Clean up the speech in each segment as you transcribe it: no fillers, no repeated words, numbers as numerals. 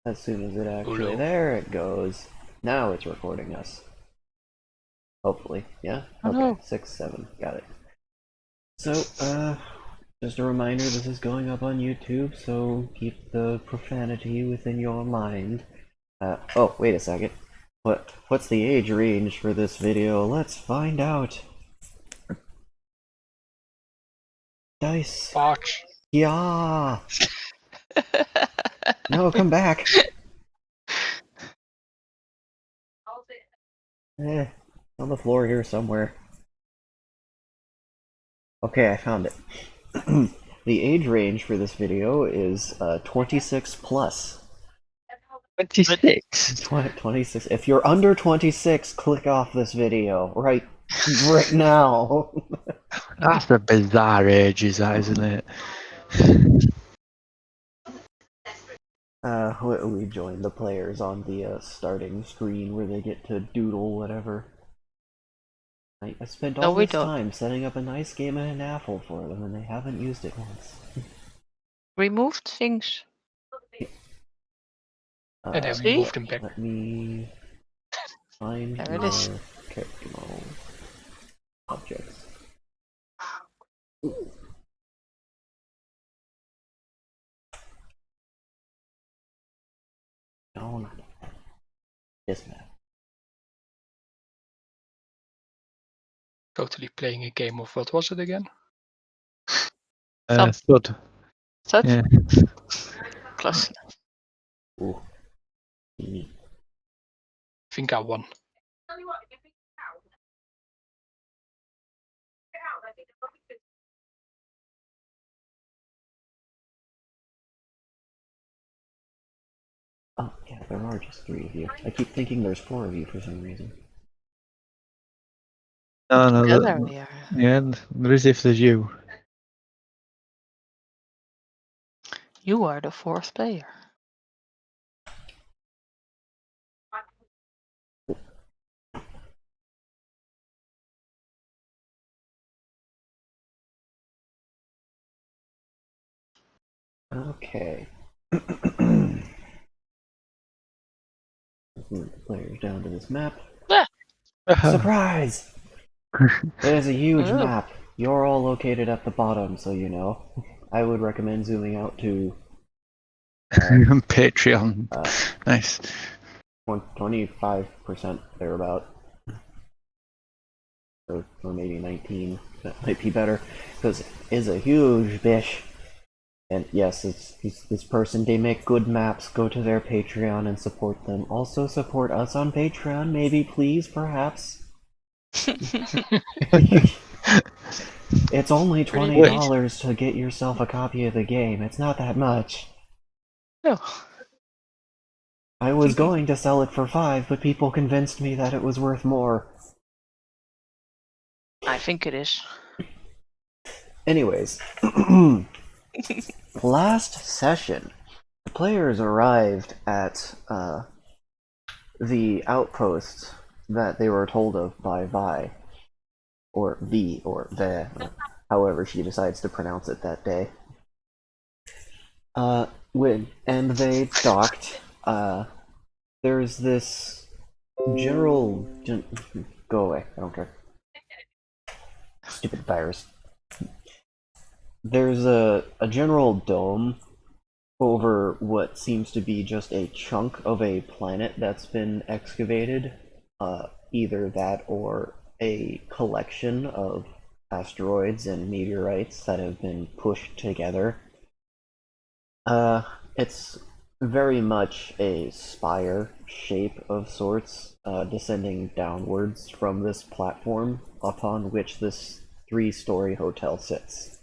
As soon as it actually... Hello. There it goes. Now it's recording us. Hopefully. Yeah? Okay. Hello. 6, 7. Got it. So, just a reminder, this is going up on YouTube, so keep the profanity within your mind. Oh, wait a second. What's the age range for this video? Let's find out. Dice. Watch. Yeah. No, come back. On the floor here somewhere. Okay, I found it. The age range for this video is 26 plus. 26. 26. If you're under 26, click off this video right now. That's a bizarre age, isn't it? We join the players on the starting screen where they get to doodle whatever. I spent all this time setting up a nice game and an apple for them, and they haven't used it once. Removed things. And then we moved them back. Let me find There it more is. character model objects. No, not that. This map. Totally playing a game of what was it again? Thud. Thud? Yeah. Close. Ooh. I think I won. Oh, yeah, there are just 3 of you. I keep thinking there's 4 of you for some reason. No, Yeah, there we are. yeah, there is if there's you. You are the 4th player. Okay. Move the players down to this map. Ah! Surprise! It is a huge Oh. map. You're all located at the bottom, so you know. I would recommend zooming out to Patreon. Nice. 25% thereabout. Or maybe 19. That might be better. Because it's a huge bish. And yes, this person, they make good maps. Go to their Patreon and support them. Also support us on Patreon, maybe, please, perhaps. It's only $20 to get yourself a copy of the game. It's not that much. No. I was going to sell it for $5, but people convinced me that it was worth more. I think it is. Anyways, last session, the players arrived at the outpost that they were told of by Vi, or V, or Ve, or however she decides to pronounce it that day. And they docked. There's this general... Go away, I don't care. Stupid virus. There's a general dome over what seems to be just a chunk of a planet that's been excavated. Either that or a collection of asteroids and meteorites that have been pushed together. It's very much a spire shape of sorts, descending downwards from this platform upon which this 3-story hotel sits.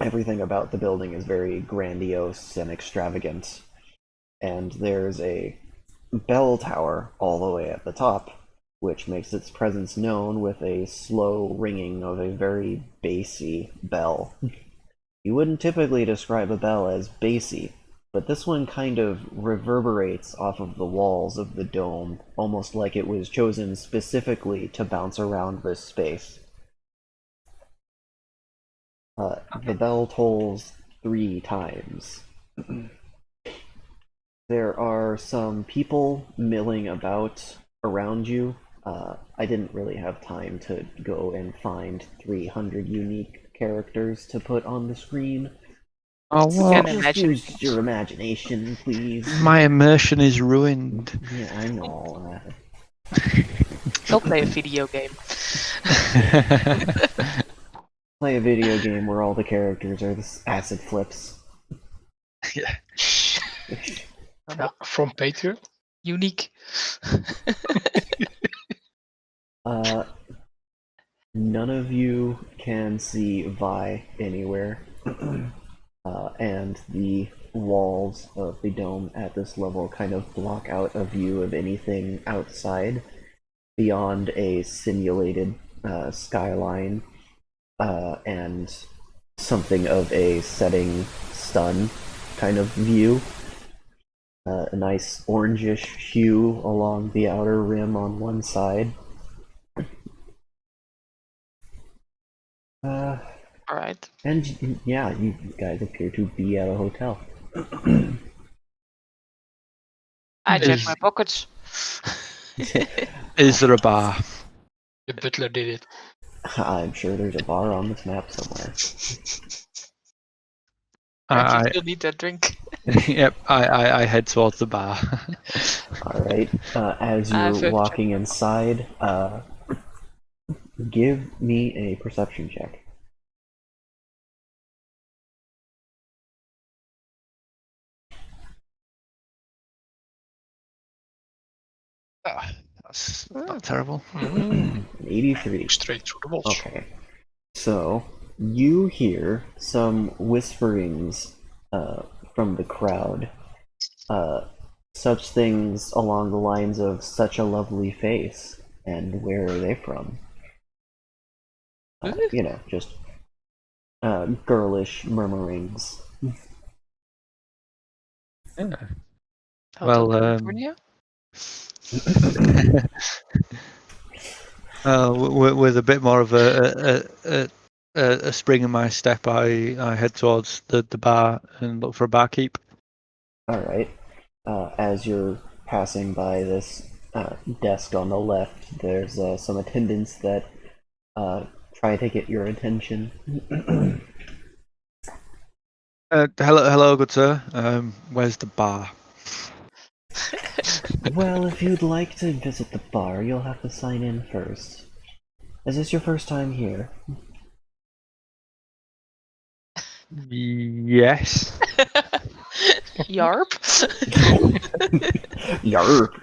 Everything about the building is very grandiose and extravagant, and there's a bell tower all the way at the top, which makes its presence known with a slow ringing of a very bassy bell. You wouldn't typically describe a bell as bassy, but this one kind of reverberates off of the walls of the dome, almost like it was chosen specifically to bounce around this space. The bell tolls 3 times, There are some people milling about around you. I didn't really have time to go and find 300 unique characters to put on the screen. Oh, So what? Can just imagine. use your imagination, please. My immersion is ruined. Yeah, I know all that. Go play a video game. Play a video game where all the characters are the acid flips. Yeah. From Patreon. Unique. None of you can see Vi anywhere. And the walls of the dome at this level kind of block out a view of anything outside beyond a simulated skyline and something of a setting sun kind of view. A nice orangish hue along the outer rim on one side. Alright. And yeah, you guys appear to be at a hotel. I check Is- my pockets. Is there a bar? The butler did it. I'm sure there's a bar on this map somewhere. Don't you I, still need that drink? yep, I head towards the bar. Alright, as I've you're walking inside, give me a perception check. That's not terrible. 83. Straight through the walls. Okay. So, you hear some whisperings from the crowd. Such things along the lines of "such a lovely face" and "where are they from?" Just girlish murmurings. Yeah. Hotel Well, California? with a bit more of a spring in my step, I head towards the bar and look for a barkeep. Alright. As you're passing by this desk on the left, there's some attendants that try to get your attention. Hello, good sir. Where's the bar? Well, if you'd like to visit the bar, you'll have to sign in first. Is this your first time here? Yes. Yarp? Yarp.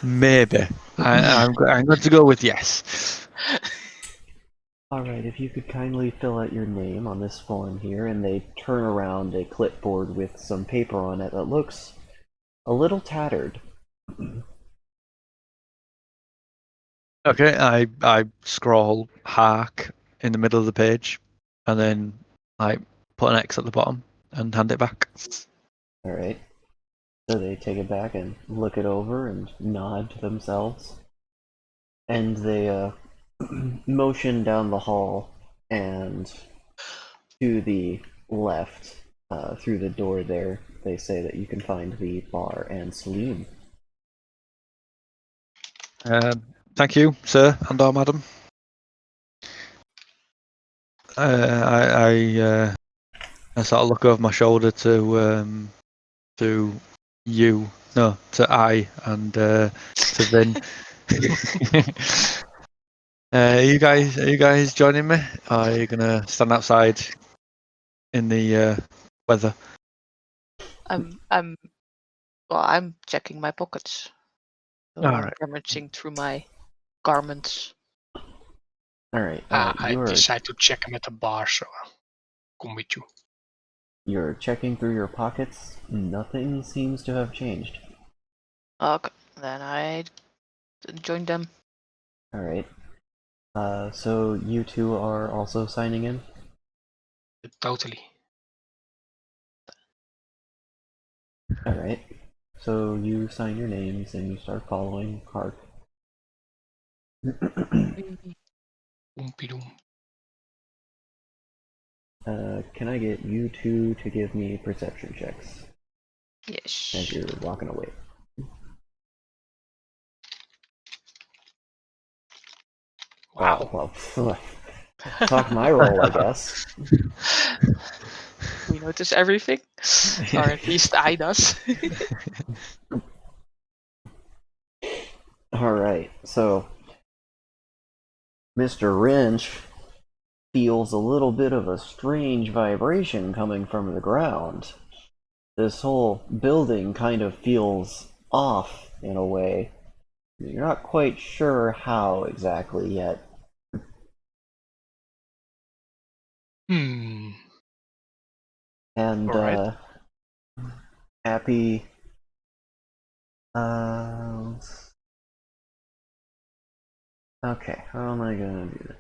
Maybe. I'm going to go with yes. Alright, if you could kindly fill out your name on this form here, and they turn around a clipboard with some paper on it that looks a little tattered. Okay, I scroll hark in the middle of the page, and then I put an X at the bottom and hand it back. Alright. So they take it back and look it over and nod to themselves. And they motion down the hall and to the left, through the door there, they say that you can find the bar and saloon. Thank you, sir and or madam. I sort of look over my shoulder to you, no, to I and to Vin. Are you guys joining me? Or are you gonna stand outside in the weather? I'm checking my pockets. So All I'm right. rummaging through my garments. Alright, I you're decide to check him at the bar, so I'll come with you. you're checking through your pockets. Nothing seems to have changed. Okay, then I join them. Alright. So you two are also signing in? Totally. Alright. So you sign your names and you start following Hark. Oompie doom. Can I get you two to give me perception checks as Yes. you're walking away? Wow. Oh, well, talk my roll, I guess. We notice everything, or at least I does. Alright, so Mr. Wrench feels a little bit of a strange vibration coming from the ground. This whole building kind of feels off in a way. You're not quite sure how exactly yet. Hmm. And Alright. Happy okay, how am I gonna do this?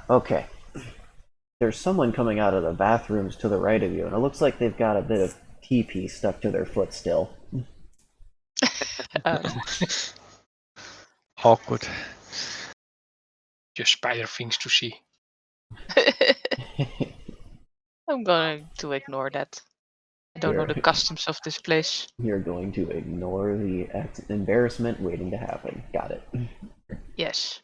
Okay. There's someone coming out of the bathrooms to the right of you, and it looks like they've got a bit of TP stuck to their foot still. Awkward. Just spider things to see. I'm going to ignore that. I don't know the customs of this place. You're going to ignore the embarrassment waiting to happen. Got it. Yes.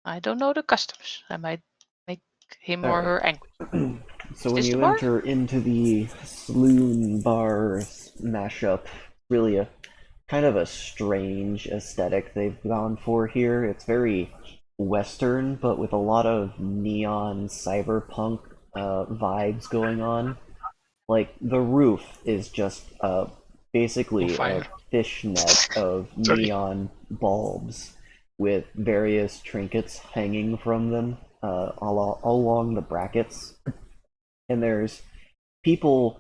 I don't know the customs. I might make him or Alright. her angry. So Is when this you the bar? enter into the saloon bar mashup, really a kind of a strange aesthetic they've gone for here. It's very Western, but with a lot of neon cyberpunk vibes going on. Like the roof is just basically Fire. a fishnet of Sorry. neon bulbs with various trinkets hanging from them all along the brackets. And there's people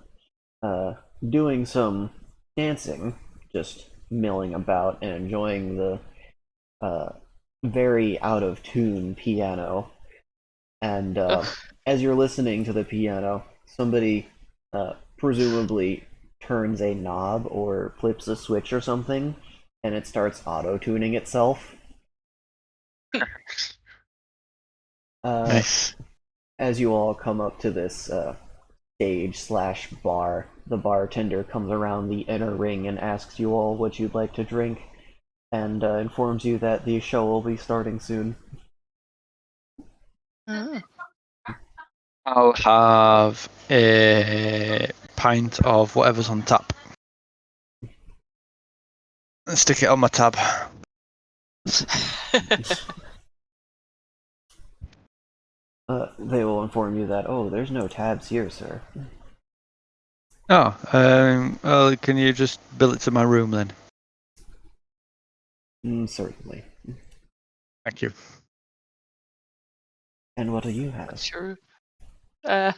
doing some dancing, just milling about and enjoying the very out of tune piano. And as you're listening to the piano, somebody presumably turns a knob or flips a switch or something, and it starts auto tuning itself. Nice. As you all come up to this stage slash bar, the bartender comes around the inner ring and asks you all what you'd like to drink, and informs you that the show will be starting soon. I'll have a pint of whatever's on tap. And stick it on my tab. They will inform you that, oh, there's no tabs here, sir. Oh, well, can you just bill it to my room then? Certainly. Thank you. And what do you have? Sure. Yeah,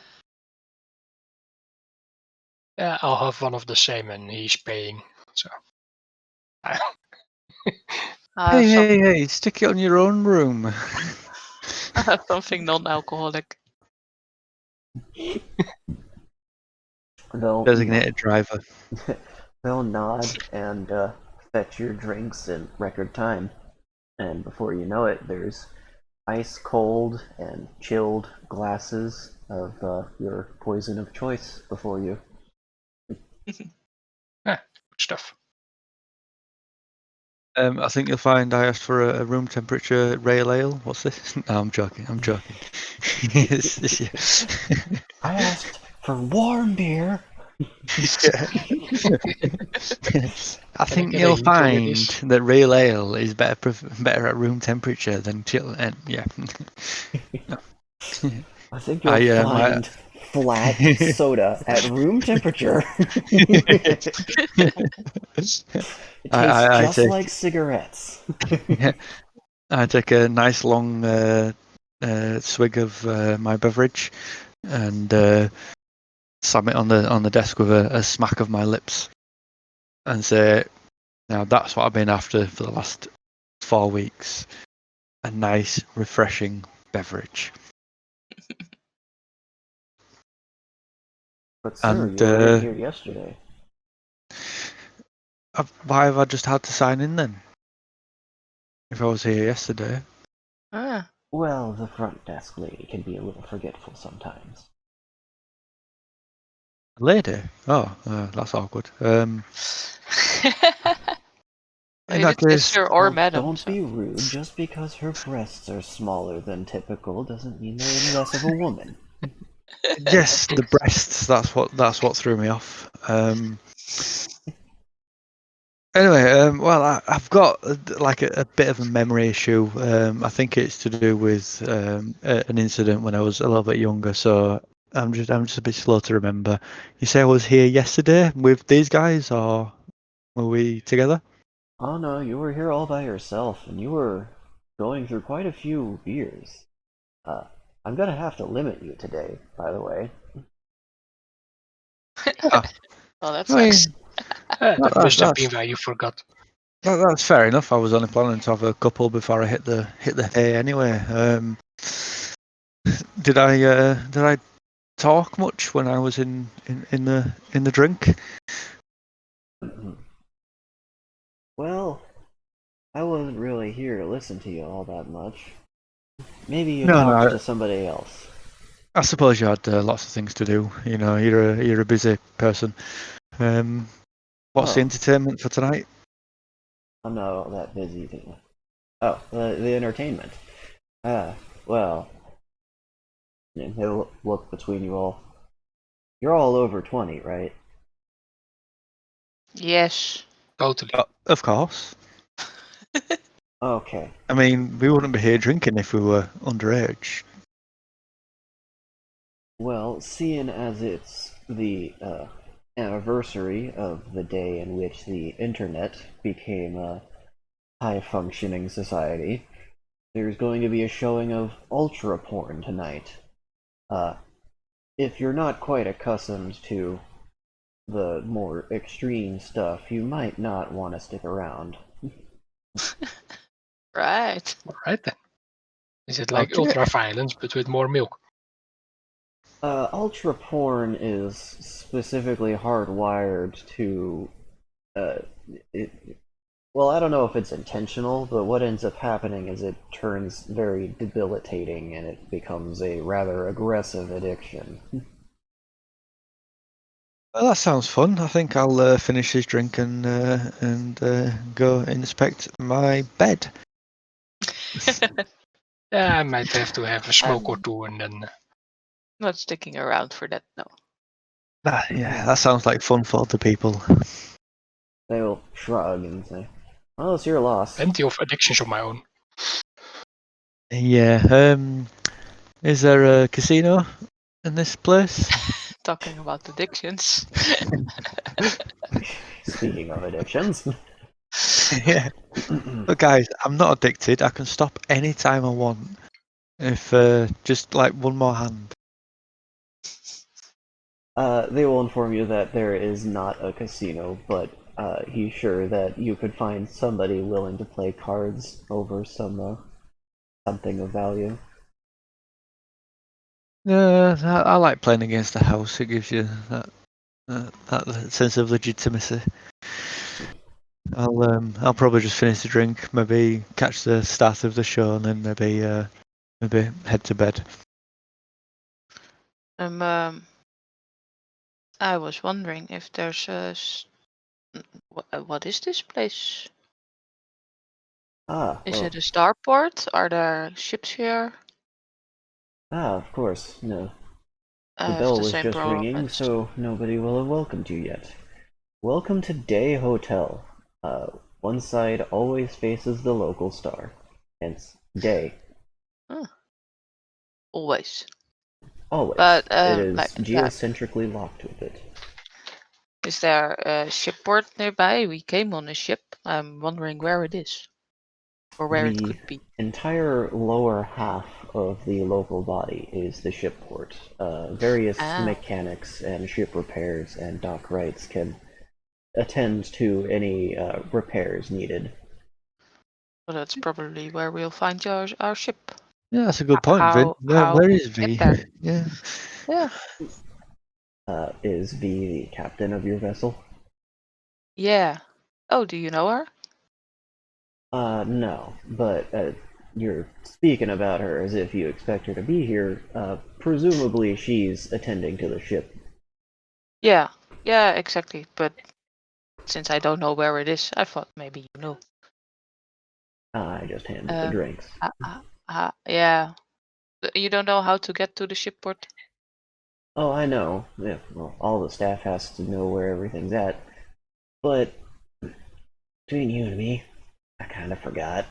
I'll have one of the same, and he's paying. So. Hey, stick it on your own room. I have something non-alcoholic. Designated driver. They'll nod and fetch your drinks in record time. And before you know it, there's ice cold and chilled glasses of your poison of choice before you. Good stuff. I think you'll find I asked for a room temperature rail ale. What's this? No, I'm joking. I asked for warm beer. I think you'll find that rail ale is better at room temperature than chill. And yeah. I think you'll find flat soda at room temperature. It tastes just like cigarettes. I take a nice long swig of my beverage and slam it on the desk with a smack of my lips and say, now that's what I've been after for the last 4 weeks. A nice, refreshing beverage. But sir, you were in here yesterday. Why have I just had to sign in then? If I was here yesterday. Well, the front desk lady can be a little forgetful sometimes. Lady? Oh, that's awkward. In If that it's case, Mr. or Well, Madam, don't so. be rude. Just because her breasts are smaller than typical doesn't mean they're any less of a woman. yes, the breasts. That's what threw me off. Anyway, well, I've got like a bit of a memory issue. I think it's to do with an incident when I was a little bit younger, so I'm just a bit slow to remember. You say I was here yesterday with these guys, or were we together? Oh no, you were here all by yourself, and you were going through quite a few beers. Uh, I'm gonna have to limit you today, by the way. Ah, Well, that I mean, sucks. That must have been that's why you forgot. that's fair enough. I was only planning to have a couple before I hit the hay anyway. Did I talk much when I was in the drink? Well, I wasn't really here to listen to you all that much. Maybe you No, talked no. to somebody else. I suppose you had lots of things to do. You know, you're a busy person. Um, what's the Oh, entertainment for tonight? I'm not all that busy. Oh, the entertainment. Ah, well, and he'll look between you all. You're all over 20, right? Yes. Totally. Of course. Okay. I mean, we wouldn't be here drinking if we were underage. Well, seeing as it's the anniversary of the day in which the internet became a high functioning society, there's going to be a showing of ultra porn tonight. Uh, if you're not quite accustomed to the more extreme stuff, you might not want to stick around. Right. All right then. Is it like Okay. ultra violence but with more milk? Ultra porn is specifically hardwired to. Uh, it, well, I don't know if it's intentional, but what ends up happening is it turns very debilitating and it becomes a rather aggressive addiction. Well, that sounds fun. I think I'll finish this drink and go inspect my bed. Yeah, I might have to have a smoke or I'm two and then. not sticking around for that, no. Yeah, that sounds like fun for other people. They'll shrug and say, "Well, it's your loss." Plenty of addictions of my own. Yeah. Is there a casino in this place? Talking about addictions. Speaking of addictions, Yeah. But guys, I'm not addicted. I can stop anytime I want. If just like one more hand. they will inform you that there is not a casino, but he's sure that you could find somebody willing to play cards over something of value. I like playing against the house. It gives you that sense of legitimacy. I'll probably just finish the drink, maybe catch the start of the show, and then maybe head to bed. Um, I was wondering if there's what is this place? Ah, Is well, it a starport? Are there ships here? of course, no. I The have bell the was same just problem ringing, as. so nobody will have welcomed you yet. Welcome to Day Hotel. One side always faces the local star, hence Day. Huh, always. Always. But It like is yeah, geocentrically locked with it. is there a shipport nearby? We came on a ship. I'm wondering where it is or where it The could be. entire lower half of the local body is the shipport. Various Ah, mechanics and ship repairs and dock rights can attend to any repairs needed. well, that's probably where we'll find our ship. Yeah, that's a good point, Vin. How Where is get V? there? Yeah. Yeah, Is V the captain of your vessel? yeah. Oh, do you know her? No, but you're speaking about her as if you expect her to be here. Presumably she's attending to the ship. Yeah, exactly. But since I don't know where it is, I thought maybe you know. I just handed the drinks. Yeah. You don't know how to get to the shipport? Oh, I know. Yeah, well, all the staff has to know where everything's at. But between you and me, I kind of forgot.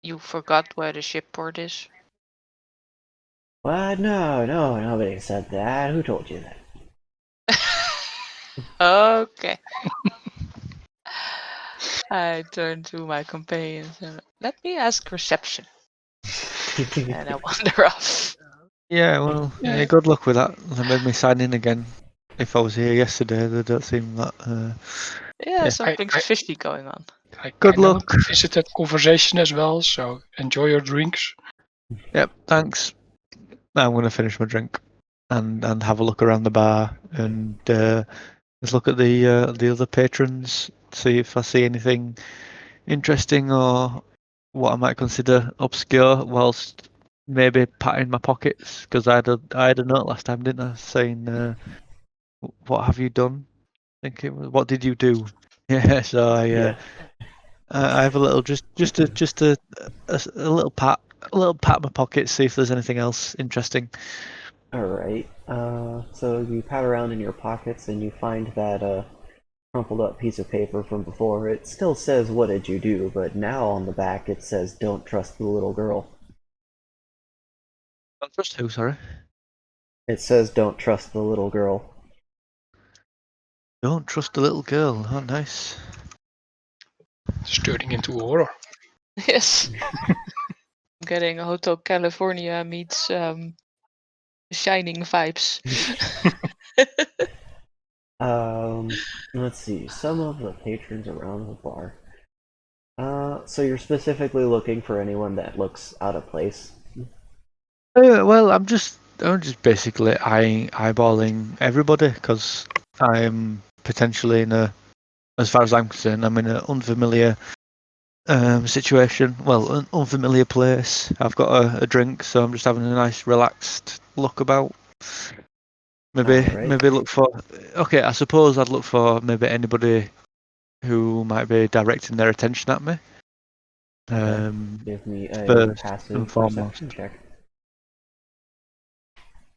You forgot where the shipport is? What? No, nobody said that. Who told you that? Okay. I turn to my companions and let me ask reception. And I wander off. Yeah, well, yeah, good luck with that. They made me sign in again. If I was here yesterday, they don't seem that. Yeah, Yeah. something's fishy going on. I Good kind of luck. want to visit that conversation as well, so enjoy your drinks. Yep, thanks. Now I'm going to finish my drink and have a look around the bar and just look at the other patrons, see if I see anything interesting or what I might consider obscure, whilst maybe patting my pockets because I had a note last time, didn't I, saying what have you done? I think it was what did you do? Yeah, so Yeah. I have a little just a little pat on my pocket, see if there's anything else interesting. Alright. So you pat around in your pockets and you find that crumpled up piece of paper from before. It still says what did you do, but now on the back it says don't trust the little girl. Don't trust who? Sorry. It says don't trust the little girl. Don't trust the little girl. Oh, nice. It's turning into horror. Yes. I'm getting a Hotel California meets Shining vibes. Let's see. Some of the patrons around the bar. So you're specifically looking for anyone that looks out of place? Well, I'm just basically eyeballing everybody because I'm potentially as far as I'm concerned, I'm in an unfamiliar situation. Well, an unfamiliar place. I've got a drink, so I'm just having a nice, relaxed look about. Alright. Maybe look for. Okay, I suppose I'd look for maybe anybody who might be directing their attention at me. Okay. Give me a First and passive foremost, perception check.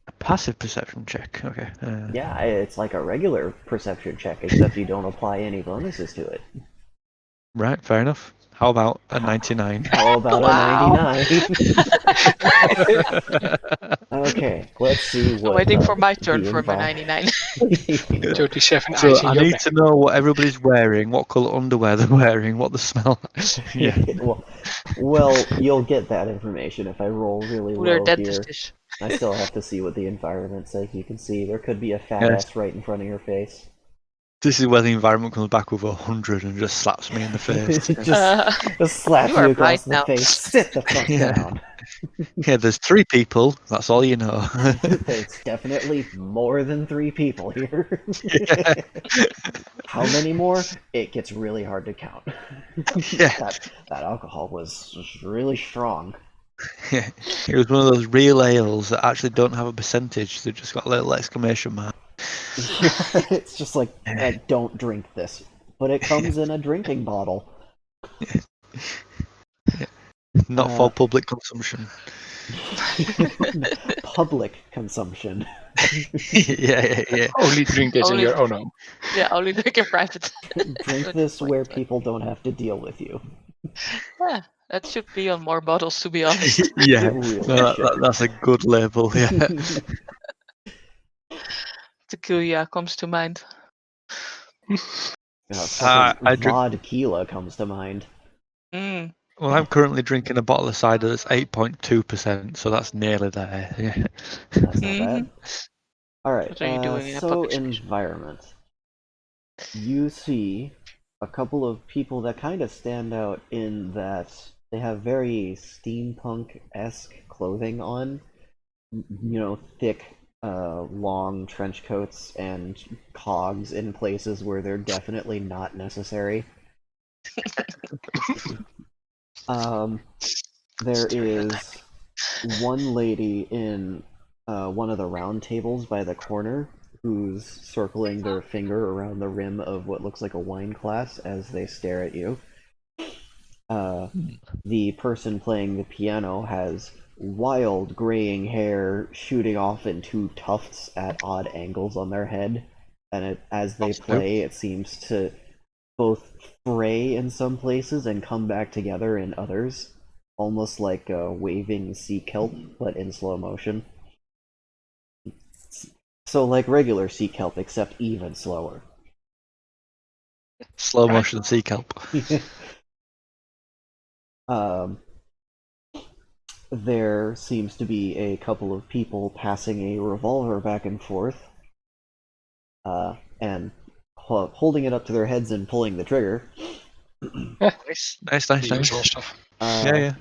a passive perception check. Okay. Yeah, it's like a regular perception check, except you don't apply any bonuses to it. Right, fair enough. How about a How, 99? how about a Wow. 99? Okay, let's see I'm what waiting for my turn the for my 99. 37 So eyes in I your need back. to know what everybody's wearing, what colour underwear they're wearing, what the smell like. Yeah. well, you'll get that information if I roll really Who their low dentist here. is. I still have to see what the environment says. You can see there could be a fat Yes. ass right in front of your face. This is where the environment comes back with 100 and just slaps me in the face. just slaps You you are blind across the now. face. Sit the fuck Yeah. down. Yeah, there's 3 people. That's all you know. There's definitely more than 3 people here. Yeah. How many more? It gets really hard to count. Yeah. that alcohol was really strong. Yeah. It was one of those real ales that actually don't have a percentage. They've just got a little exclamation mark. It's just like, don't drink this. But it comes in a drinking bottle. Not for public consumption. Public consumption. Yeah. Only drink this in Only, your own home. yeah, only drink in private. Drink Good this point. where people don't have to deal with you. Yeah, that should be on more bottles, to be honest. Yeah. It really No, should. that's a good label. Yeah. Tequila comes to mind. Fucking I drink. vodka comes to mind. Mm. Well, I'm currently drinking a bottle of cider that's 8.2%, so that's nearly there. Yeah. That's not hmm bad. Alright, What are you doing in a so public space? environment. You see a couple of people that kind of stand out in that they have very steampunk-esque clothing on. Thick, long trench coats and cogs in places where they're definitely not necessary. There is one lady in one of the round tables by the corner who's circling their finger around the rim of what looks like a wine glass as they stare at you. The person playing the piano has wild graying hair shooting off in two tufts at odd angles on their head, and as they play, it seems to both fray in some places and come back together in others, almost like a waving sea kelp, but in slow motion. So, like regular sea kelp, except even slower. Slow motion sea kelp. There seems to be a couple of people passing a revolver back and forth, and holding it up to their heads and pulling the trigger. Nice. The usual stuff. Yeah.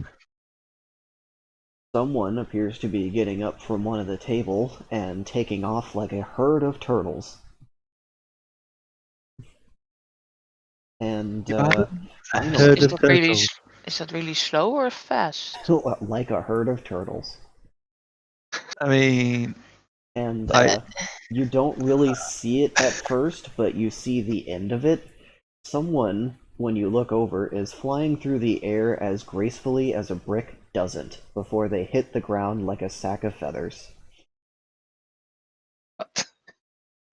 Someone appears to be getting up from one of the tables and taking off like a herd of turtles. And finally, Is that really slow or fast? like a herd of turtles. I mean, And you don't really see it at first, but you see the end of it. Someone, when you look over, is flying through the air as gracefully as a brick doesn't before they hit the ground like a sack of feathers.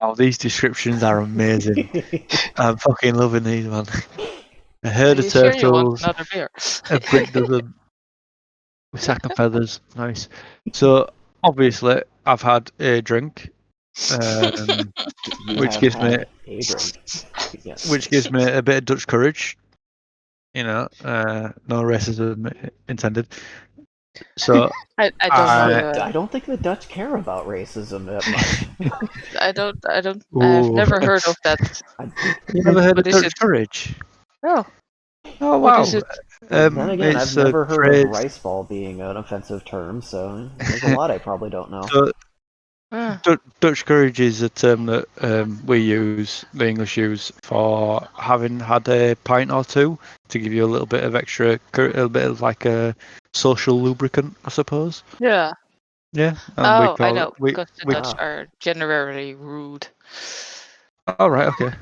oh, these descriptions are amazing. I'm fucking loving these, man. A herd Are of you sure you want turtles, another beer? a brick dozen, with sack of feathers. Nice. So, obviously, I've had a drink, You which have gives me had a drink. Yes. which gives me a bit of Dutch courage. You know, no racism intended. So I don't know. I don't think the Dutch care about racism that much. I don't. I've Ooh. never heard of that. You never heard What of is Dutch it? courage? No. Oh What wow! is it? Then again, It's I've a never heard of phrase. rice ball being an offensive term, so there's a lot I probably don't know. So, Ah, Dutch courage is a term that the English use for having had a pint or two to give you a little bit of extra, a little bit of like a social lubricant, I suppose. yeah. Yeah, and we Oh, I call it know. Because the we. Dutch are generally rude. Oh right, okay.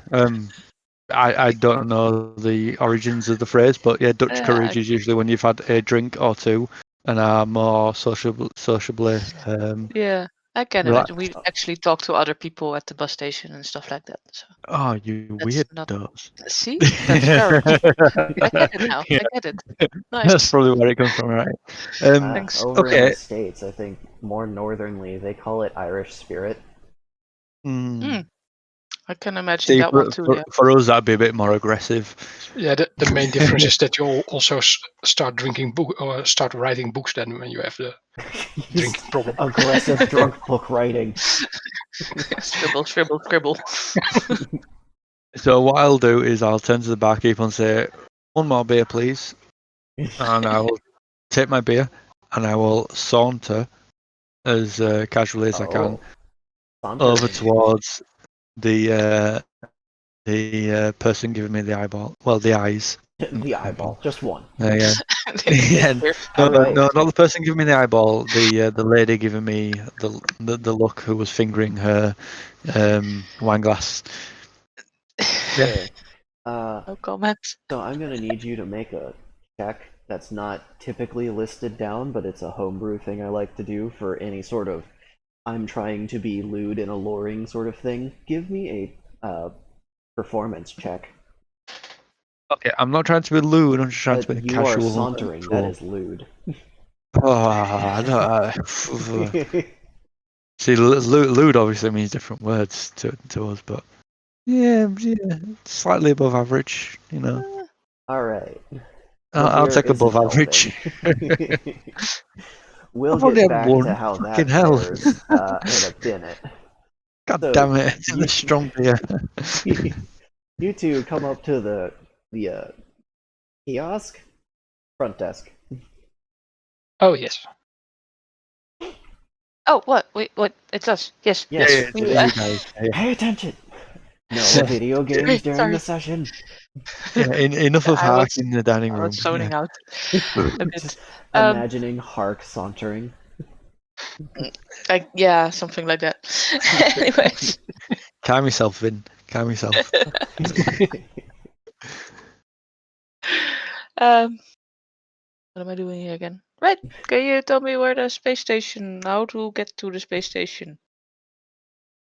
I don't know the origins of the phrase, but yeah, Dutch Yeah. courage is usually when you've had a drink or two and are more sociably Yeah. I can imagine. We relaxed. actually talk to other people at the bus station and stuff like that. So Oh, you that's not. weirdos. See, Dutch courage. I get it now. Yeah, I get it. that's Nice. probably where it comes from, right? Thanks. Over in the Okay. States, I think more northernly, they call it Irish spirit. Mm. I can imagine See, that one too. Yeah. for us, that'd be a bit more aggressive. Yeah, the main difference is that you also start drinking book or start writing books then when you have the drinking problem. Aggressive drunk book writing. Scribble, scribble, scribble. So what I'll do is I'll turn to the barkeep and say, "One more beer, please," and I will take my beer and I will saunter as casually as I can over Sauntering. towards the person giving me the eyeball. Well, the eyes. The eyeball, just one. Yeah. Yeah. No, Alright. no, not the person giving me the eyeball. The lady giving me the look who was fingering her wine glass. Yeah. Okay. No comment. So I'm gonna need you to make a check that's not typically listed down, but it's a homebrew thing I like to do for any sort of I'm trying to be lewd and alluring sort of thing. Give me a performance check. Okay, I'm not trying to be lewd. I'm just trying to be You are casual. sauntering. That is lewd. Oh, I don't. See, lewd obviously means different words to us, but yeah, slightly above average. You know, All right. I'll Beer take isn't above average. helping. We'll I've only get had back to one. how Fucking that hell! fares in a minute. God So damn it! It's you, a strong beer. you two come up to the kiosk front desk. Oh yes. Oh, what? Wait, what? It's us. Yes. Yes. Yeah, We, you guys. Yeah. Pay attention. No video games during Sorry. the session. Yeah, enough of I Hark was in the dining I room. was zoning out a bit. Just Um, imagining Hark sauntering. yeah, something like that. Anyways, Calm yourself, Vin. Calm yourself. what am I doing here again? Right, can you tell me where the space station, how to get to the space station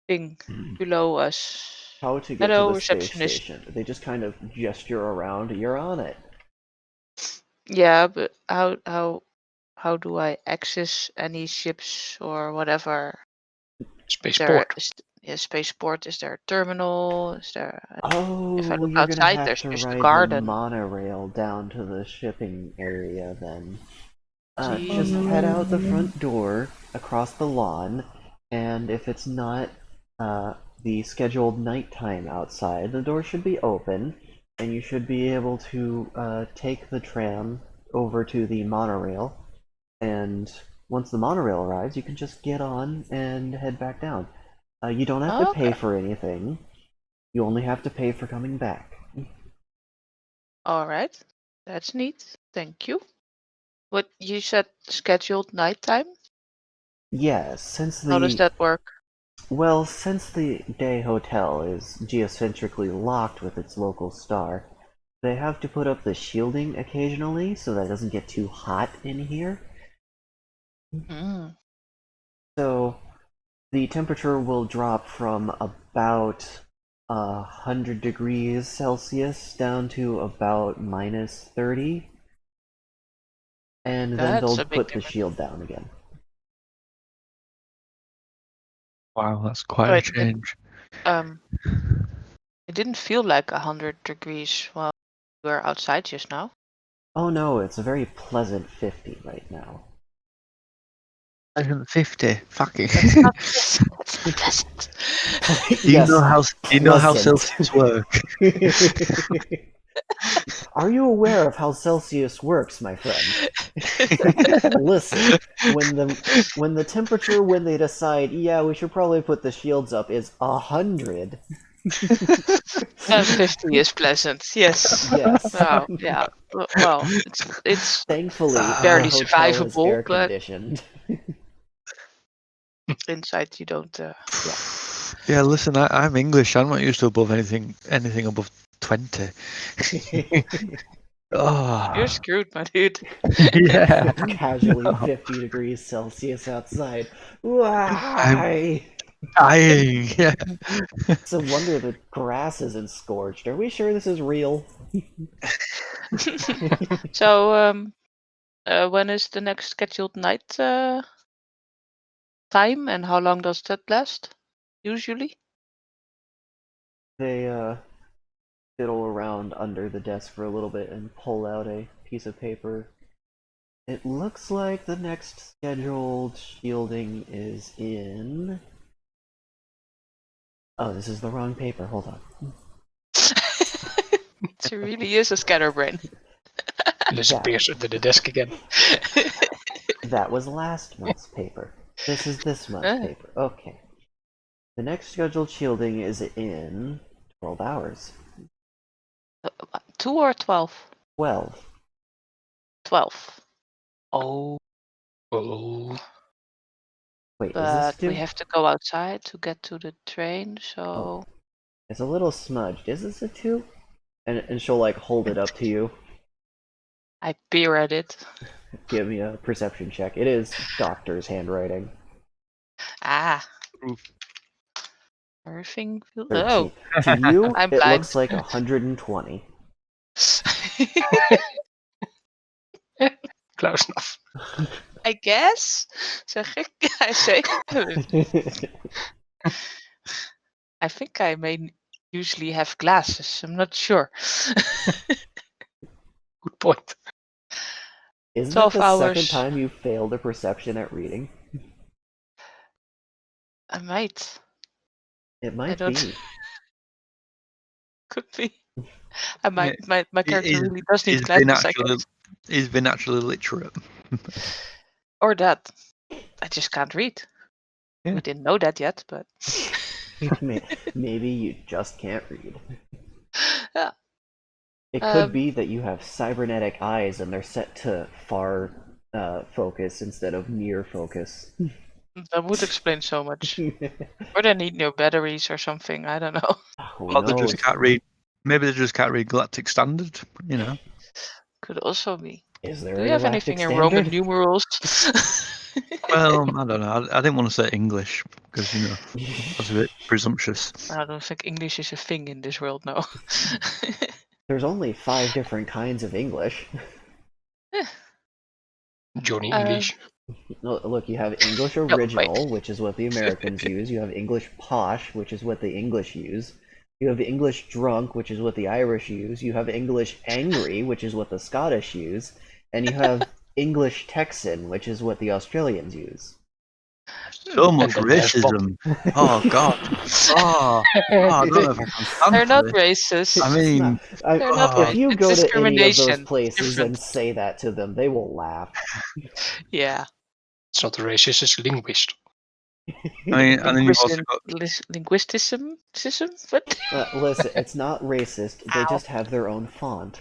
thing below us? How to get to Hello, the space receptionist. station? They just kind of gesture around. You're on it. Yeah, but how do I access any ships or whatever? Spaceport. Spaceport. Is there a terminal? Is there? If I Oh, look you're gonna outside, have there's to just a ride the garden. monorail down to the shipping area then. Just Jeez. head out the front door, across the lawn, and if it's not the scheduled nighttime outside, the door should be open, and you should be able to take the tram over to the monorail. And once the monorail arrives, you can just get on and head back down. You don't have to pay Okay. for anything. You only have to pay for coming back. All right. That's neat. Thank you. What you said scheduled nighttime? Yes, since How does the that work? since the day hotel is geocentrically locked with its local star, they have to put up the shielding occasionally so that it doesn't get too hot in here. Mm. So the temperature will drop from about 100 degrees Celsius down to about -30, and then That's they'll a big put the difference. shield down again. Wow, that's quite a Wait, change. it didn't feel like 100 degrees while we were outside just now. Oh no, it's a very pleasant 50 right now. 150. Fucking. That's not pleasant. That's not pleasant. Do you know Yes, how pleasant. Celsius work? Are you aware of how Celsius works, my friend? Listen, when the temperature when they decide, yeah, we should probably put the shields up is 100. 50 is pleasant. Yes. Yes. Oh, yeah. Well, it's Thankfully, the barely hotel is survivable, air but conditioned. inside you don't. Yeah. Yeah, listen, I'm English. I'm not used to anything above 20. Oh, You're screwed, my dude. yeah. Casually 50 degrees Celsius outside. I'm Why? dying. Yeah. It's a wonder the grass isn't scorched. Are we sure this is real? So, when is the next scheduled night time, and how long does that last? Usually. They fiddle around under the desk for a little bit and pull out a piece of paper. It looks like the next scheduled shielding is in. Oh, this is the wrong paper. Hold on. It really is a scatterbrain. Disappears under the desk again. That was last month's paper. This is this month's paper. Okay. The next scheduled shielding is in 12 hours. 2 or 12? 12. 12. Oh. Oh. Wait, is this But we 2? have to go outside to get to the train, so Oh, it's a little smudged. Is this a 2? And she'll like hold it up to you. I peer at it. Give me a perception check. It is doctor's handwriting. Ah. Everything feels. 13. Oh, To you, I'm it blind. looks like 120. Close enough. I guess. Zeg ik. I say. I think I may usually have glasses. I'm not sure. Good point. Isn't that 12 the second hours. time you failed a perception at reading? I might. It I might don't. be. Could be. I might. My character He's, really does need he's been glasses, I actually guess. he's been actually literate. Or that. I just can't read. Yeah. We didn't know that yet, but. Maybe you just can't read. Yeah. It could be that you have cybernetic eyes and they're set to far focus instead of near focus. That would explain so much. Or they need new batteries or something. I don't know. Who Or they just knows? can't read. Maybe they just can't read Galactic Standard. You know. Could also be. Is Do there a you have galactic anything in Roman standard? numerals? Well, I don't know. I didn't want to say English because that's a bit presumptuous. I don't think English is a thing in this world now. There's only 5 different kinds of English. Johnny Um, English. Look, you have English no, wait. original, which is what the Americans use. You have English posh, which is what the English use. You have English drunk, which is what the Irish use. You have English angry, which is what the Scottish use. And you have English Texan, which is what the Australians use. So much then there's Bob. racism. Oh God. Oh, I don't know if I can stand They're for not this. racist. I mean, They're not if you it's go to any of those discrimination. places Different. and say that to them, they will laugh. Yeah. It's not a racist, it's linguist. I mean, and then you've also got Linguisticism? What? Listen, it's not racist. They Ow. just have their own font.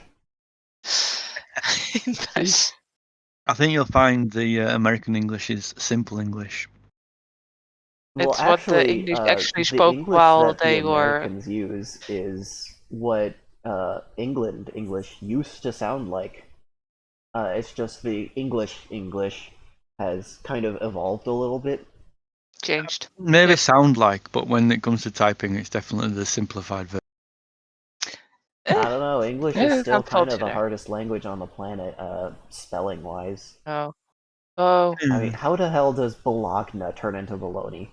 Nice. I think you'll find the American English is simple English. Well, It's what the actually, English actually the spoke English while that the they were. Americans use is what England English used to sound like. It's just the English has kind of evolved a little bit. Changed. Maybe Yep. sound like, but when it comes to typing, it's definitely the simplified version. I don't know. English Yeah, is still I'm kind of faulty the there. hardest language on the planet, spelling wise. Oh. Oh. I mean, how the hell does Bologna turn into Bologna?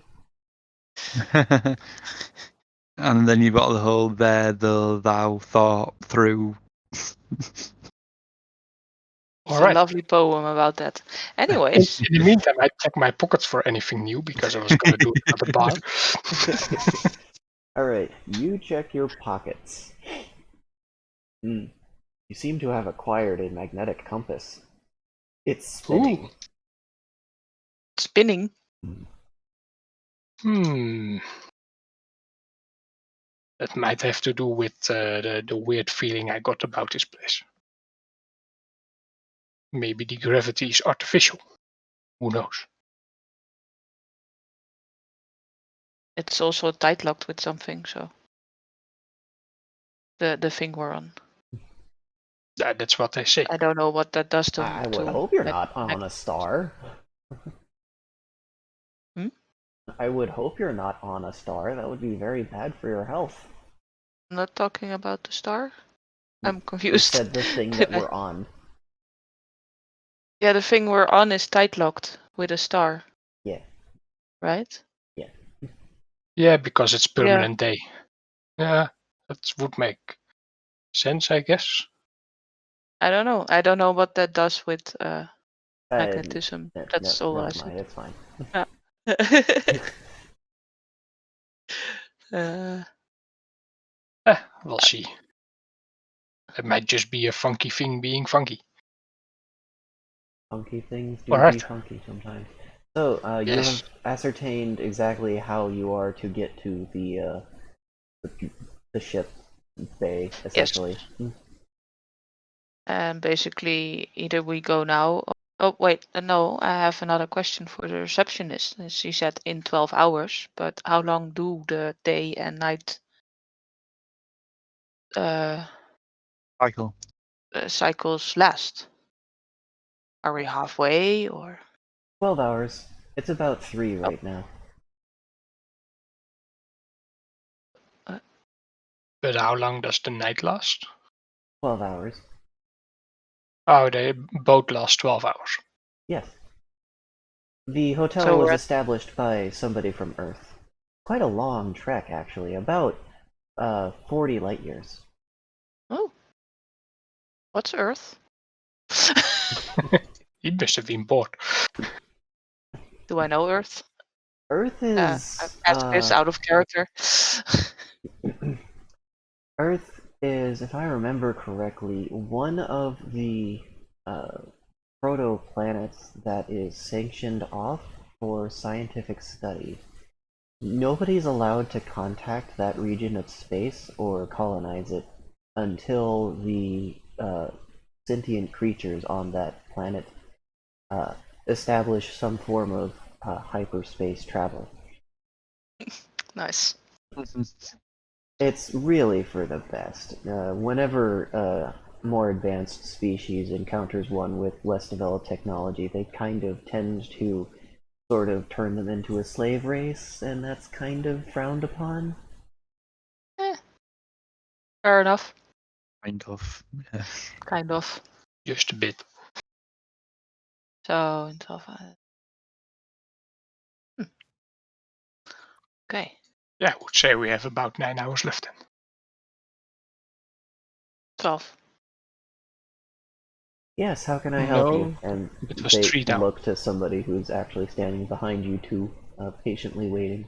And then you've got the whole there, though, thou, thought, through. It's All a right. lovely poem about that. In Anyways, the meantime, I check my pockets for anything new because I was going to do another bar. Alright, you check your pockets. You seem to have acquired a magnetic compass. It's spinning. Ooh. spinning. That might have to do with the weird feeling I got about this place. Maybe the gravity is artificial. Who knows? It's also tight locked with something, so the thing we're on. That's what they say. I don't know what that does to. I would hope you're not on a star. Hmm? I would hope you're not on a star. That would be very bad for your health. I'm not talking about the star. I'm You confused. said the thing that we're on. Yeah, the thing we're on is tight locked with a star. Yeah. Right? Yeah. Yeah, because it's permanent day. Yeah, that would make sense, I guess. I don't know. I don't know what that does with magnetism. That's all I never said. mind, it's fine. We'll see. It might just be a funky thing being funky. Funky things do Alright. be funky sometimes. So, you Yes. have ascertained exactly how you are to get to the ship bay, essentially. And basically, either we go now. Oh wait, no. I have another question for the receptionist. She said in 12 hours, but how long do the day and night Cycle. Cycles last? Are we halfway or? 12 hours. It's about 3 right now. But how long does the night last? 12 hours. Oh, they both last 12 hours. Yes. The hotel So was we're established by somebody from Earth. Quite a long trek, actually. About 40 light years. Oh, what's Earth? He must have been bored. Do I know Earth? Earth I've is asked this out of character. Earth is, if I remember correctly, one of the proto-planets that is sanctioned off for scientific study. Nobody's allowed to contact that region of space or colonize it until the sentient creatures on that planet uh, establish some form of hyperspace travel. Nice. It's really for the best. Whenever a more advanced species encounters one with less developed technology, they kind of tend to sort of turn them into a slave race, and that's kind of frowned upon. Fair enough. Kind of. Yeah. Kind of. Just a bit. So in 12. Okay. Yeah, I would say we have about 9 hours left then. 12. Yes, how can I help you? No, And it was they 3 down. look to somebody who's actually standing behind you two, patiently waiting.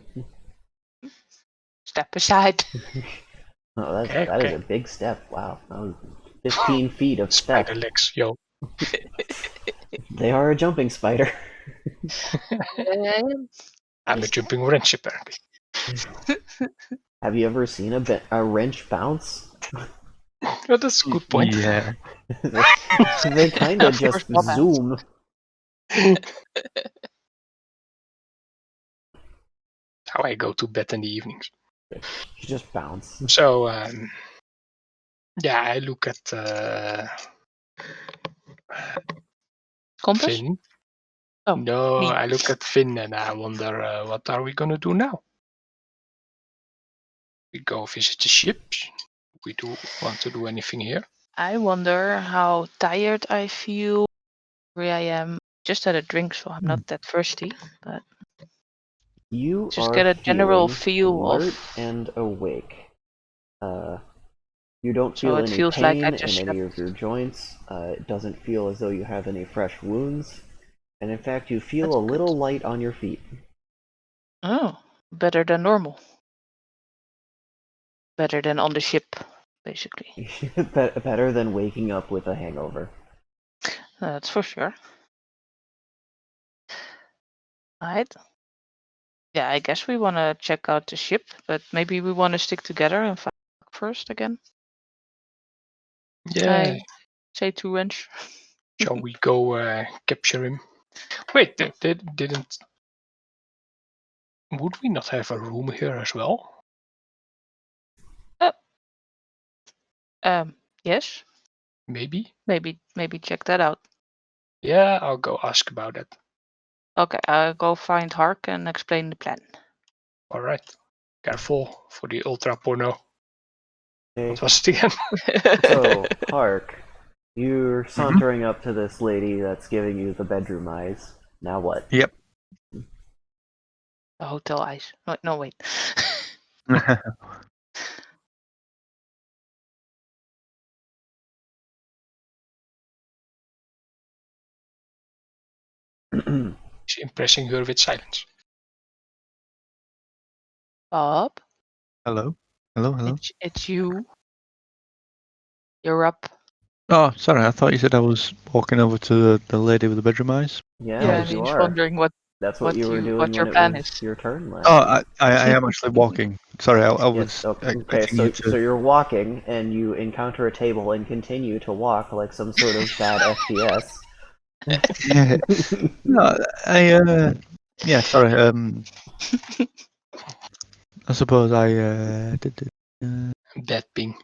Step aside. Oh, Okay, that is okay. a big step. Wow, that was 15 feet of step. Spider legs, yo. They are a jumping spider. I'm a jumping wrench apparently. Have you ever seen a wrench bounce? Oh, that's a good point. Yeah. They kind of Of course, just not bounce. zoom. How I go to bed in the evenings. You just bounce. So, yeah, I look at Compass? Finn. Oh, No, me. I look at Finn and I wonder what are we gonna do now? We go visit the ships. We do want to do anything here. I wonder how tired I feel. Where I am. Just had a drink, so I'm not that thirsty. But You just are get a general feeling feel alert of. and awake. You don't So feel it any feels like I pain just in any slept. of your joints. It doesn't feel as though you have any fresh wounds. And in fact, you feel That's a good. little light on your feet. Oh, better than normal. Better than on the ship, basically. Better than waking up with a hangover. That's for sure. Alright. Yeah, I guess we want to check out the ship, but maybe we want to stick together and find out first again. Yeah, I say to Wrench. shall we go capture him? Wait, they didn't. Would we not have a room here as well? Yes. Maybe. Maybe check that out. Yeah, I'll go ask about it. Okay, I'll go find Hark and explain the plan. All right. Careful for the ultra porno. Okay. What was it again? So, Hark, you're Mm-hmm. sauntering up to this lady that's giving you the bedroom eyes. Now what? Yep. The hotel eyes. No, wait. He's impressing her with silence. Bob, Hello. Hello. it's you. You're up. Oh, sorry. I thought you said I was walking over to the lady with the bedroom eyes. Yeah, Yeah, and you he's are. wondering what That's what you were doing what when your it plan was is. your turn last. Oh, I am actually walking. Sorry, I Yes. was Okay. expecting So you to. you're walking and you encounter a table and continue to walk like some sort of bad FPS. Yeah. No, yeah. Sorry. I suppose I did. Bad ping.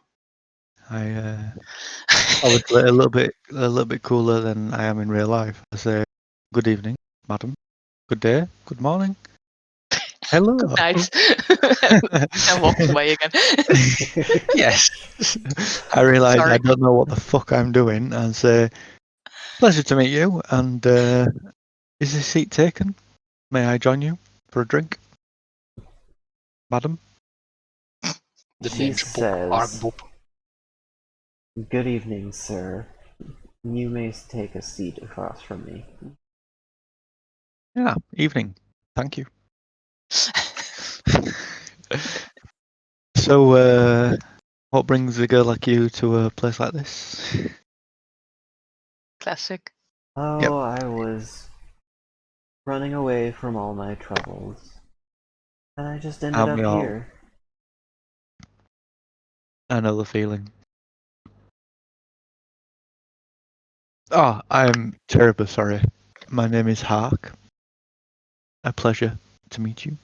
Obviously a little bit cooler than I am in real life. I say, good evening, madam. Good day. Good morning. Hello. Good night. And walks away again. Yes. I realise I Sorry. don't know what the fuck I'm doing and say, pleasure to meet you. And is this seat taken? May I join you for a drink, madam? The She name's Bob. Ark says, Bob. "Good evening, sir. You may take a seat across from me." Yeah. Evening. Thank you. So, what brings a girl like you to a place like this? Classic. Oh, I was running away from all my troubles. And I just ended Help up me out. here. I know the feeling. Oh, I'm terribly sorry. My name is Hark. A pleasure to meet you.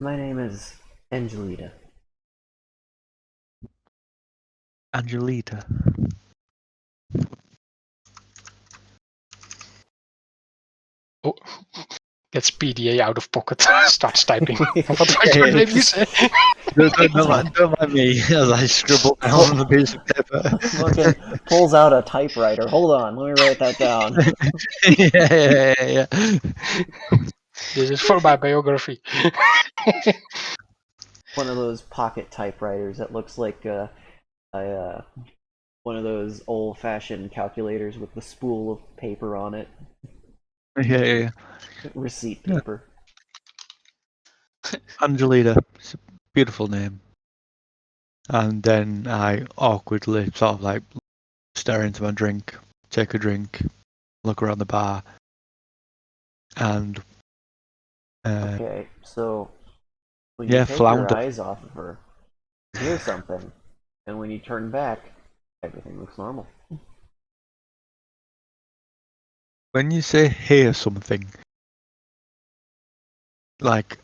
My name is Angelita. Angelita. Oh, gets PDA out of pocket, starts typing. What was your name, you say? Don't mind me as I scribble down on the piece of paper. Fucking pulls out a typewriter. Hold on, let me write that down. yeah. This is for my biography. One of those pocket typewriters that looks like one of those old-fashioned calculators with the spool of paper on it. Yeah. Receipt Yeah. paper. Angelita. It's a beautiful name. And then I awkwardly sort of like stare into my drink, take a drink, look around the bar, and Okay, so when you yeah, take your flounder. eyes off of her, you hear something, and when you turn back, everything looks normal. When you say hear something, like,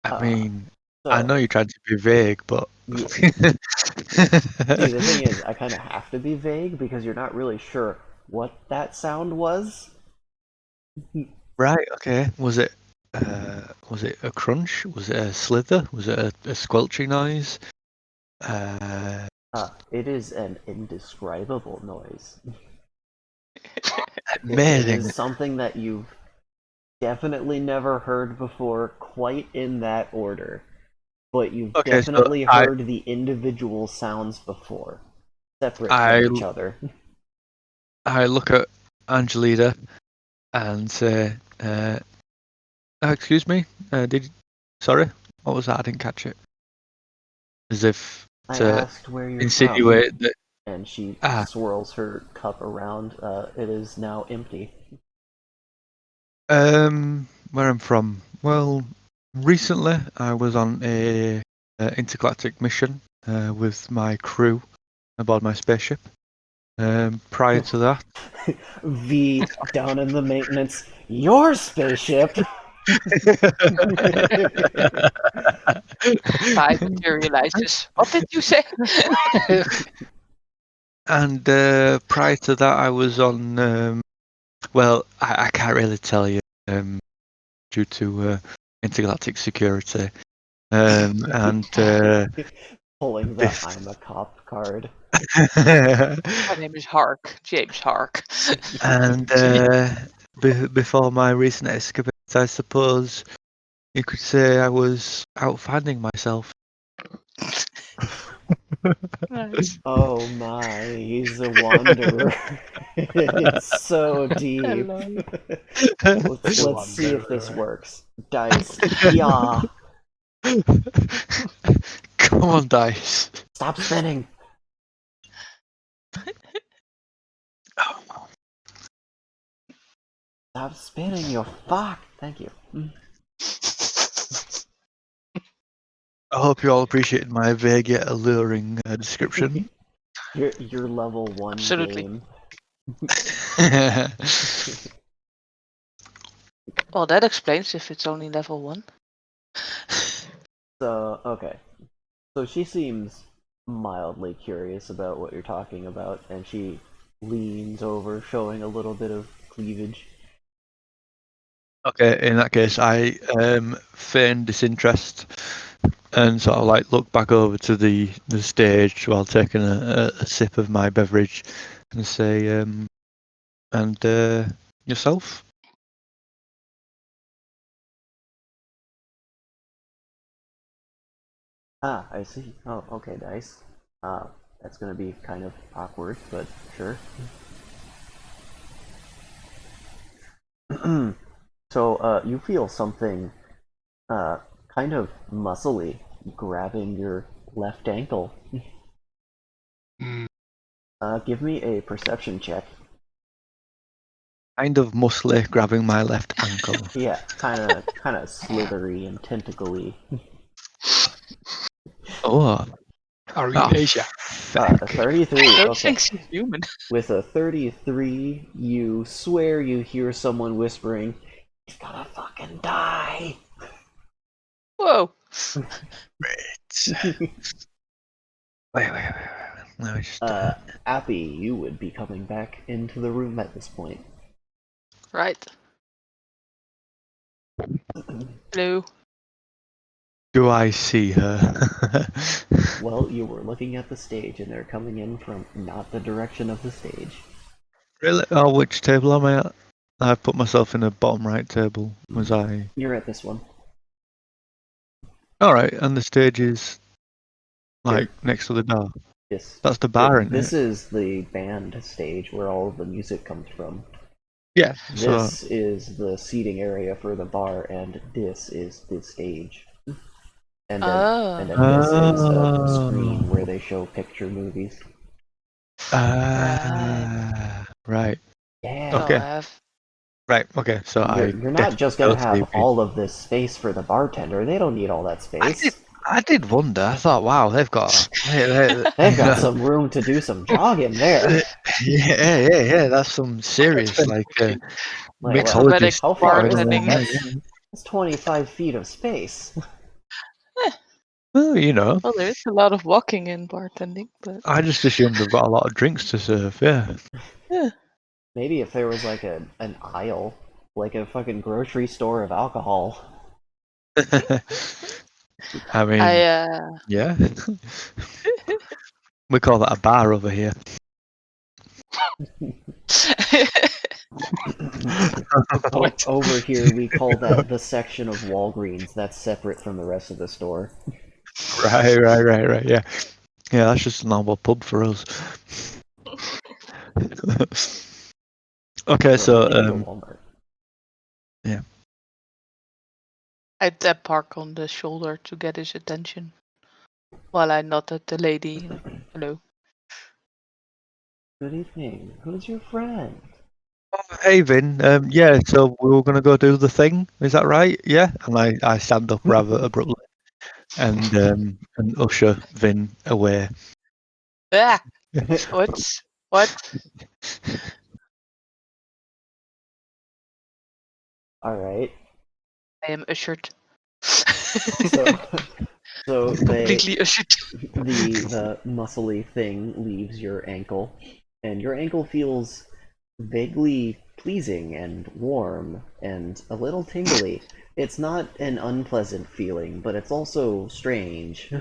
I mean, I know So, you're trying to be vague, but yeah. See, the thing is, I kind of have to be vague because you're not really sure what that sound was. right, okay. Was it a crunch? Was it a slither? Was it a squelching noise? It is an indescribable noise. It Amazing. is something that you've definitely never heard before, quite in that order. But you've Okay, so definitely heard the individual sounds before, separate from I each other. I look at Angelita and say, excuse me, sorry, what was that? I didn't catch it. As if I to asked where you're from, insinuate that, and she ah, swirls her cup around. It is now empty. where I'm from. Well, recently I was on a intergalactic mission with my crew aboard my spaceship. Prior to that, V down in the maintenance. Your spaceship. Guy materializes. What did you say? and prior to that, I was on. Well, I can't really tell you due to intergalactic security. And Pulling the bef- I'm a cop card. My name is Hark. James Hark. and before my recent escapade, I suppose you could say I was out finding myself. Nice. Oh my, he's a wanderer. It's so deep. Hello. Let's see if this works. Dice. Yeah. Come on, dice. Stop spinning. Stop spinning, you fuck. Thank you. I hope you all appreciated my vague yet alluring description. Your level 1 Absolutely. game. Well, that explains if it's only level 1. So, okay. So she seems mildly curious about what you're talking about, and she leans over, showing a little bit of cleavage. Okay, in that case, I feign disinterest and sort of like look back over to the stage while taking a sip of my beverage and say, and yourself? Ah, I see. Oh, okay, Dice. That's gonna be kind of awkward, but sure. So, you feel something, kind of muscly grabbing your left ankle. Mm, Give me a perception check. kind of muscly, grabbing my left ankle. Yeah, kind of slithery and tentacly. Oh, Are we in Asia? feck. 33. I don't Okay. think she's human. With a 33, you swear you hear someone whispering, "He's gonna fucking die." Whoa. Wait. Let me just. Appy, you would be coming back into the room at this point. Right. Hello. Do I see her? Well, you were looking at the stage, and they're coming in from not the direction of the stage. Really? Oh, which table am I at? I've put myself in a bottom right table. Was I? You're at this one. All right, and the stage is like Here. next to the door. This. That's the bar, isn't This it? is the band stage where all of the music comes from. Yeah. So This is the seating area for the bar, and this is the stage. And then this is a screen where they show picture movies. Right. Yeah. So Okay. I have. Right. Okay. So You're not just gonna have all of this space for the bartender. They don't need all that space. I did wonder. I thought, wow, they've got They've got some room to do some jogging there. yeah. That's some serious Like, Like, Acrobatic mixologist. how far is bartending. that? That's 25 feet of space. Well, you know, Well, there is a lot of walking in bartending, but I just assumed they've got a lot of drinks to serve. Yeah. yeah. Maybe if there was like an aisle, like a fucking grocery store of alcohol. I mean, yeah. We call that a bar over here. point. Over here, we call that the section of Walgreens that's separate from the rest of the store. Right. Yeah. Yeah, that's just a normal pub for us. Okay, so Heading to Walmart. yeah. I tap Park on the shoulder to get his attention, while I nod at the lady. Like, hello. Good evening. Who's your friend? Hey Vin, yeah, so we were gonna go do the thing, is that right? Yeah. And I stand up rather abruptly and usher Vin away. Ah, what? All right. I am ushered. So Completely ushered. the muscly thing leaves your ankle, and your ankle feels vaguely pleasing and warm and a little tingly. It's not an unpleasant feeling, but it's also strange.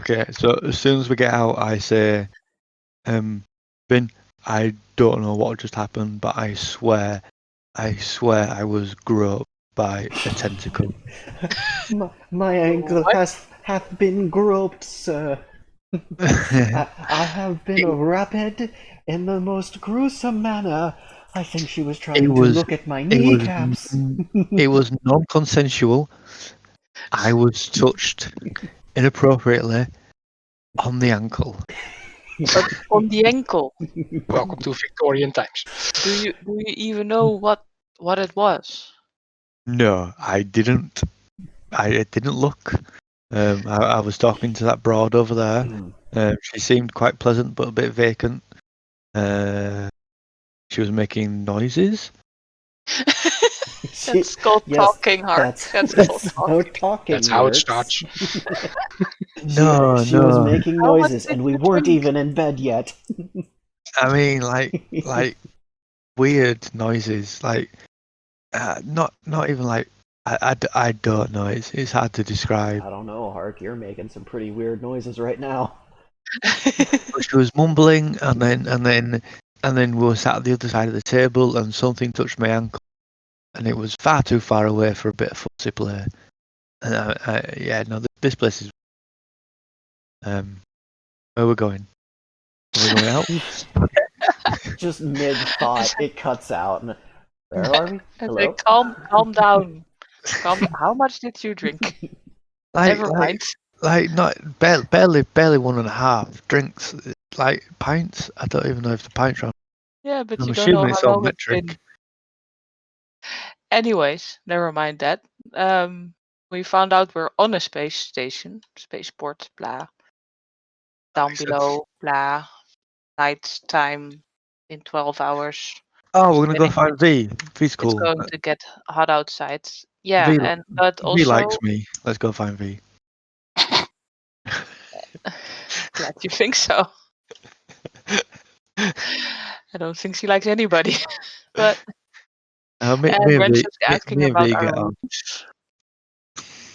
Okay, so as soon as we get out, I say, Vin, I don't know what just happened, but I swear I was groped by a tentacle. My ankle What? hath been groped, sir. I have been raped in the most gruesome manner. I think she was trying to look at my kneecaps. It was non-consensual. I was touched inappropriately on the ankle. But on the ankle. Welcome to Victorian times. Do you even know what it was? No, I didn't. I didn't look. I was talking to that broad over there. She seemed quite pleasant, but a bit vacant. She was making noises. That's called talking hard. That's how talking That's how it works. starts. She was making How much noises, did and we you weren't drink? even in bed yet. I mean, like weird noises. Like not even like I don't know. It's hard to describe. I don't know, Hark. You're making some pretty weird noises right now. But she was mumbling, and then we were sat at the other side of the table, and something touched my ankle, and it was far too far away for a bit of footsie play. And yeah, no, this place is. Where we're going? Are we going out? Just mid thought, it cuts out. And, where are we? I Hello? say, calm down. How much did you drink? Never mind. like not barely 1.5 drinks, like pints. I don't even know if the pints are. Yeah, but I'm you don't know assuming how it's all long it's been. metric. Anyways, never mind that. We found out we're on a space station, spaceport, blah. Down Makes sense. below, blah. Night time in 12 hours. Oh, we're gonna go Getting- find V. V's It's cool. going to get hot outside. Yeah, V, but V also likes me. Let's go find V. glad you think so. I don't think she likes anybody. But Me, and me and Wrench V, is me, asking me and about V our get on. rooms.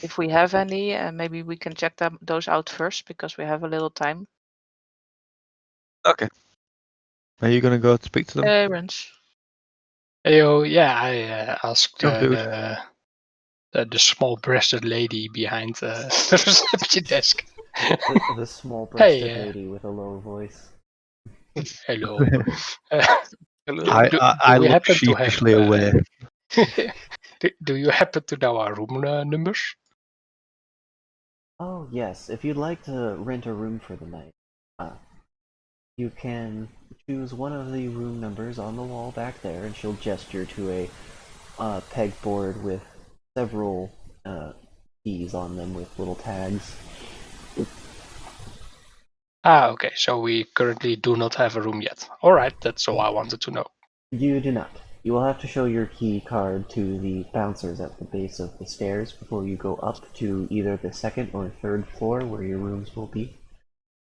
If we have any, maybe we can check those out first because we have a little time. Okay. Are you gonna go speak to them? Wrench. Heyo, yeah, I asked Go, dude. the small-breasted lady behind the reception desk. The small-breasted Hey, lady with a low voice. hello. Uh, Hello. I we look happen to have sheepishly away. do you happen to know our room numbers? Oh yes, if you'd like to rent a room for the night, you can choose one of the room numbers on the wall back there, and she'll gesture to a pegboard with several keys on them with little tags. Okay, so we currently do not have a room yet. All right, that's all I wanted to know. You do not. You will have to show your key card to the bouncers at the base of the stairs before you go up to either the second or third floor where your rooms will be.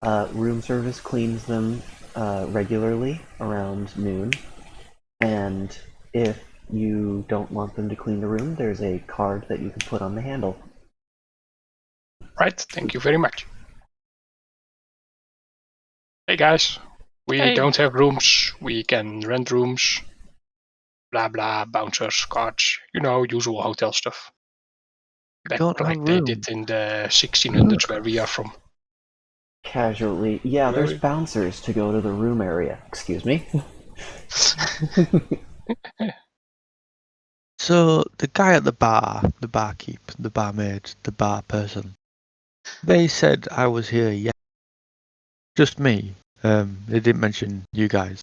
Room service cleans them regularly around noon, and if you don't want them to clean the room, there's a card that you can put on the handle. Right, thank you very much. Hey guys, we Hey. don't have rooms. We can rent rooms. Blah blah, bouncers, cards, usual hotel stuff. Back Don't like have they room. did in the 1600s where we are from. Casually, yeah, there's Very- bouncers to go to the room area. Excuse me. So the guy at the bar, the barkeep, the barmaid, the bar person, they said I was here yet. Just me. They didn't mention you guys.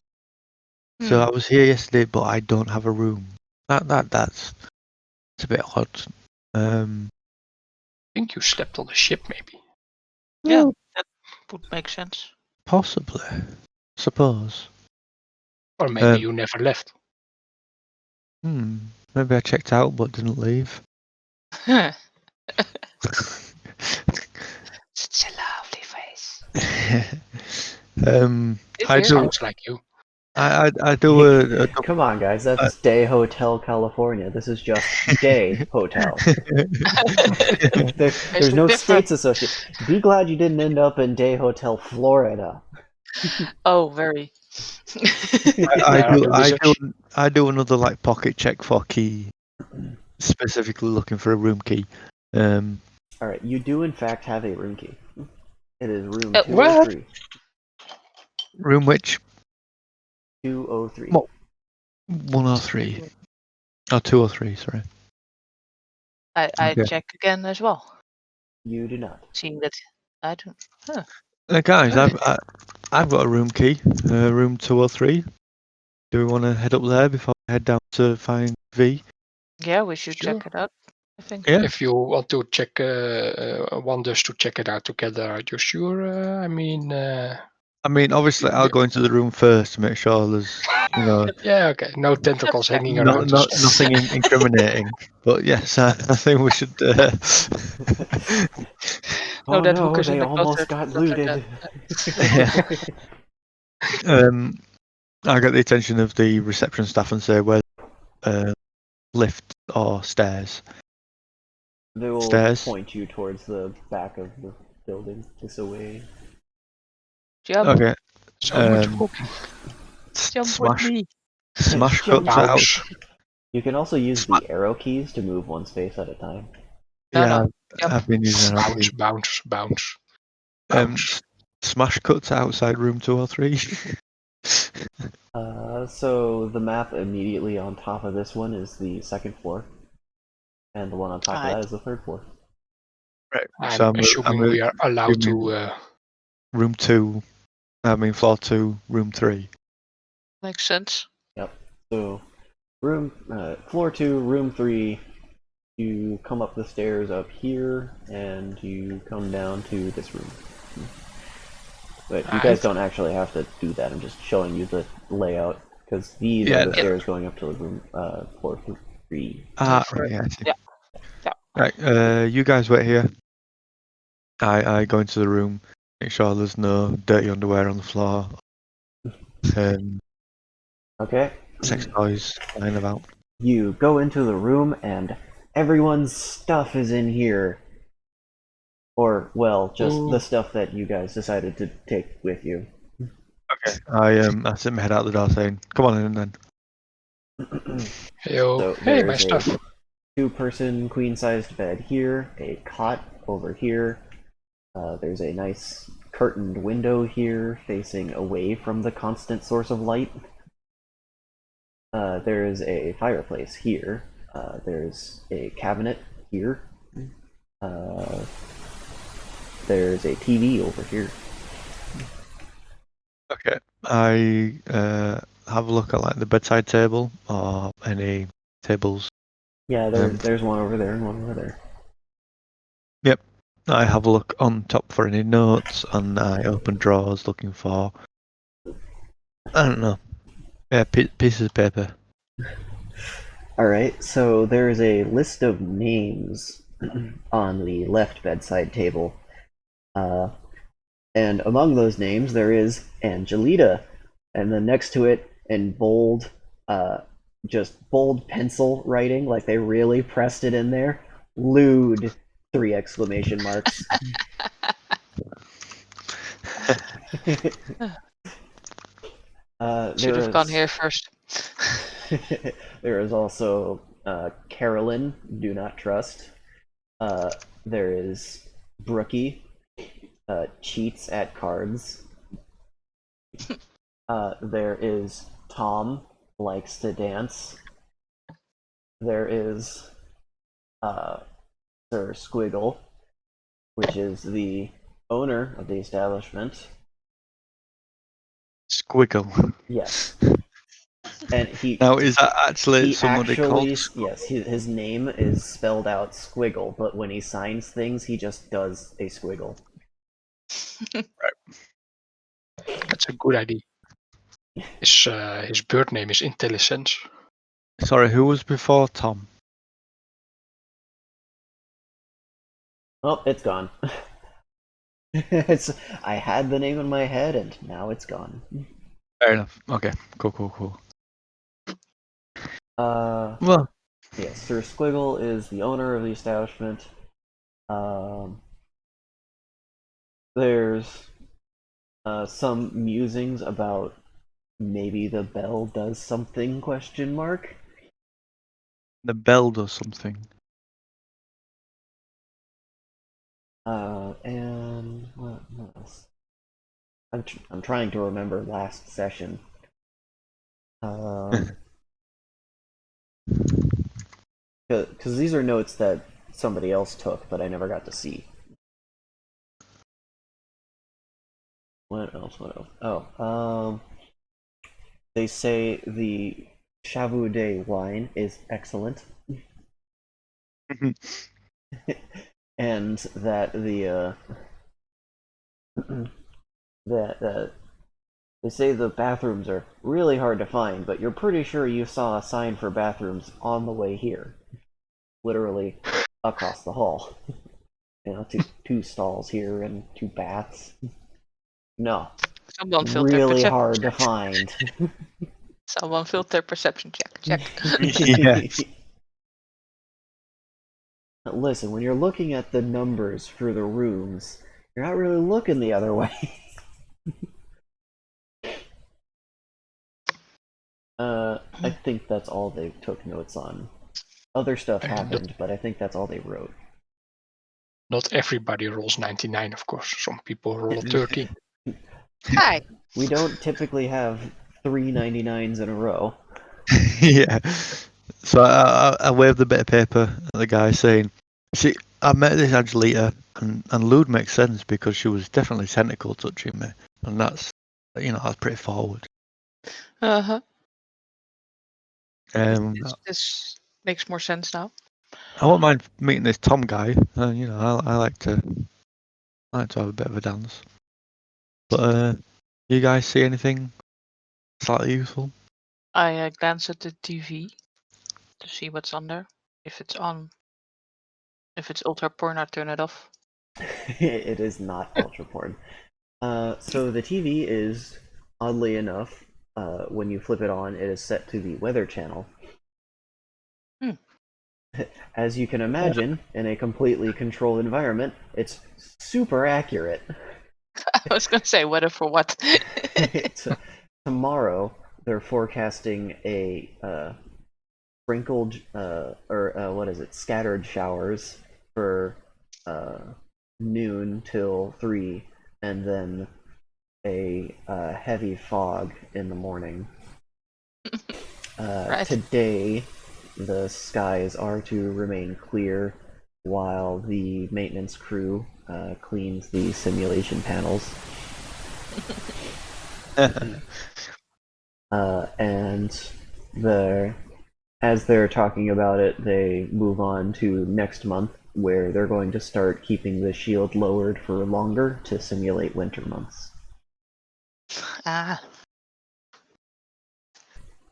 So I was here yesterday, but I don't have a room. That's it's a bit odd. I think you slept on the ship, maybe. Yeah, well, that would make sense. possibly. Suppose. Or maybe you never left. Maybe I checked out but didn't leave. Such a lovely face. I Here. do. Sounds like you. I do a Come on, guys, that's Day Hotel California. This is just Day Hotel. There's no states associated. Be glad you didn't end up in Day Hotel Florida. Oh, very. I do another like pocket check for key, specifically looking for a room key. All right, you do in fact have a room key. It is room What? 203. Room which 203. What? 103 or 203. Sorry. I Okay. check again as well. You do not. Seeing that I don't. Guys, I've got a room key, room 203. Do we want to head up there before we head down to find V? Yeah, we should Sure. check it out. I think. Yeah. If you want to check, want us to check it out together, are you sure? I mean, Obviously, I'll go into the room first to make sure there's, yeah, okay. No tentacles fair. hanging around. nothing incriminating. But yes, I think we should. Oh that no, hookers in they the almost closet, got stuff like looted. I get the attention of the reception staff and say, "Where's lift or stairs?" They will Stairs. point you towards the back of the building, this away. Jump, Okay. So much walking. jump Smash, with me. smash Jump cuts out. Bounce. You can also use the arrow keys to move one space at a time. No, jump. I've been using arrow Bounce, keys. bounce, bounce, Um, bounce. smash cuts outside room 203. So the map immediately on top of this one is the second floor, and the one on top of Alright. that is the third floor. Right. I'm So I'm assuming we are allowed assuming to. room 2. I mean floor 2, room 3. Makes sense. Yep. So, floor 2, room 3. You come up the stairs up here, and you come down to this room. But you guys Right. don't actually have to do that. I'm just showing you the layout because these Yeah, are the no. stairs going up to the room floor 3. Ah, For- right, yeah, I see. yeah. Yeah. Right, you guys wait here. I go into the room, make sure there's no dirty underwear on the floor. Okay. Sex toys lying about. You go into the room, and everyone's stuff is in here. Or, well, just Ooh. the stuff that you guys decided to take with you. Okay. I sit my head out the door saying, "Come on in then." Yo. So Hey, my there's a stuff. 2-person queen-sized bed here, a cot over here. There's a nice curtained window here facing away from the constant source of light. There is a fireplace here. There's a cabinet here. Uh, there's a TV over here. Okay. I have a look at like the bedside table or any tables. Yeah, there's one over there and one over there. Yep. I have a look on top for any notes, and I open drawers looking for, I don't know, pieces of paper. Alright, so there's a list of names on the left bedside table. And among those names, there is Angelita. And then next to it, in bold, just bold pencil writing, like they really pressed it in there, lewd, 3 exclamation marks. Should have gone here first. There is also Carolyn, do not trust. There is Brookie, cheats at cards. There is Tom, likes to dance. There is Sir Squiggle, which is the owner of the establishment. Squiggle. Yes. And Now, is that actually he somebody called actually, yes, his name is spelled out Squiggle, but when he signs things, he just does a squiggle. That's a good idea. His bird name is Intelligence. Sorry, who was before Tom? Oh, it's gone. I had the name in my head, and now it's gone. Fair enough. Okay, cool. Well, Yes, Sir Squiggle is the owner of the establishment. There's some musings about maybe the bell does something, question mark. the bell does something. And what else? I'm trying to remember last session. Because these are notes that somebody else took, but I never got to see. What else? Oh, they say the Chavoudet wine is excellent, and that that they say the bathrooms are really hard to find, but you're pretty sure you saw a sign for bathrooms on the way here, literally across the hall. You know, two stalls here and 2 baths. No, Someone filled their really perception hard to check. find. Someone filled their perception check. Yes. Listen, when you're looking at the numbers for the rooms, you're not really looking the other way. I think that's all they took notes on. Other stuff happened, but I think that's all they wrote. Not everybody rolls 99, of course. Some people roll a 13. Hi. We don't typically have 3 99s in a row. Yeah. So I waved the bit of paper at the guy saying, "See, I met this Angelita, and Lude makes sense because she was definitely tentacle touching me, and that's that's pretty forward. Uh-huh. This makes more sense now. I won't mind meeting this Tom guy. I like to have a bit of a dance. But you guys see anything slightly useful? I glance at the TV to see what's on there. If it's on, if it's ultra porn, I turn it off. It is not ultra porn. So the TV is, oddly enough, when you flip it on, it is set to the Weather Channel. As you can imagine, in a completely controlled environment, it's super accurate. I was gonna say weather for what? Tomorrow, they're forecasting a sprinkled what is it? Scattered showers for noon till 3, and then a heavy fog in the morning. Right. Today, the skies are to remain clear while the maintenance crew cleans the simulation panels. And as they're talking about it, they move on to next month, where they're going to start keeping the shield lowered for longer to simulate winter months. Ah,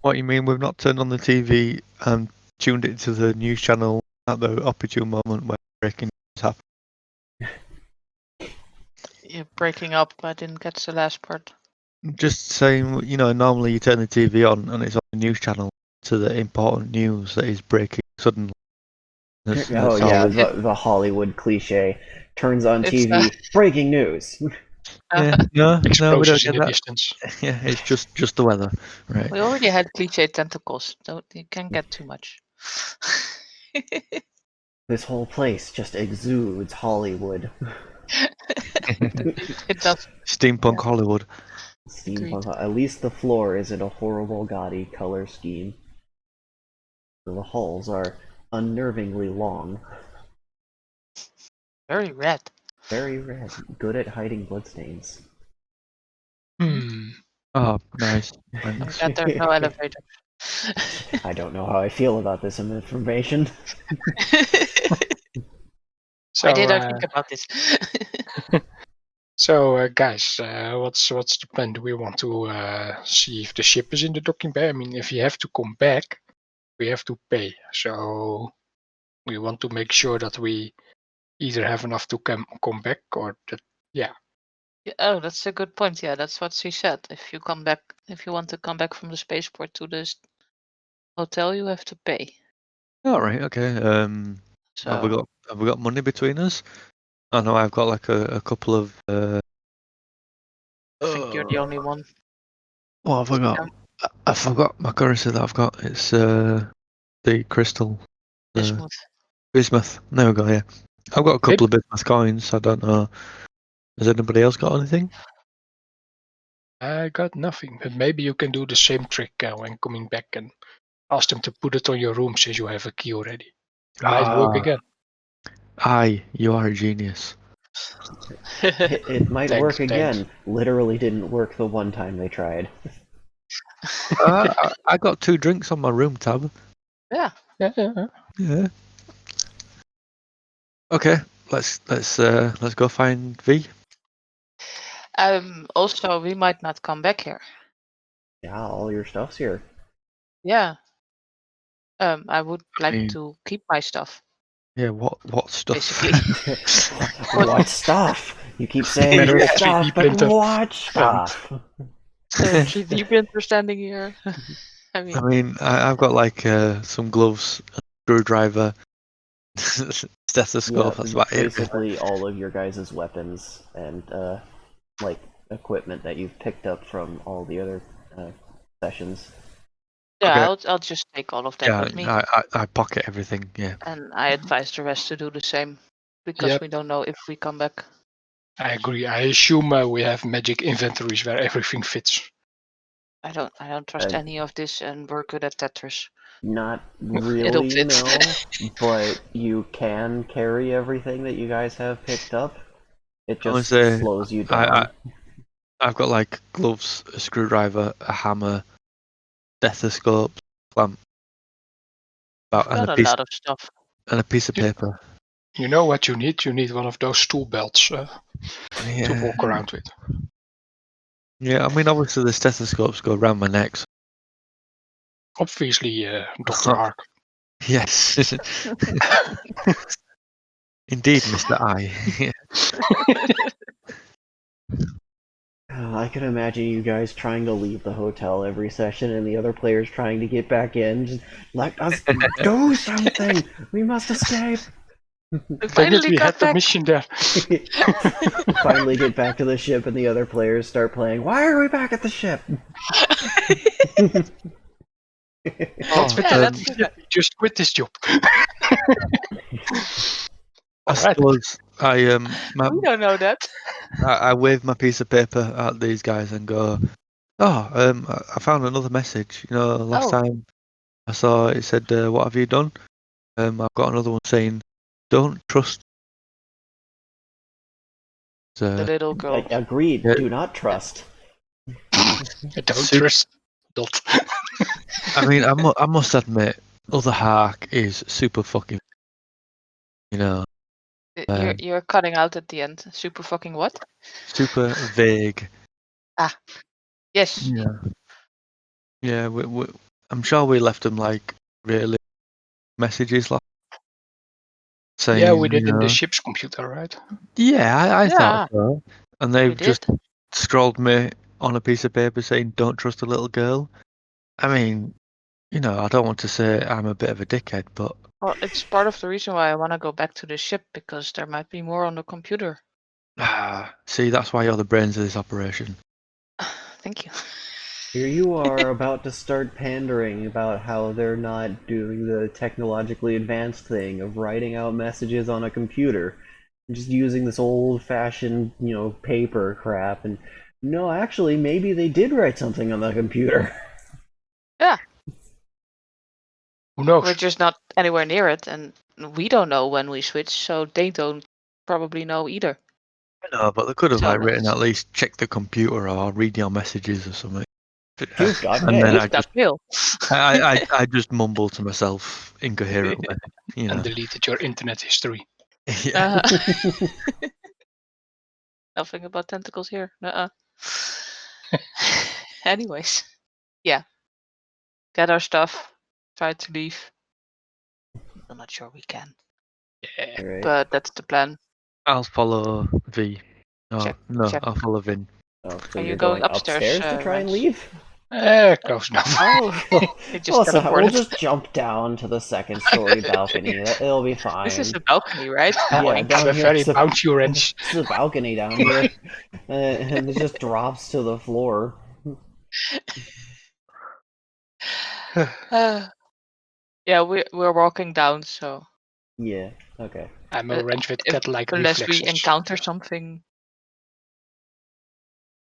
What you mean we've not turned on the TV and tuned it to the news channel at the opportune moment where breaking news happens? you're breaking up. I didn't catch the last part. Just saying, normally you turn the TV on and it's on the news channel to the important news that is breaking suddenly. That's Oh all yeah, it- the Hollywood cliche. Turns on It's TV, breaking news. Yeah, no, we don't Explosions in get the that. distance. Yeah, it's just the weather, right? we already had cliche tentacles. Don't you can't get too much. This whole place just exudes Hollywood. It does. Steampunk Yeah. Hollywood. Agreed. Steampunk. At least the floor isn't a horrible, gaudy color scheme. The halls are unnervingly long, Very red. very red, good at hiding bloodstains. Oh, nice. I'm Nice. glad there's no elevator. I don't know how I feel about this information. So, Why did I think about this? guys, what's the plan? Do we want to see if the ship is in the docking bay? I mean, if you have to come back, we have to pay. So we want to make sure that we either have enough to come back, or that Yeah, oh, that's a good point. Yeah, that's what she said. If you want to come back from the spaceport to this hotel, you have to pay. All right. Okay. Have we So got money between us? I know I've got like a couple of. I think you're the only one. What have I got? I forgot my currency that I've got. It's the crystal. Bismuth. Bismuth. There we go. Yeah, I've got a couple of bismuth coins. I don't know. Has anybody else got anything? I got nothing. But maybe you can do the same trick when coming back and ask them to put it on your room since you have a key already. Might work again. Aye, you are a genius. It might Thanks, work again. Literally didn't work the one time they tried. I got 2 drinks on my room tab. Yeah. Yeah. Okay, let's go find V. Also, we might not come back here. Yeah, all your stuff's here. Yeah. I would like mean- to keep my stuff. Yeah, what stuff? Basically. What stuff? You keep saying Better your a 3D stuff, but printer. what stuff? The 3D printer standing here. I I mean, mean, I've got like some gloves, a screwdriver, stethoscope. Yeah, That's about it. basically all of your guys' weapons and like equipment that you've picked up from all the other sessions. yeah, Okay. I'll just take all of that Yeah, with me, I pocket everything. Yeah. and I advise the rest to do the same, because Yep. we don't know if we come back. I agree. I assume we have magic inventories where everything fits. I don't trust Uh, any of this, and we're good at Tetris. Not It'll really, fit. no, but you can carry everything that you guys have picked up. It I would just say slows you I, down. I've got like gloves, a screwdriver, a hammer, stethoscope, clamp, You've and got a a piece lot of stuff. of paper. You know what you need? You need one of those tool belts to Yeah, walk around with. yeah. I mean, obviously the stethoscopes go around my neck. So Obviously, Dr. Ark. yes, indeed, Mr. I. I can imagine you guys trying to leave the hotel every session and the other players trying to get back in. Just let us do something! We must escape! We Dang it, finally we got had the back. mission there. Finally get back to the ship and the other players start playing, why are we back at the ship? Not with Yeah, the that's ship, we just quit this job. I Alright. suppose I We don't know that. I wave my piece of paper at these guys and go, "Oh, I found another message. You know, last Oh, time I saw it said, what have you done? I've got another one saying, don't trust." the little girl. Agreed, Yeah, do not trust. I don't Sup- trust Dot. I mean, I must admit, other Hark is super fucking, you know, You're cutting out at the end. Super fucking what? super vague. Yes. Yeah, yeah. I'm sure we left them like really messages like Yeah, saying, we you did in the know, ship's computer, right? yeah, I thought Yeah, so. And we they've did. just scrolled me on a piece of paper saying, "Don't trust a little girl." I mean, you know, I don't want to say I'm a bit of a dickhead, but Well, it's part of the reason why I want to go back to the ship, because there might be more on the computer. see, that's why you're the brains of this operation. Thank you. Here you are about to start pandering about how they're not doing the technologically advanced thing of writing out messages on a computer. Just using this old fashioned, paper crap. And no, actually, maybe they did write something on the computer. Yeah, Who knows? we're just not anywhere near it, and we don't know when we switch, so they don't probably know either. No, but they could have So like written that's at least check the computer or read your messages or something. You've got And then mail. you've got mail. I just mumble to myself incoherently, you know. And deleted your internet history. Yeah. Nothing about tentacles here. Nuh-uh. Anyways, yeah, get our stuff. Try to leave. I'm not sure we can, Yeah. All right. but that's the plan. I'll follow V. Check, No, check. I'll follow Vin. Oh, so Are you you're going going upstairs, upstairs to try and Rens? leave? Close enough. Oh, it just Well, so we'll teleported. just jump down to the second story balcony. It'll be fine. This is a balcony, right? Yeah, Boink. down I'm a here very it's a, bouncy wrench. it's a balcony down here, and it just drops to the floor. Yeah, we're walking down, so Yeah. Okay. I'm a wrench with if cat-like unless we reflexes. encounter something,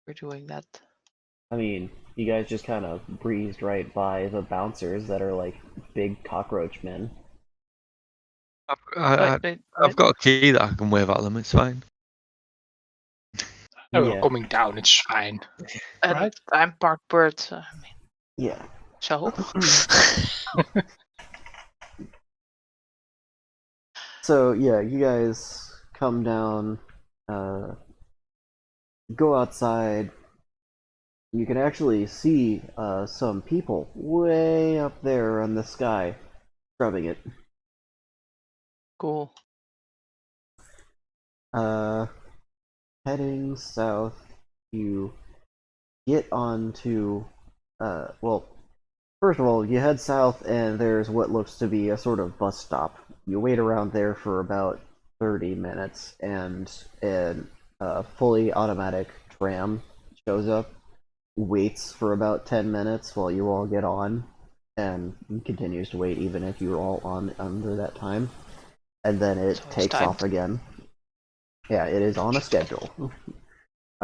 we're doing that. I mean, you guys just kind of breezed right by the bouncers that are like big cockroach men. I've Wait. got a key that I can wave at them. It's fine. Oh, we're Yeah. coming down, it's fine. And Right? I'm part bird. So, I mean, Yeah. so. So yeah, you guys come down, go outside. You can actually see some people way up there in the sky, scrubbing it. Cool. Heading south, you get onto, well, first of all, you head south and there's what looks to be a sort of bus stop. You wait around there for about 30 minutes and a fully automatic tram shows up, waits for about 10 minutes while you all get on, and continues to wait even if you're all on under that time. And then it So it's takes timed. off again. Yeah, it is on a schedule.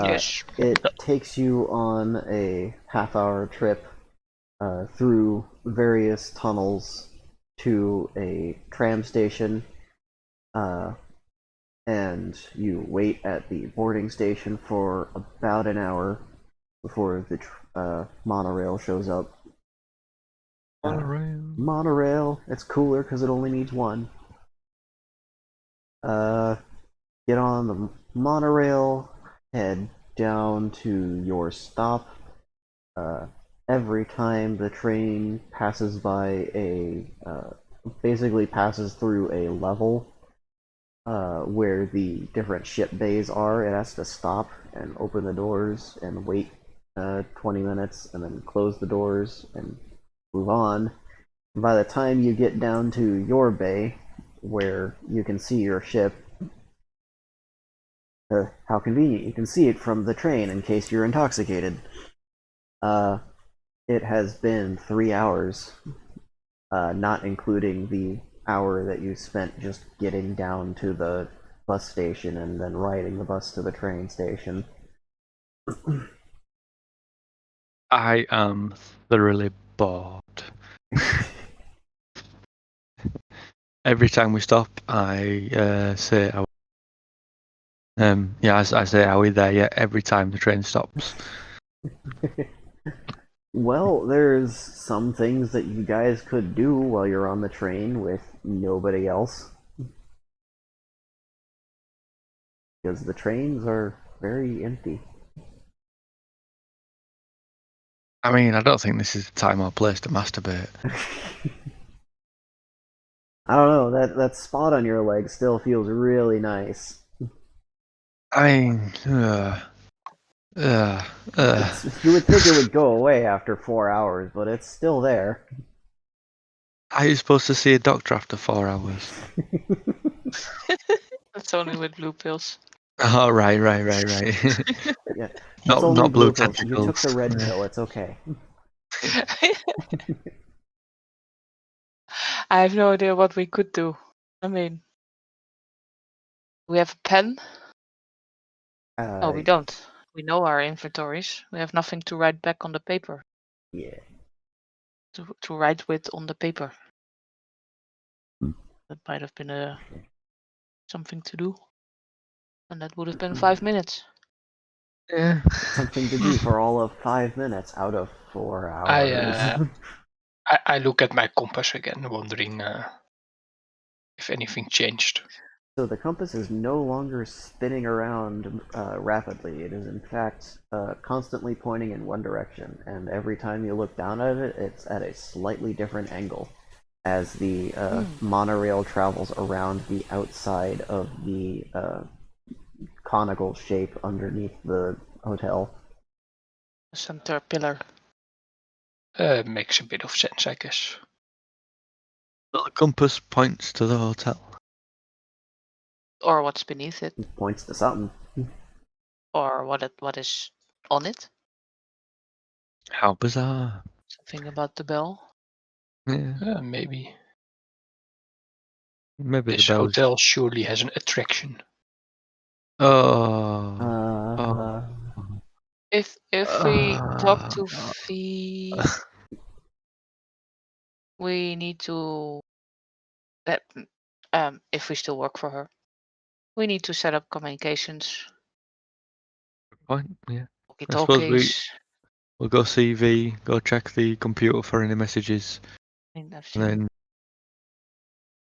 Yes. It takes you on a half-hour trip through various tunnels to a tram station, and you wait at the boarding station for about an hour before the monorail shows up. Monorail, it's cooler because it only needs one. Get on the monorail, head down to your stop. Every time the train passes by basically passes through a level where the different ship bays are, it has to stop and open the doors and wait 20 minutes and then close the doors and move on. By the time you get down to your bay, where you can see your ship, how convenient, you can see it from the train in case you're intoxicated. It has been 3 hours, not including the hour that you spent just getting down to the bus station and then riding the bus to the train station. I am thoroughly bored. Every time we stop, I say, I say, "Are we there yet?" Every time the train stops. Well, there's some things that you guys could do while you're on the train with nobody else. Because the trains are very empty. I mean, I don't think this is the time or place to masturbate. I don't know, that spot on your leg still feels really nice. I mean, You would think it would go away after 4 hours, but it's still there. Are you supposed to see a doctor after 4 hours? That's only with blue pills. Oh, right. Yeah, that's not only blue pills. You took tentacles. the red Yeah. pill, it's okay. I have no idea what we could do. I mean, we have a pen. Oh, we don't. We know our inventories. We have nothing to write back on the paper. Yeah. To write with on the paper. Hmm. That might have been something to do. And that would have been 5 minutes. Yeah. Something to do for all of 5 minutes out of 4 hours. I look at my compass again, wondering if anything changed. So the compass is no longer spinning around rapidly. It is in fact constantly pointing in one direction, and every time you look down at it, it's at a slightly different angle as the monorail travels around the outside of the conical shape underneath the hotel. The center pillar. Makes a bit of sense, I guess. The compass points to the hotel. Or what's beneath it. It points to something. Or what is on it. How bizarre. Something about the bell. Yeah. Maybe. Maybe This the bells. hotel surely has an attraction. Oh. If we talk to Fee, we need to if we still work for her, we need to set up communications. Good point. Yeah. Walkie I suppose talkies. we'll go see V, go check the computer for any messages, And and then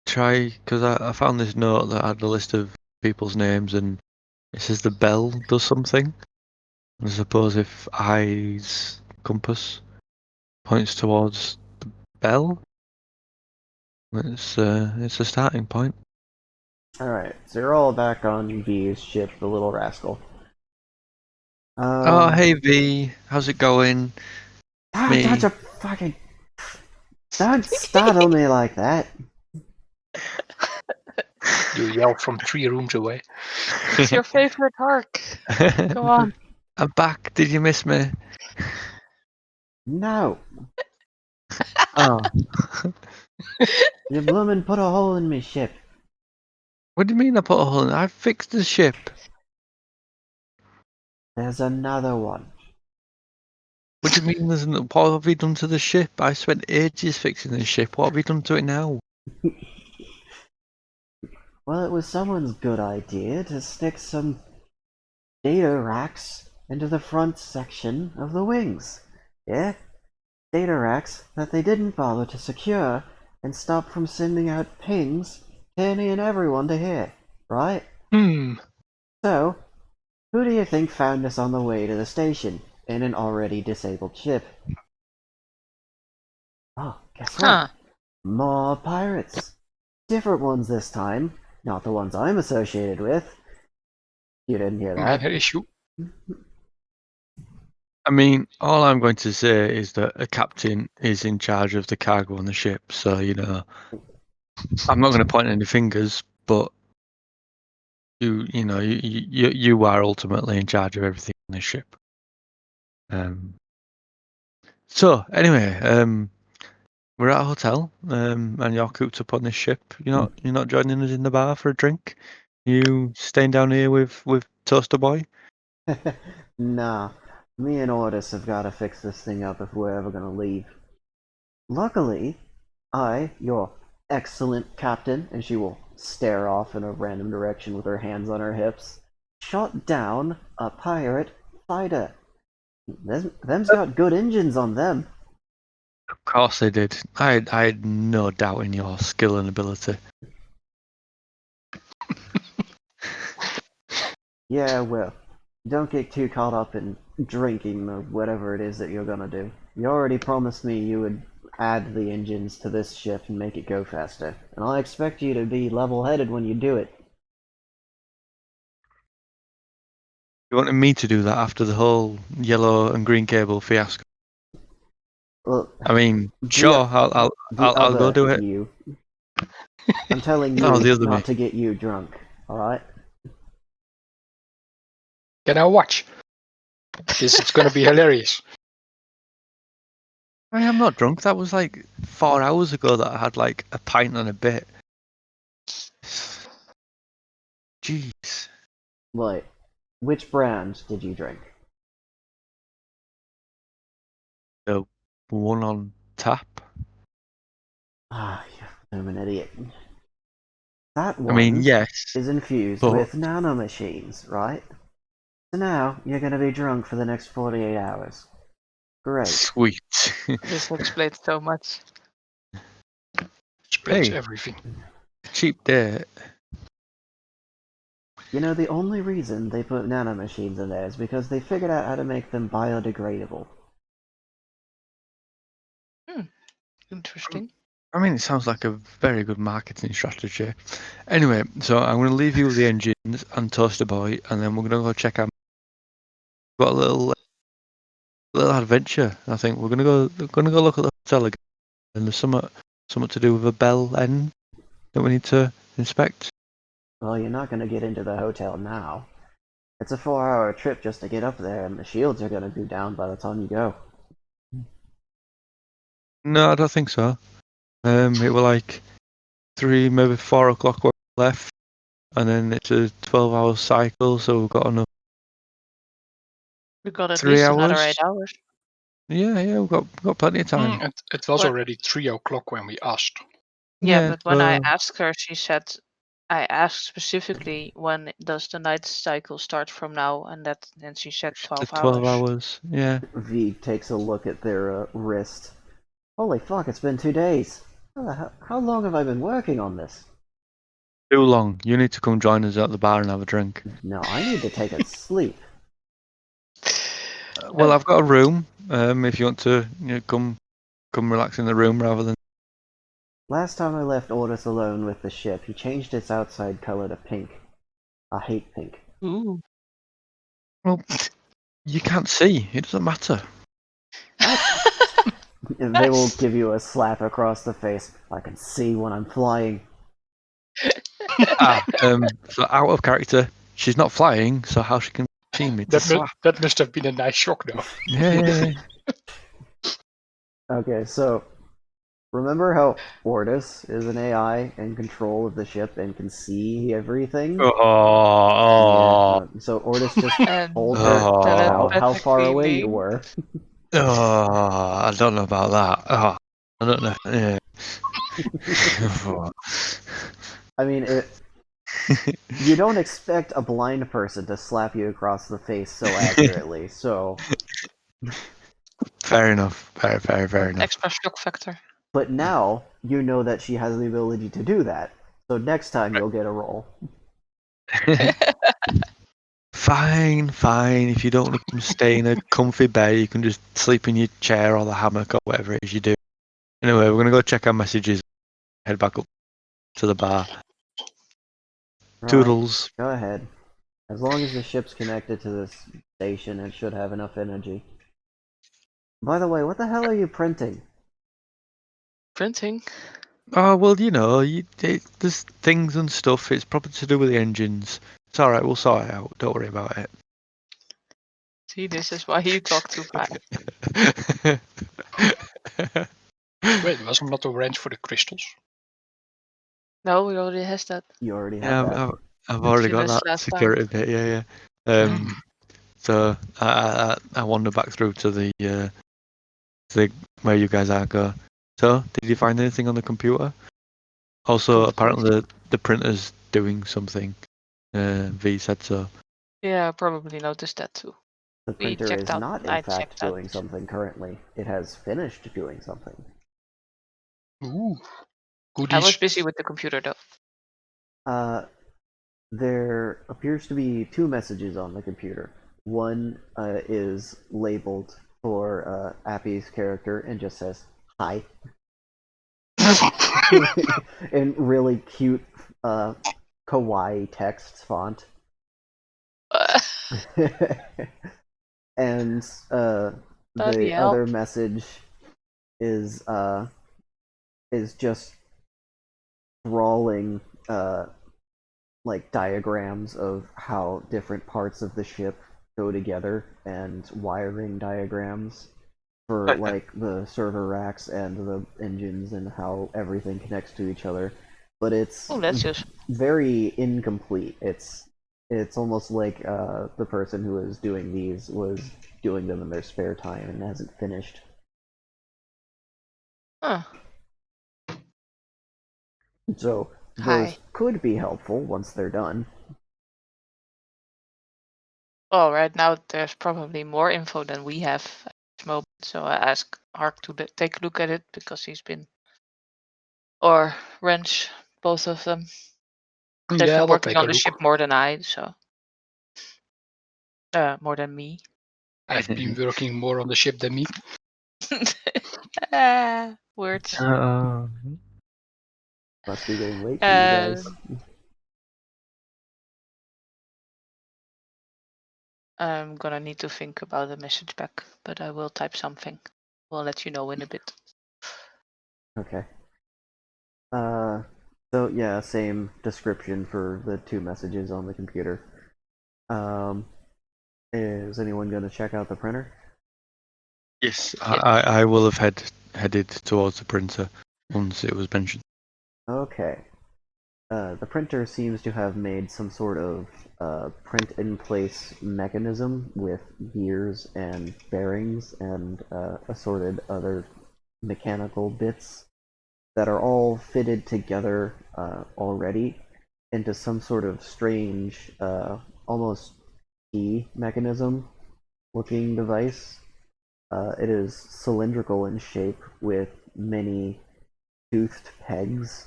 try, because I found this note that had a list of people's names, and it says the bell does something. I suppose if I's compass points towards the bell, it's a starting point. Alright, so you're all back on V's ship, the Little Rascal. Oh, hey V, how's it going? Don't you fucking... Don't startle me like that. You yell from 3 rooms away. It's your favorite arc. Go on. I'm back. Did you miss me? No. Oh. You bloomin' put a hole in me ship. What do you mean I put a hole in it? I fixed the ship. There's another one. What do you mean? What have we done to the ship? I spent ages fixing the ship. What have we done to it now? Well, it was someone's good idea to stick some data racks into the front section of the wings. Yeah? Data racks that they didn't bother to secure and stop from sending out pings to any and everyone to hear, right? So, who do you think found us on the way to the station in an already disabled ship? Oh, guess what? Huh. More pirates. Different ones this time, not the ones I'm associated with. You didn't hear that? Minor issue. I mean, all I'm going to say is that a captain is in charge of the cargo on the ship. So, you know, I'm not going to point any fingers, but you are ultimately in charge of everything on this ship. So anyway, we're at a hotel, and you're cooped up on this ship. You're not joining us in the bar for a drink. You staying down here with Toaster Boy? Nah, me and Ordis have got to fix this thing up if we're ever gonna leave. Luckily, I, your excellent captain, and she will stare off in a random direction with her hands on her hips, shot down a pirate fighter. Them's got good engines on them. Of course they did. I had no doubt in your skill and ability. Yeah, well, don't get too caught up in drinking or whatever it is that you're gonna do. You already promised me you would add the engines to this ship and make it go faster, and I expect you to be level-headed when you do it. You wanted me to do that after the whole yellow and green cable fiasco. Well, I mean, the sure, the I'll go other do it. you. I'm telling No, you the other me. not to get you drunk, alright? Can I watch? This is gonna be hilarious. I am not drunk. That was like 4 hours ago that I had like a pint and a bit. Jeez. Wait, which brand did you drink? The one on tap. Ah, I'm an idiot. That I mean, one yes, is infused but with nanomachines, right? So now you're gonna be drunk for the next 48 hours. Great. sweet. This explains so much. Explains Hey. everything. Cheap date. You know, the only reason they put nanomachines in there is because they figured out how to make them biodegradable. Interesting. I mean, it sounds like a very good marketing strategy. Anyway, so I'm going to leave you with the engines and Toaster Boy, and then we're going to go check out. Got a little adventure. I think we're going to go look at the hotel again, and there's something to do with a bell end that we need to inspect. Well, you're not gonna get into the hotel now. It's a 4-hour trip just to get up there, and the shields are gonna be down by the time you go. No, I don't think so. It were like 3, maybe 4 o'clock when we left, and then it's a 12-hour cycle, so we've got another We got at 3 least another hours. 8 hours. Yeah, we've got plenty of time. It was What? already 3 o'clock when we asked. Yeah, but when I so asked her, she said, I asked specifically when does the night cycle start from now, and she said the 12 12 hours. hours. Yeah. V takes a look at their wrist. Holy fuck, it's been 2 days. How long have I been working on this? Too long. You need to come join us at the bar and have a drink. No, I need to take a sleep. Well, I've got a room. If you want to come relax in the room rather than. Last time I left Ordis alone with the ship, he changed its outside color to pink. I hate pink. Ooh. Well, you can't see. It doesn't matter. They will give you a slap across the face. I can see when I'm flying. So out of character. She's not flying, so how she can see me to slap? That must have been a nice shock, though. Yeah. Okay, so Remember how Ortis is an AI in control of the ship and can see everything? Oh, Yeah. So Ortis just And told her how far telepathically away you link. were. I don't know about that. I don't know. Yeah. I mean, you don't expect a blind person to slap you across the face so accurately. So, Fair enough. Fair enough. Extra shock factor. but now you know that she has the ability to do that. So next time you'll get a roll. Fine. If you don't want to come stay in a comfy bed, you can just sleep in your chair or the hammock or whatever it is you do. Anyway, we're gonna go check our messages. Head back up to the bar. Right. Toodles. Go ahead. As long as the ship's connected to this station, it should have enough energy. By the way, what the hell are you printing? Printing. Oh well, there's things and stuff. It's probably to do with the engines. It's all right. We'll sort it out. Don't worry about it. See, this is why you talk too fast. Wait, wasn't not a wrench for the crystals? No, we already has that. You already have Yeah, that. I've already got Finished that last time. security bit. Yeah. So I wander back through to the where you guys are. Go. So, did you find anything on the computer? Also, Of course. apparently the printer's doing something. V said so. Yeah, I probably noticed that too. The We printer checked is out. not, in I fact, checked out. doing something currently. It has finished doing something. Ooh, I was goodies. busy with the computer though. There appears to be two messages on the computer. One is labeled for Appy's character and just says, "Hi." In really cute kawaii text font. And Bloody the hell. other message is just drawing like diagrams of how different parts of the ship go together and wiring diagrams for like the server racks and the engines and how everything connects to each other. But it's Oh, that's just very incomplete. It's almost like the person who was doing these was doing them in their spare time and hasn't finished. huh. So those Hi. could be helpful once they're done. Well, right now there's probably more info than we have at this moment, so I asked Hark to take a look at it because he's been, or Wrench, both of them. They've Yeah, been we'll working take a on the look. ship more than I, so more than me. I've been working more on the ship than me. Words. Must be getting late for you guys. I'm gonna need to think about the message back, but I will type something. We'll let you know in a bit. Okay. So yeah, same description for the two messages on the computer. Is anyone going to check out the printer? Yes, I will have headed towards the printer once it was mentioned. Okay. The printer seems to have made some sort of print-in-place mechanism with gears and bearings and assorted other mechanical bits that are all fitted together already into some sort of strange, almost key mechanism looking device. It is cylindrical in shape with many toothed pegs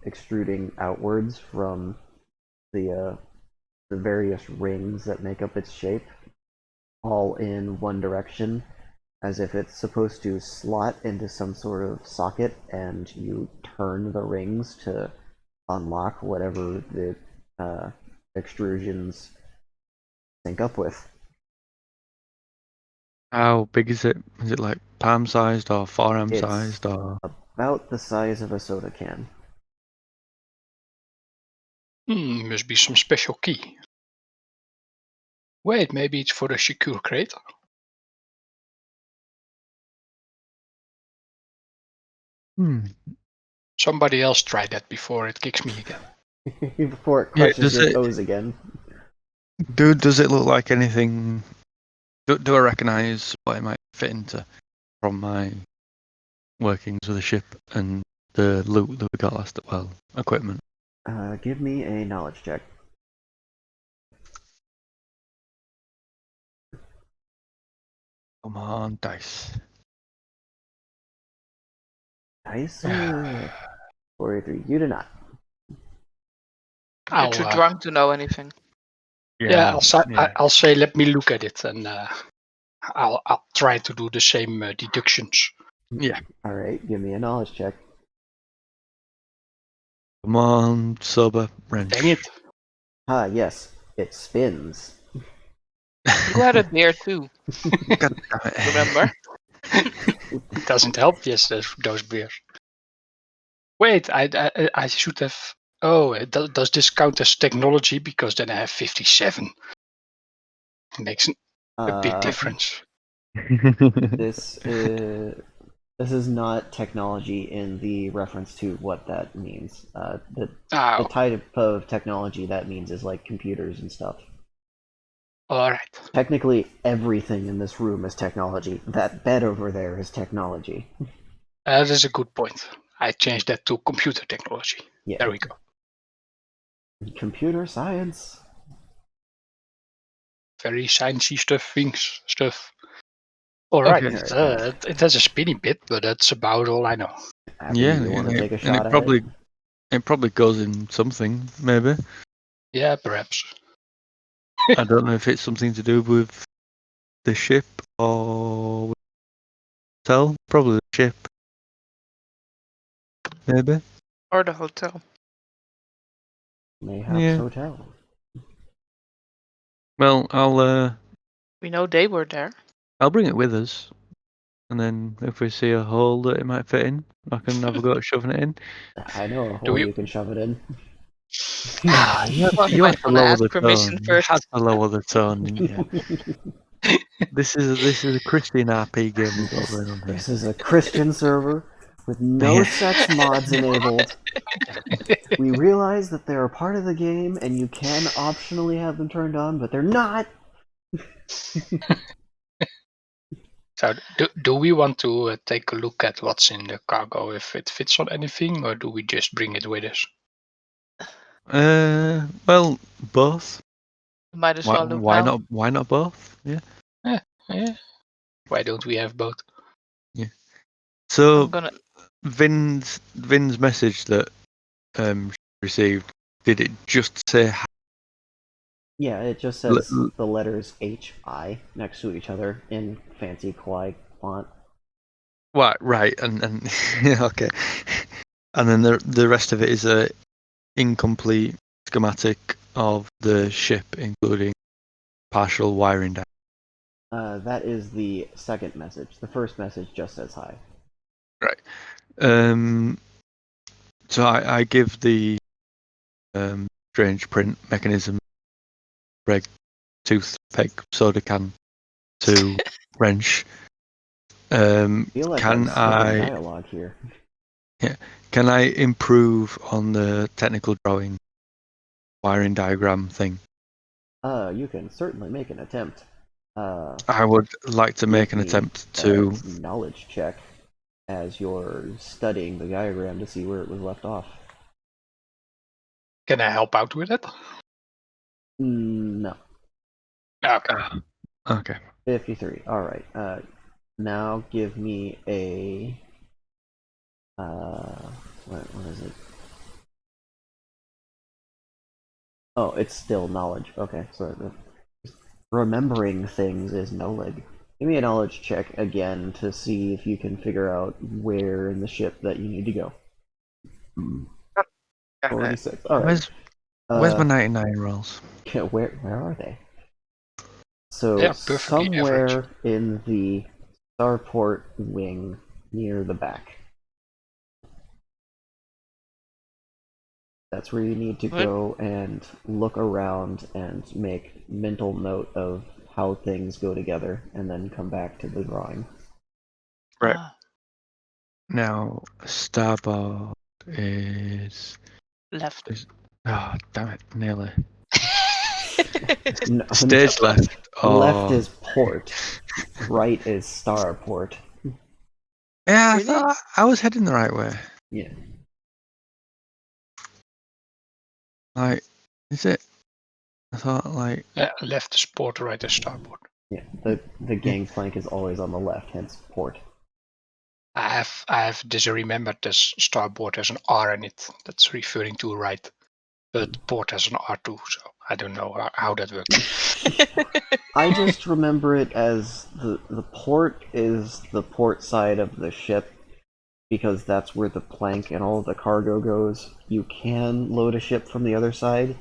extruding outwards from the various rings that make up its shape, all in one direction, as if it's supposed to slot into some sort of socket, and you turn the rings to unlock whatever the extrusions sync up with. How big is it? Is it like palm sized or forearm It's sized or? about the size of a soda can. Must be some special key. Wait, maybe it's for the secure crate? Somebody else tried that before it kicks me again. Before it Yeah, crushes your toes again. Does it look like anything? Do I recognise what it might fit into from my workings with the ship and the loot that we got last? Well, equipment. Give me a knowledge check. Come on, dice. Dice. 43. You do not. You're too drunk to know anything. Yeah, I'll say let me look at it, and I'll try to do the same deductions. Yeah. All right. Give me a knowledge check. Come on, sober wrench. Dang it! Ah, yes. It spins. You had a beer too. God damn it. Remember? It doesn't help. Yes, those beers. Wait, I should have. Oh, does this count as technology? Because then I have 57. It makes a big difference. This is not technology in the reference to what that means. The type of technology that means is like computers and stuff. All right. Technically, everything in this room is technology. That bed over there is technology. That is a good point. I changed that to computer technology. Yeah. There we go. Computer science. Very sciencey stuff. All right. Okay. It has a spinny bit, but that's about all I know. Abby, Yeah, you want to take a and shot at it? it probably goes in something, maybe. Yeah, perhaps. I don't know if it's something to do with the ship or with the hotel. Probably the ship. Maybe. Or the hotel. Mayhaps hotel. Well, We know they were there. I'll bring it with us, and then if we see a hole that it might fit in, I can have a go at shoving it in. I know a hole you can shove it in. You have to lower the tone. You first. have to lower the tone, didn't you? This is a Christian RP game we've got going on here. This is a Christian server with no sex mods enabled. We realize that they're a part of the game and you can optionally have them turned on, but they're not. So, do we want to take a look at what's in the cargo, if it fits on anything, or do we just bring it with us? Well, both. Might as well look Why now. not? Why not both? Yeah. Yeah. Why don't we have both? Yeah. So I'm gonna. Vin's message that she received, did it just say Yeah, it just says the letters HI next to each other in fancy kawaii font. what? Right, and okay, and then the rest of it is a incomplete schematic of the ship, including partial wiring down. That is the second message. The first message just says hi. Right. So I give the strange print mechanism reg tooth peg soda can to Wrench. I feel like Can I'm skipping I dialogue here. can I improve on the technical drawing wiring diagram thing? You can certainly make an attempt. I would like to make an attempt to knowledge check as you're studying the diagram to see where it was left off. Can I help out with it? No. Okay. Okay. 53. All right. Now give me a. What is it? Oh, it's still knowledge. Okay, so remembering things is knowledge. Give me a knowledge check again to see if you can figure out where in the ship that you need to go. 46. All right. Where's my 99 rolls? Where are they? So Yeah, perfectly somewhere average. in the starport wing near the back. That's where you need to go and look around and make mental note of how things go together, and then come back to the drawing. Right. Now, starboard is. Left. Oh, damn it, nearly. No, Stage left. left Or... is port, right is starport. Yeah, I Really? thought I was heading the right way. Yeah. Like, is it? I thought, like. Left is port, right is starboard. Yeah. The gangplank is always on the left, hence port. I have disremembered this starboard has an R in it. That's referring to right. But port has an R too, so I don't know how that works. I just remember it as the port is the port side of the ship, because that's where the plank and all of the cargo goes. You can load a ship from the other side,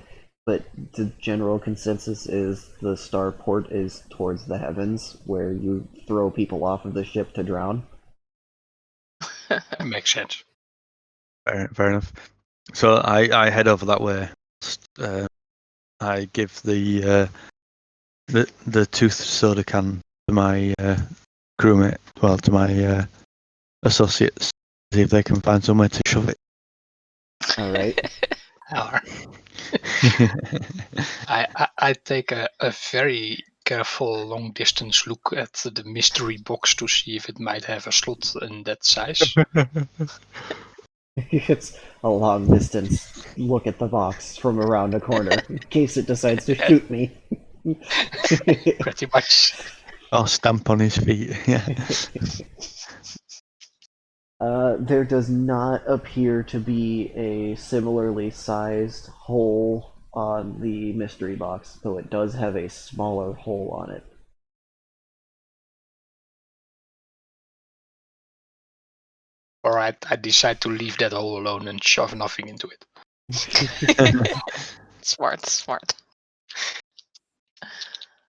but the general consensus is the starport is towards the heavens, where you throw people off of the ship to drown. Makes sense. Fair enough. So I head over that way. I give the tooth soda can to my crewmate, well, to my associates, see if they can find somewhere to shove it. All right. I take a very careful long distance look at the mystery box to see if it might have a slot in that size. It's a long distance look at the box from around a corner in case it decides to shoot me. Pretty much. Or stamp on his feet. Yeah. There does not appear to be a similarly sized hole on the mystery box, though it does have a smaller hole on it. Alright, I decide to leave that hole alone and shove nothing into it. Smart.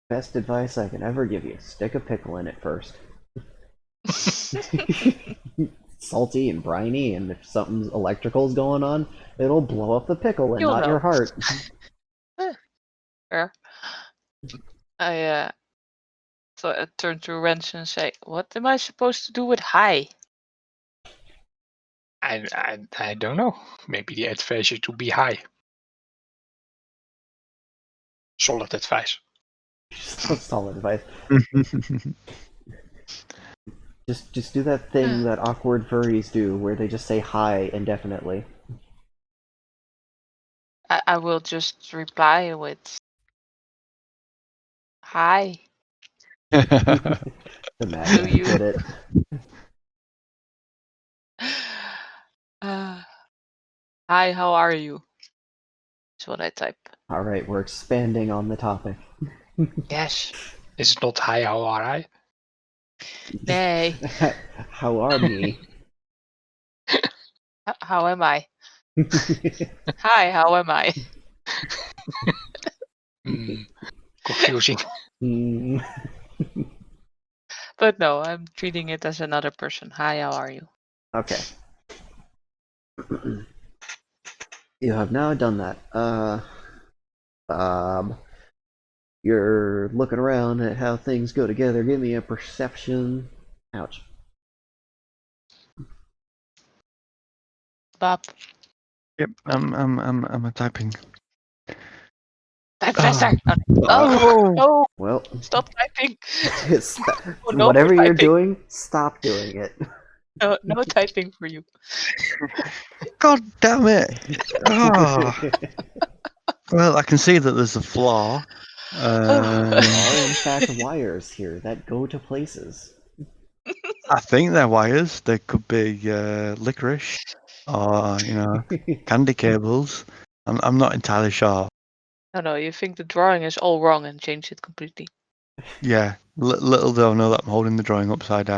Best advice I can ever give you: stick a pickle in it first. Salty and briny, and if something's electrical's going on, it'll blow up the pickle and You'll not know. your heart. Fair. I turn to Rens and say, "What am I supposed to do with high?" I don't know. Maybe the advice is to be high. Solid advice. Solid advice. Just do that thing that awkward furries do, where they just say hi indefinitely. I will just reply with hi. The madman you? did it. Hi, how are you? That's what I type. All right, we're expanding on the topic. Yes. Is it not hi, how are I? Nay. How are me? How am I? Hi, how am I? Confusing. But no, I'm treating it as another person. Hi, how are you? Okay. You have now done that. Bob, you're looking around at how things go together. Give me a perception. Ouch. Bob. Yep, I'm typing. Type faster. Oh. Oh, Well, stop typing. No whatever more you're typing. doing, stop doing it. No typing for you. God damn it! Oh. Well, I can see that there's a flaw. There are, in fact, wires here that go to places. I think they're wires. They could be licorice, or candy cables. I'm not entirely sure. No, you think the drawing is all wrong and change it completely. Yeah, little do I know that I'm holding the drawing upside down.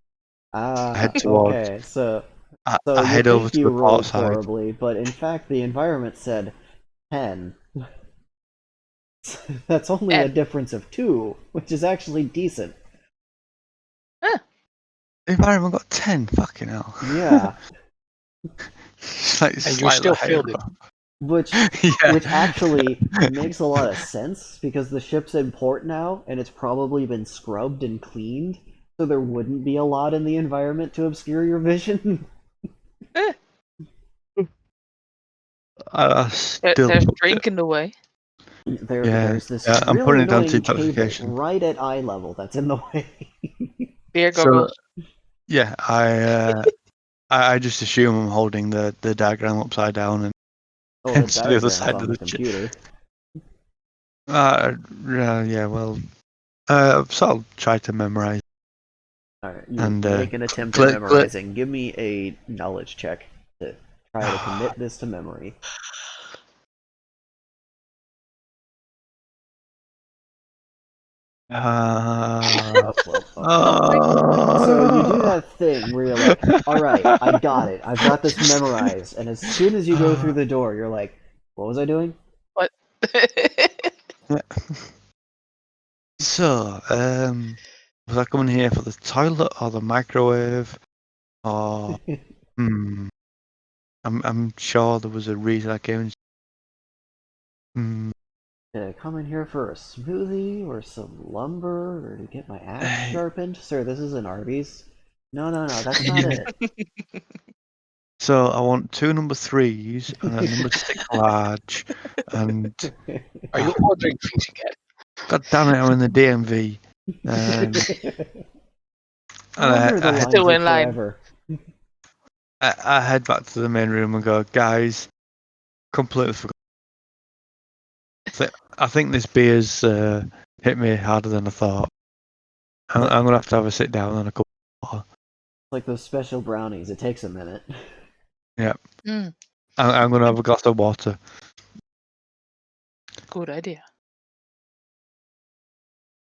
I head towards. Okay, so I you head over think to you the port rolled side. horribly, but in fact the environment said 10. That's only a difference of 2, which is actually decent. Huh. The environment got 10. Fucking hell. Yeah. Like And you still failed it. Which actually makes a lot of sense, because the ship's in port now, and it's probably been scrubbed and cleaned, so there wouldn't be a lot in the environment to obscure your vision. still. There's a drink in the way. There's this I'm really putting it down to annoying table intoxication. right at eye level that's in the way. Beer So goggles. yeah, I just assume I'm holding the diagram upside down and Oh, the to the other diagram's side on of the the chip. computer. Yeah, well, I've sort of tried to memorize. Alright, you And make an attempt at click. memorizing. Give me a knowledge check to try to commit this to memory. Oh, well, okay. So you do that thing where you're like, alright, I got it. I've got this memorized. And as soon as you go through the door, you're like, what was I doing? What? So, was I coming here for the toilet or the microwave? Or I'm sure there was a reason I came. Come in here for a smoothie or some lumber or to get my axe sharpened? Sir, this is an Arby's. No, that's not it. So I want 2 number 3s and a number 6 large. And Are you ordering things again? God damn it, I'm in the DMV. And No wonder the I lines Still are in line. forever. I head back to the main room and go, guys, completely forgot. I think this beer's hit me harder than I thought. I'm gonna have to have a sit down and a cup of water. Like those special brownies, it takes a minute. Yeah. Mm, I'm gonna have a glass of water. good idea.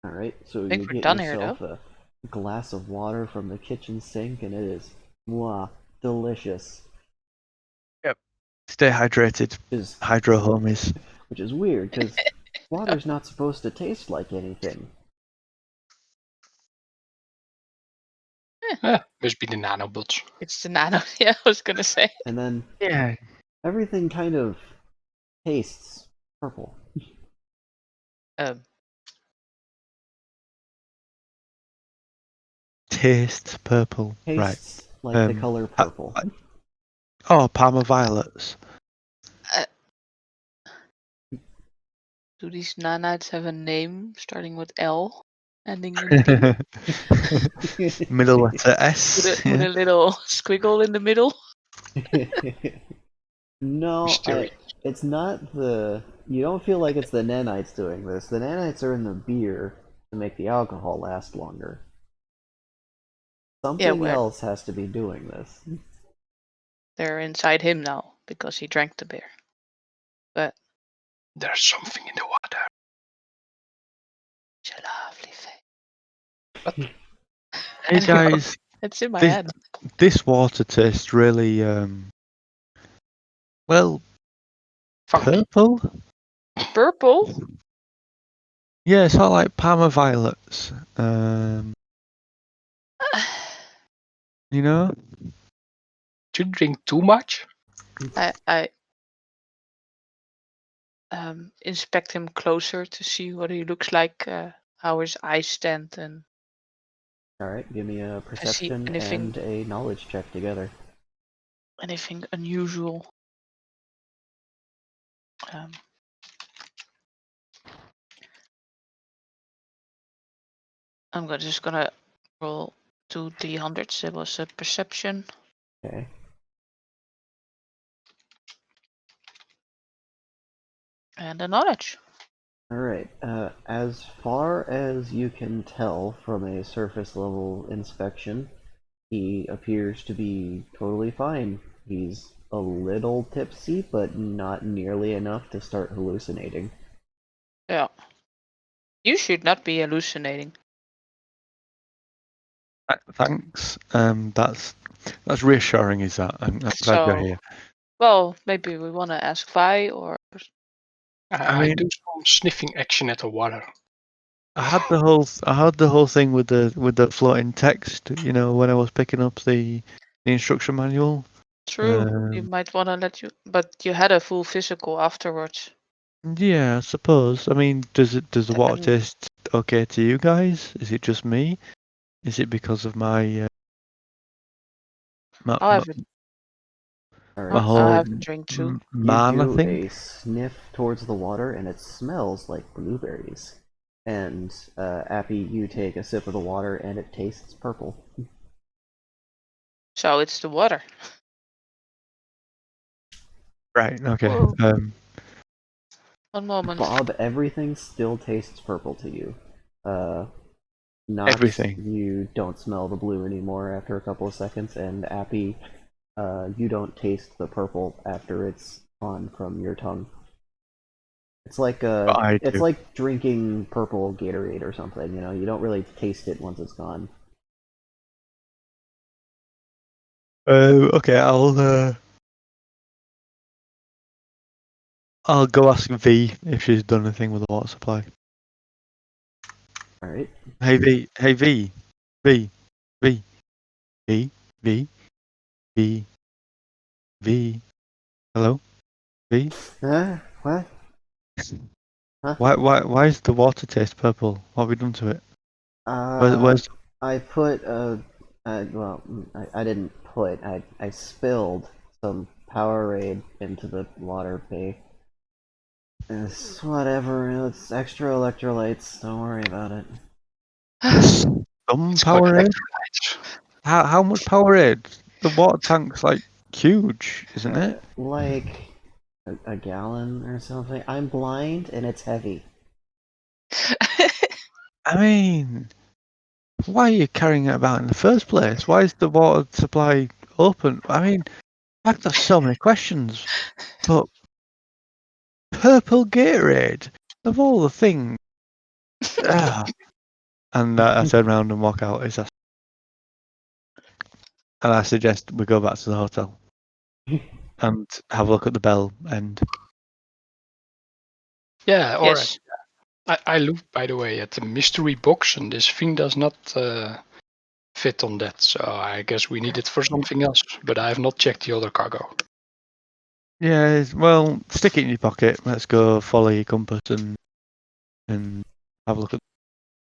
Alright, so think you we're get done here, yourself a glass of water from the kitchen sink, and it is, mwah, delicious. Stay hydrated. Is Hydro homies. Which is weird, because water's not supposed to taste like anything. Must be the nanobots. It's the nano. Yeah, I was gonna say. And then Yeah. everything kind of tastes purple. Tastes purple. Tastes Right. like the color purple. Parma violets. Do these nanites have a name starting with L, ending with D, Middle letter S. with a little squiggle in the middle? No, Mysterious. it's not the. You don't feel like it's the nanites doing this. The nanites are in the beer to make the alcohol last longer. Something Yeah, else has to be doing this. they're inside him now because he drank the beer. But There's something in the water. it's a lovely face. Hey guys, It's in my this, head. this water tastes really well, Funky. purple. Purple? Yeah, it's sort of like Parma violets. You know. Did you drink too much? I inspect him closer to see what he looks like, how his eyes stand, and Alright, give me a if I see perception and a knowledge check together. anything unusual. I'm just gonna roll 2 D100s. It was a perception. Okay. And a knowledge. Alright, as far as you can tell from a surface level inspection, he appears to be totally fine. He's a little tipsy, but not nearly enough to start hallucinating. Yeah. You should not be hallucinating. Thanks. That's reassuring. Is that? I'm glad you're here. Well, maybe we want to ask Vi or. I do some sniffing action at the water. I had the whole thing with the floating text. You know, when I was picking up the instruction manual. True, you might want to let you, but you had a full physical afterwards. Yeah, I suppose. I mean, does the water And taste okay to you guys? Is it just me? Is it because of my? I'll have it. All Oh, right, whole I'll so have a drink too. you man, I do think. a sniff towards the water, and it smells like blueberries. And Appy, you take a sip of the water, and it tastes purple. So it's the water. Right. Okay. Whoa. One moment. Bob, everything still tastes purple to you. Not Everything. You don't smell the blue anymore after a couple of seconds, and Appy, you don't taste the purple after it's gone from your tongue. It's like But I it's do. like drinking purple Gatorade or something. You know, you don't really taste it once it's gone. Okay. I'll go ask V if she's done anything with the water supply. All right. Hey V. Hey V. V. V. V. V. V. V. Hello. V. What? Huh? Why is the water taste purple? What have we done to it? Uh, Where's I put well, I didn't put. I spilled some Powerade into the water. It's whatever. It's extra electrolytes. Don't worry about it. some It's called Powerade? electrolytes. How much Powerade? The water tank's like huge, isn't it? Like a gallon or something. I'm blind and it's heavy. I mean, why are you carrying it about in the first place? Why is the water supply open? I mean, I've got so many questions. But purple Gatorade, of all the things. Ah. And I turn around and walk out. And I suggest we go back to the hotel and have a look at the bell end. Yeah, all right. Yes. I looked, by the way, at the mystery box, and this thing does not fit on that. So I guess we need it for something else. But I have not checked the other cargo. Yeah, well, stick it in your pocket. Let's go follow your compass and have a look at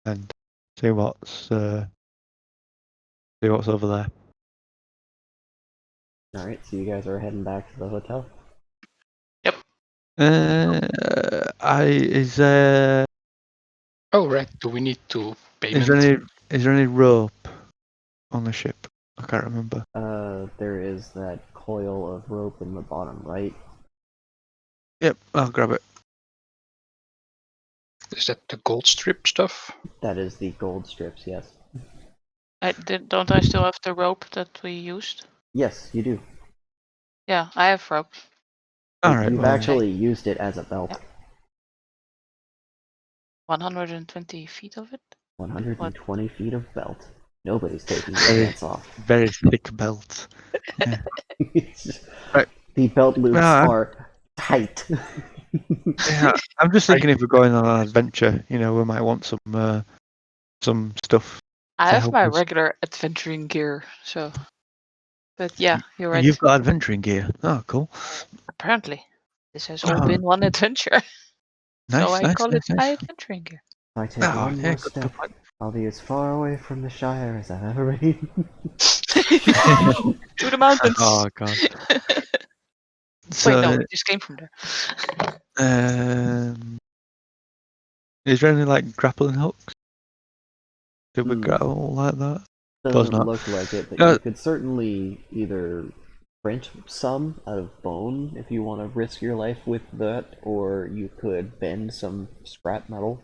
the end. See what's over there. All right, so you guys are heading back to the hotel. Yep. Is there Oh, right. Do we need to payment? is there any rope on the ship? I can't remember. There is that coil of rope in the bottom right. Yep, I'll grab it. Is that the gold strip stuff? That is the gold strips. Yes. Don't I still have the rope that we used? Yes, you do. Yeah, I have rope. All right. You've Well, actually used it as a belt. Yeah. 120 feet of it? 120 feet of belt. Nobody's taking their very pants off. very thick belt. Yeah. It's just- Right. The belt loops No, are tight. Yeah, I'm just thinking if we're going on an adventure, we might want some stuff I to have help my us. regular adventuring gear, so. But yeah, you're You've right. got adventuring gear. Oh, cool. Apparently, this has all Oh, been one adventure, so nice, I nice, call it nice, my nice. adventuring gear. If I take Oh, one yeah, more good step, point. I'll be as far away from the Shire as I've ever been. To the mountains. Oh god. Wait, no, So, we just came from there. is there any like grappling hooks? Did we Hmm. grapple like that? Suppose Doesn't not. look like it, but Uh, you could certainly either print some out of bone if you want to risk your life with that, or you could bend some scrap metal.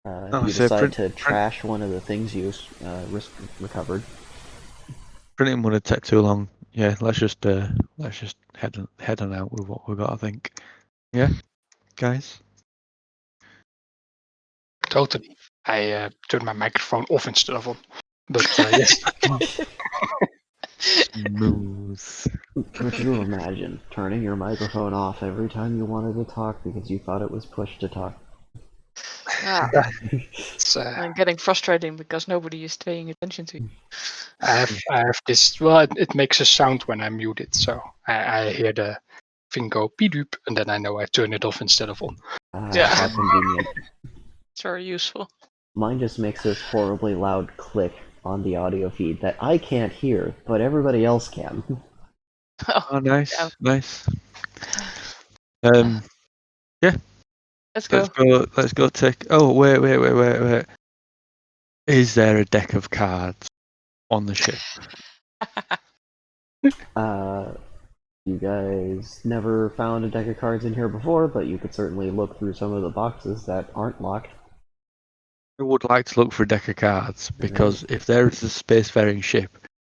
If you so decide to trash one of the things you recovered. printing wouldn't take too long. Yeah, let's just head on out with what we got. I think. Yeah, guys. Totally. I turned my microphone off instead of on. But yes. Smooth. Could you imagine turning your microphone off every time you wanted to talk because you thought it was pushed to talk? Ah, It's, I'm getting frustrating because nobody is paying attention to you. I have this. Well, it makes a sound when I mute it, so I hear the thing go beep, and then I know I turn it off instead of on. Yeah. How convenient. It's very useful. Mine just makes this horribly loud click on the audio feed that I can't hear, but everybody else can. Oh, nice, yeah. nice. Yeah. Let's go. Let's go take. Oh, wait. Is there a deck of cards on the ship? You guys never found a deck of cards in here before, but you could certainly look through some of the boxes that aren't locked. I would like to look for a deck of cards because if there is a spacefaring ship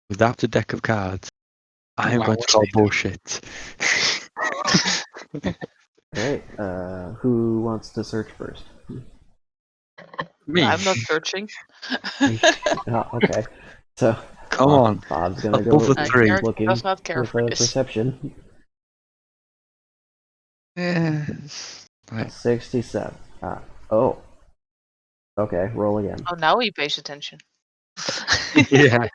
without a deck of cards, I am going to call bullshit. Alright, who wants to search first? Me. I'm not searching. Oh, okay. So, Come on. Bob's gonna Above go a 3. Garrett looking does not care with for a this. perception. Yeah. A 67. Oh. Okay, roll again. Oh, now he pays attention. Yeah.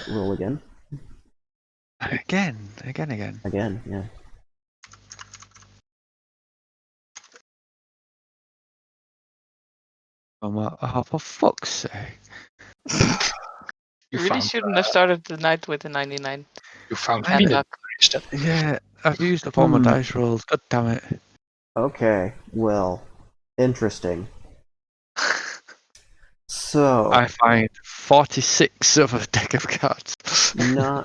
Roll again. Again. Again, yeah. Oh, for fuck's sake. You really shouldn't have started the night with a 99. You found Bad peanut luck. instead. Yeah, I've used up all my dice rolls. God damn it. Okay, well, interesting. So, I find 46 of a deck of cards. no.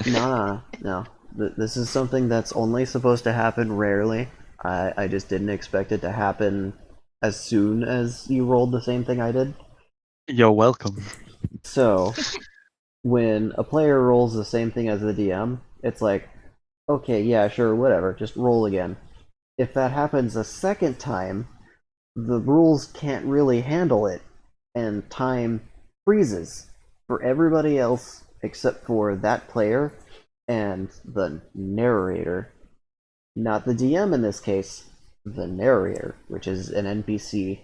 This is something that's only supposed to happen rarely. I just didn't expect it to happen as soon as you rolled the same thing I did. You're welcome. So, when a player rolls the same thing as the DM, it's like, okay, yeah, sure, whatever, just roll again. If that happens a second time, the rules can't really handle it, and time freezes for everybody else except for that player and the narrator. Not the DM in this case, the narrator, which is an NPC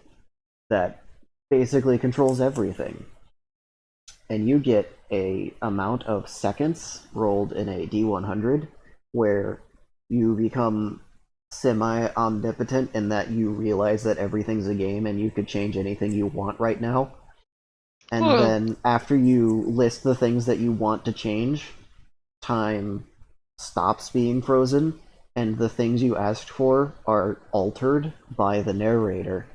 that basically controls everything. And you get a amount of seconds rolled in a D100 where you become semi-omnipotent in that you realize that everything's a game and you could change anything you want right now. And Whoa. then after you list the things that you want to change, time stops being frozen and the things you asked for are altered by the narrator.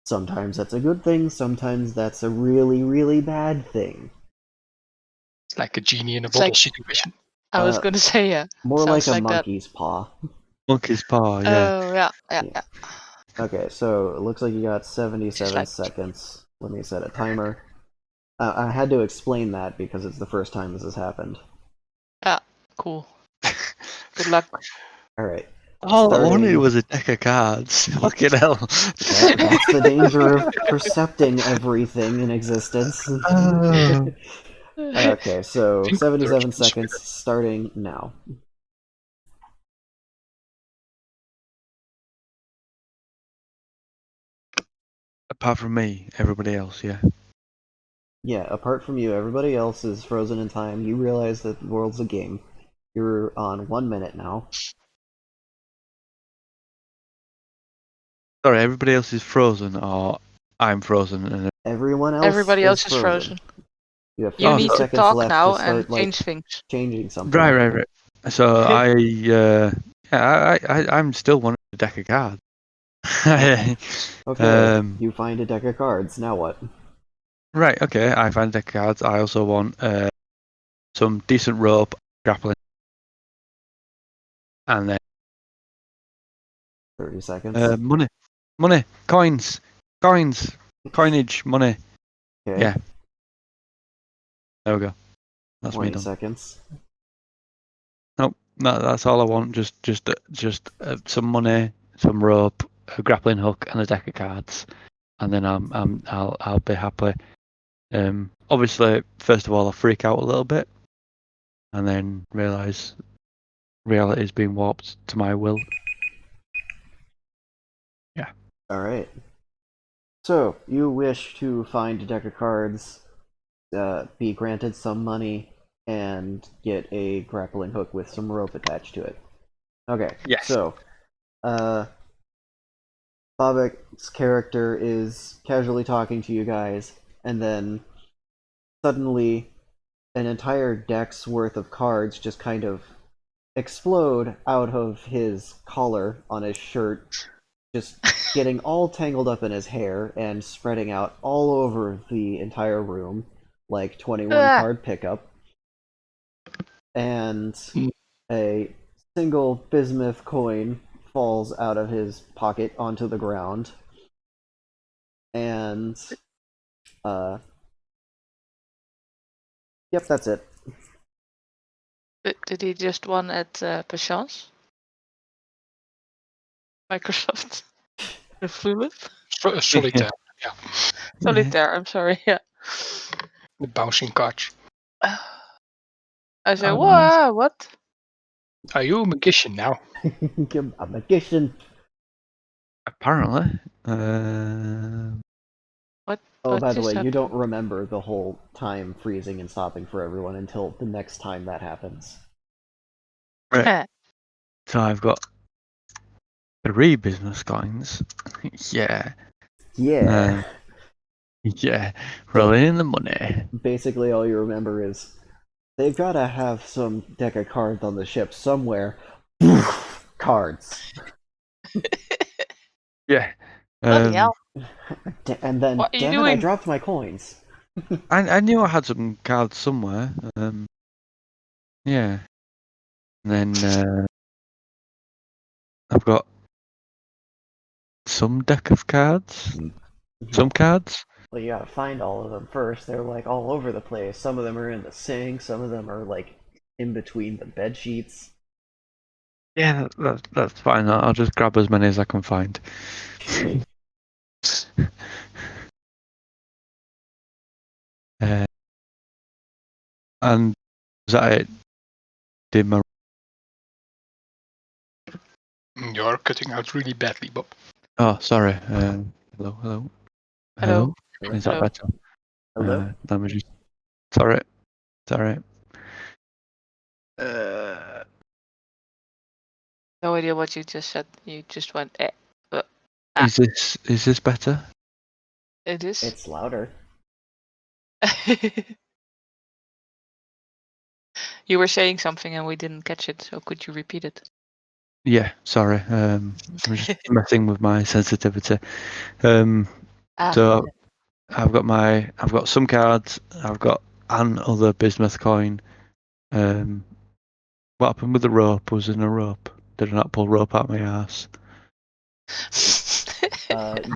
Sometimes that's a good thing, sometimes that's a really, really bad thing. It's like a genie in a It's bottle like- situation. I was gonna say, yeah. More Sounds like a like that. monkey's paw. Monkey's paw, yeah. Oh, yeah. Okay, so it looks like you got 77 like- seconds. Let me set a timer. I had to explain that because it's the first time this has happened. Yeah, cool. Good luck. Alright. All I wanted Starting- was a deck of cards. Fucking hell. That's the danger of percepting everything in existence. Okay, so Think 77 directions. seconds starting now. Apart from me, everybody else, yeah. Yeah, apart from you, everybody else is frozen in time. You realize that the world's a game. You're on 1 minute now. Sorry, everybody else is frozen, or I'm frozen. And Everyone else Everybody else is frozen. You have You 50 need to seconds talk left now to start and change things. changing something. right. So I'm still wanting a deck of cards. Okay, you find a deck of cards. Now what? Right, okay, I find a deck of cards. I also want some decent rope, grappling, and then 30 seconds. money, coins, coinage, money. Okay. Yeah, there we go. That's me 20 done. seconds. Nope, that's all I want. Just some money, some rope, a grappling hook, and a deck of cards, and then I'll be happy. Obviously, first of all, I freak out a little bit, and then realize reality is being warped to my will. Yeah. Alright. So, you wish to find a deck of cards, be granted some money, and get a grappling hook with some rope attached to it. Okay, Yes. so, Bobek's character is casually talking to you guys, and then suddenly an entire deck's worth of cards just kind of explode out of his collar on his shirt, just getting all tangled up in his hair and spreading out all over the entire room like 21 Ah, card pickup. And Mm. a single bismuth coin falls out of his pocket onto the ground. And, yep, that's it. did he just won at Patience? Microsoft? The Flulip? Solitaire. Yeah. Solitaire, I'm sorry, yeah. The bouncing cards. I said, Oh, nice. whoa, what? Are you a magician now? A magician. Apparently. Oh, What by the just way, you don't happened? remember the whole time freezing and stopping for everyone until the next time that happens. Right. So I've got 3 business coins. Yeah. Yeah. Yeah. So Rolling in the money. basically, all you remember is they've got to have some deck of cards on the ship somewhere. Cards. Yeah. Bloody hell. And then, What are you damn it, I doing? dropped my coins. I knew I had some cards somewhere. Yeah. And then I've got some deck of cards. Some cards. Well, you gotta find all of them first. They're like all over the place. Some of them are in the sink. Some of them are like in between the bed sheets. Yeah, that's fine. I'll just grab as many as I can find. And was that it? Did my You're cutting out really badly, Bob. sorry. Hello. Hello. Is that Hello. better? Hello? Let me just. Sorry. Uh, No idea what you just said. You just went, eh. is this better? It is. It's louder. You were saying something and we didn't catch it, so could you repeat it? Yeah. Sorry. I'm just messing with my sensitivity. Ah, So I've got some cards. I've got an other bismuth coin. What happened with the rope? Was in a rope? Did I not pull rope out my ass?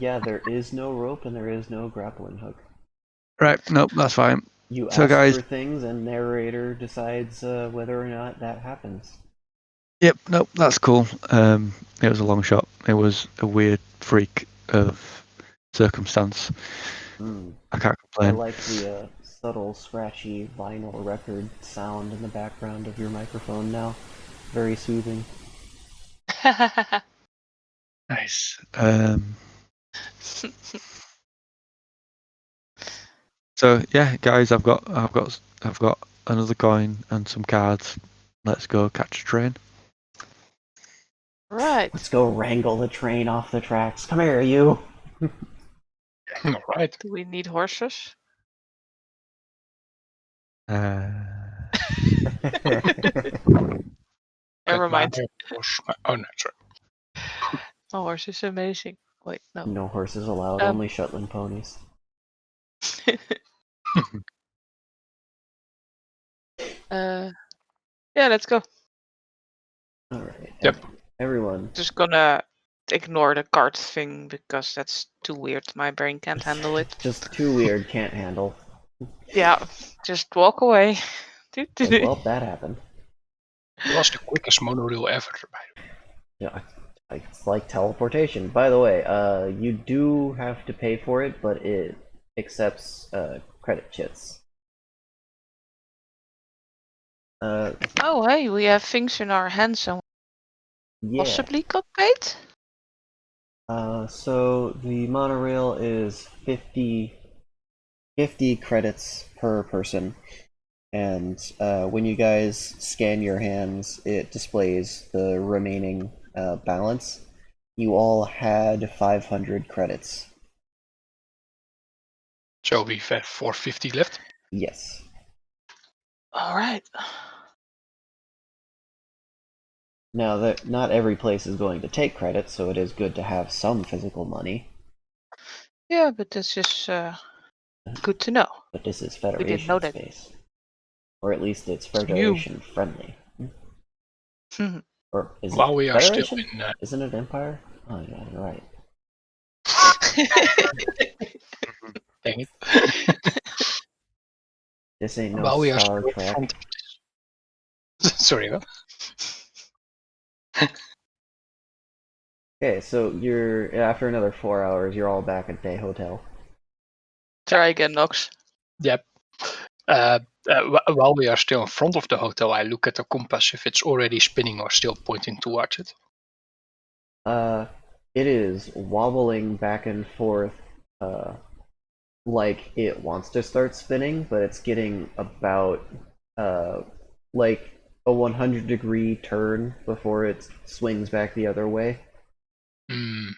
Yeah, there is no rope and there is no grappling hook. Right. Nope. That's fine. You So ask guys, for things and narrator decides whether or not that happens. yep. Nope. That's cool. It was a long shot. It was a weird freak of circumstance. Mm. I can't I complain. like the subtle, scratchy vinyl record sound in the background of your microphone now. Very soothing. Nice. So yeah, guys, I've got another coin and some cards. Let's go catch a train. Right. Let's go wrangle the train off the tracks. Come here, you! All right. Do we need horses? Uh, Never Get my mind. horse. Oh no, sorry. A horse is amazing. Wait, no. No horses allowed, only Shetland ponies. Yeah, let's go. Alright. Yep. Everyone. Just gonna ignore the card thing because that's too weird. My brain can't handle it. Just too weird, can't handle. Yeah, just walk away. Well, that happened. It was the quickest monorail ever, by the way. Yeah, it's like teleportation. By the way, you do have to pay for it, but it accepts credit chits. Oh, hey, we have things in our hands and Yeah. possibly got paid? So the monorail is 50 credits per person, and when you guys scan your hands, it displays the remaining balance. You all had 500 credits. So we have 450 left. Yes. All right. Now, that not every place is going to take credit, so it is good to have some physical money. Yeah, but this is good to know. But this is We didn't know Federation that. space. Or at least it's new. Federation friendly. Or is it While we are still Federation? in, Isn't it Empire? Oh yeah, you're right. dang it. This ain't no While we are Star still in Trek. front of this. Sorry, what? Okay, so you're after another 4 hours, you're all back at Day Hotel. Try again, Nox. Yep. While we are still in front of the hotel, I look at the compass if it's already spinning or still pointing towards it. It is wobbling back and forth, like it wants to start spinning, but it's getting about, like a 100-degree turn before it swings back the other way. Hmm.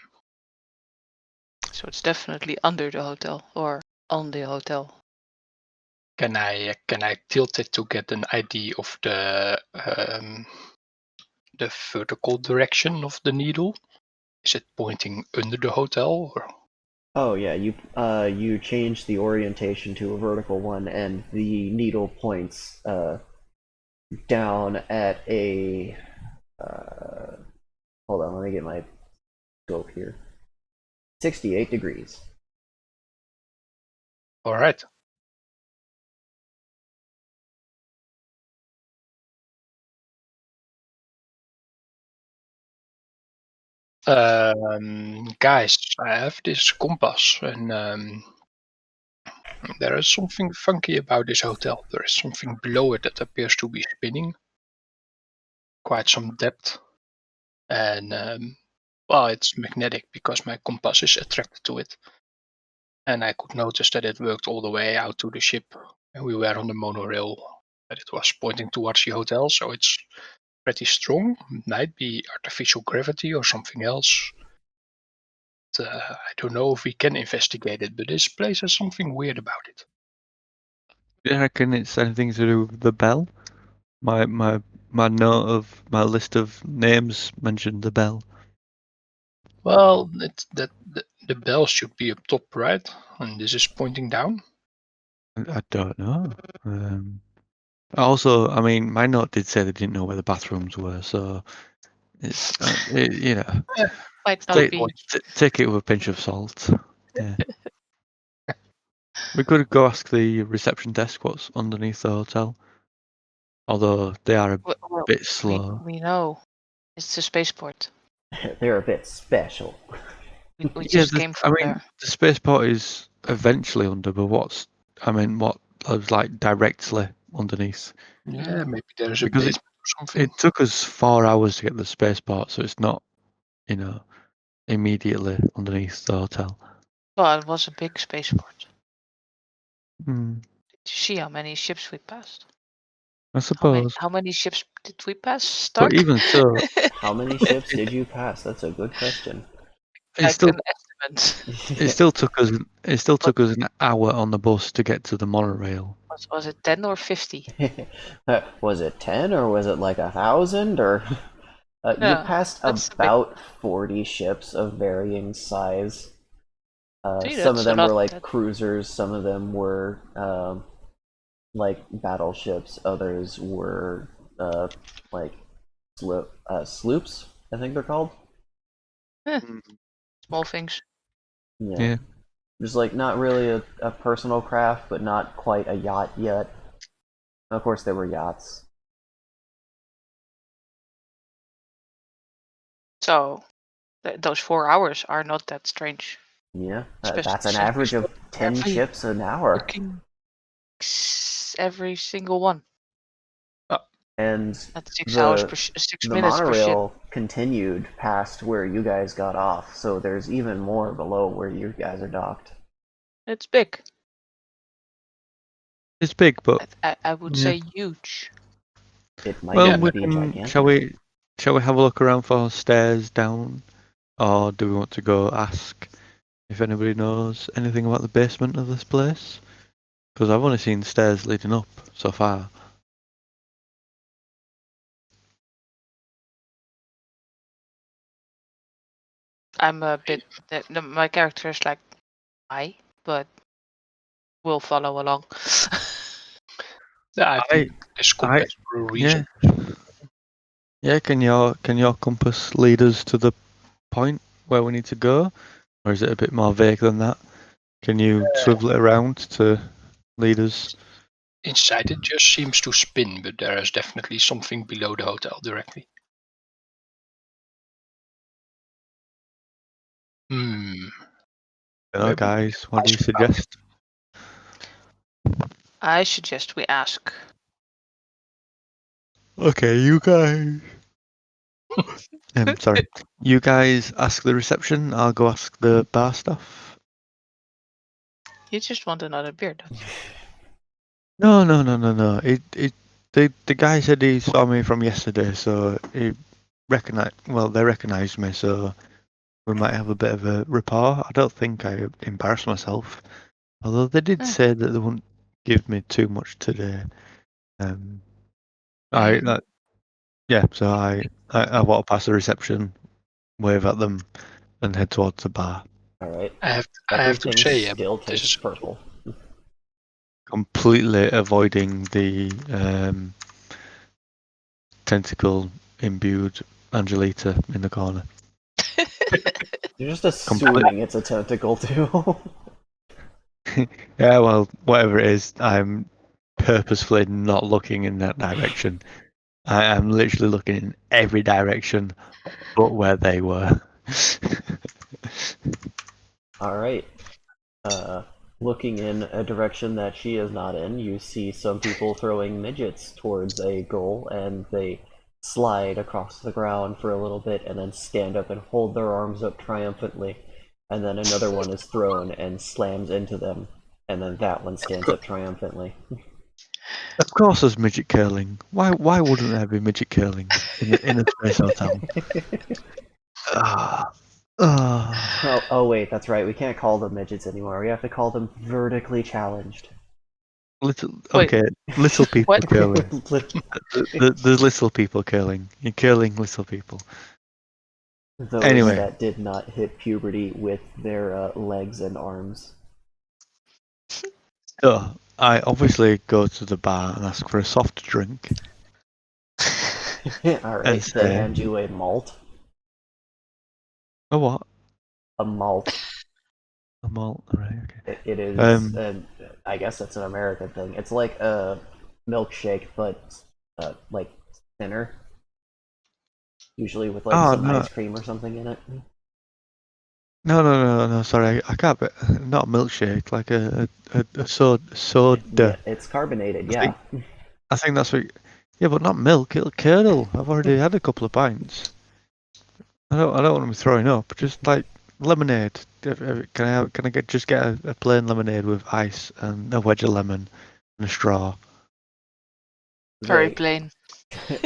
So it's definitely under the hotel or on the hotel. Can I tilt it to get an idea of the vertical direction of the needle? Is it pointing under the hotel or? Oh yeah, you change the orientation to a vertical one, and the needle points down at a. Hold on, let me get my scope here. 68 degrees. All right. Guys, I have this compass, and there is something funky about this hotel. There is something below it that appears to be spinning, quite some depth, and well, it's magnetic because my compass is attracted to it. And I could notice that it worked all the way out to the ship, and we were on the monorail, that it was pointing towards the hotel, so it's pretty strong. It might be artificial gravity or something else. I don't know if we can investigate it, but this place has something weird about it. Do you reckon it's anything to do with the bell? My note of my list of names mentioned the bell. Well, the bell should be up top, right? And this is pointing down. I don't know. Also, I mean, my note did say they didn't know where the bathrooms were, so it's you know, Might not take be. take it with a pinch of salt. Yeah, we could go ask the reception desk what's underneath the hotel. Although they are a Well, bit slow. we know it's the spaceport. They're a bit special. We Yeah, just came I from mean, there. the spaceport is eventually under, but what was like directly underneath? Yeah, maybe there's a Because basement or something. it took us 4 hours to get to the spaceport, so it's not, immediately underneath the hotel. Well, it was a big spaceport. Hmm, Did you see how many ships we passed? I suppose. How many ships did we pass, But Stark? even so, How many ships did you pass? That's a good question. it Like still an estimate. it still took us What an hour on the bus to get to the monorail. was it 10 or 50? Was it 10 or was it like 1,000 or? You Yeah, passed that's a big. about 40 ships of varying size. See, Some of that's a them were lot. like cruisers, some of them were like battleships, others were like sloops, I think they're called. Small things. Yeah. Yeah. Just like not really a personal craft, but not quite a yacht yet. Of course, there were yachts. So those 4 hours are not that strange. Yeah, Especially that's an since we average of stopped 10 every ships an hour. fucking every single one And at 6 hours the per 6 the minutes per ship. monorail continued past where you guys got off, so there's even more below where you guys are docked. It's big. It's big, but I would yeah. say huge. It might Well, Yeah, even we be can. gigantic. Shall we have a look around for stairs down, or do we want to go ask if anybody knows anything about the basement of this place? Because I've only seen stairs leading up so far. I'm a bit. My character is like, I, but we'll follow along. I think this I, compass for a reason. yeah. Can your compass lead us to the point where we need to go, or is it a bit more vague than that? Can you swivel it around to lead us? Inside it just seems to spin, but there is definitely something below the hotel directly. Maybe Guys, what do you ask about suggest? I suggest we ask. Okay, you guys. Sorry. You guys ask the reception. I'll go ask the bar staff. You just want another beer, don't you? No. The guy said he saw me from yesterday, so he they recognized me, so we might have a bit of a rapport. I don't think I embarrassed myself, although they did say that they wouldn't give me too much today. So I walk past the reception, wave at them, and head towards the bar. All right. I have to Everything say, still this tastes is purple. Completely avoiding the tentacle imbued Angelita in the corner. You're just assuming it's a tentacle too. Yeah, well, whatever it is, I'm purposefully not looking in that direction. I am literally looking in every direction but where they were. All right. Looking in a direction that she is not in, you see some people throwing midgets towards a goal, and they slide across the ground for a little bit and then stand up and hold their arms up triumphantly. And then another one is thrown and slams into them, and then that one stands up triumphantly. Of course, there's midget curling. Why wouldn't there be midget curling in a space hotel? Ah, ah. Oh wait, that's right. We can't call them midgets anymore. We have to call them vertically challenged. Wait. Little people What? curling. The little people curling. You're curling little people. Those Anyway, that did not hit puberty with their legs and arms. so I obviously go to the bar and ask for a soft drink All and right, they say, hand you a malt. "Oh what? A malt. A malt? Right, okay." It is, Um. I guess that's an American thing. It's like a milkshake, but like thinner. Usually with like Oh some no, ice cream or something in it. no. Sorry, I can't. Not a milkshake, like a soda. Yeah, it's carbonated. I Yeah. think I think that's what. Yeah, but not milk. It'll curdle. I've already had a couple of pints. I don't want to be throwing up. Just like lemonade. Can I just get a plain lemonade with ice and a wedge of lemon and a straw? Very They plain.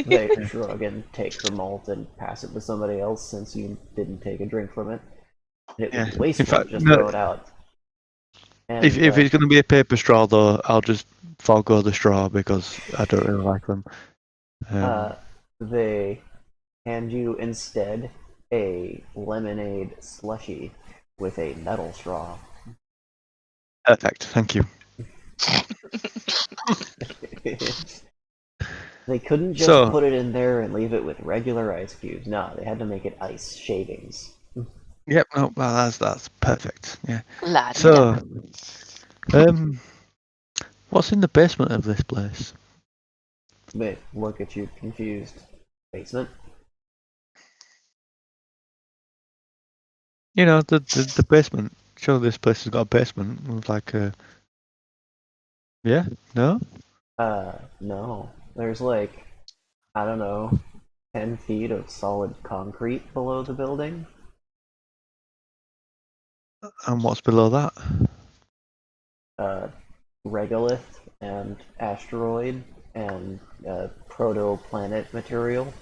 they shrug and take the malt and pass it to somebody else since you didn't take a drink from it. It would Yeah. be In wasteful to fact, just no. throw it out. And If it's going to be a paper straw, though, I'll just forego the straw because I don't really like them. they hand you instead a lemonade slushy with a metal straw. Perfect. Thank you. They couldn't just So, put it in there and leave it with regular ice cubes. No, they had to make it ice shavings. yep. No, well, that's perfect. Yeah. La di da. So, um, what's in the basement of this place? They look at you confused. Basement? You know, the basement. Sure, this place has got a basement with like a. Yeah. No. No. There's like, I don't know, 10 feet of solid concrete below the building. And what's below that? Uh, regolith and asteroid and protoplanet material.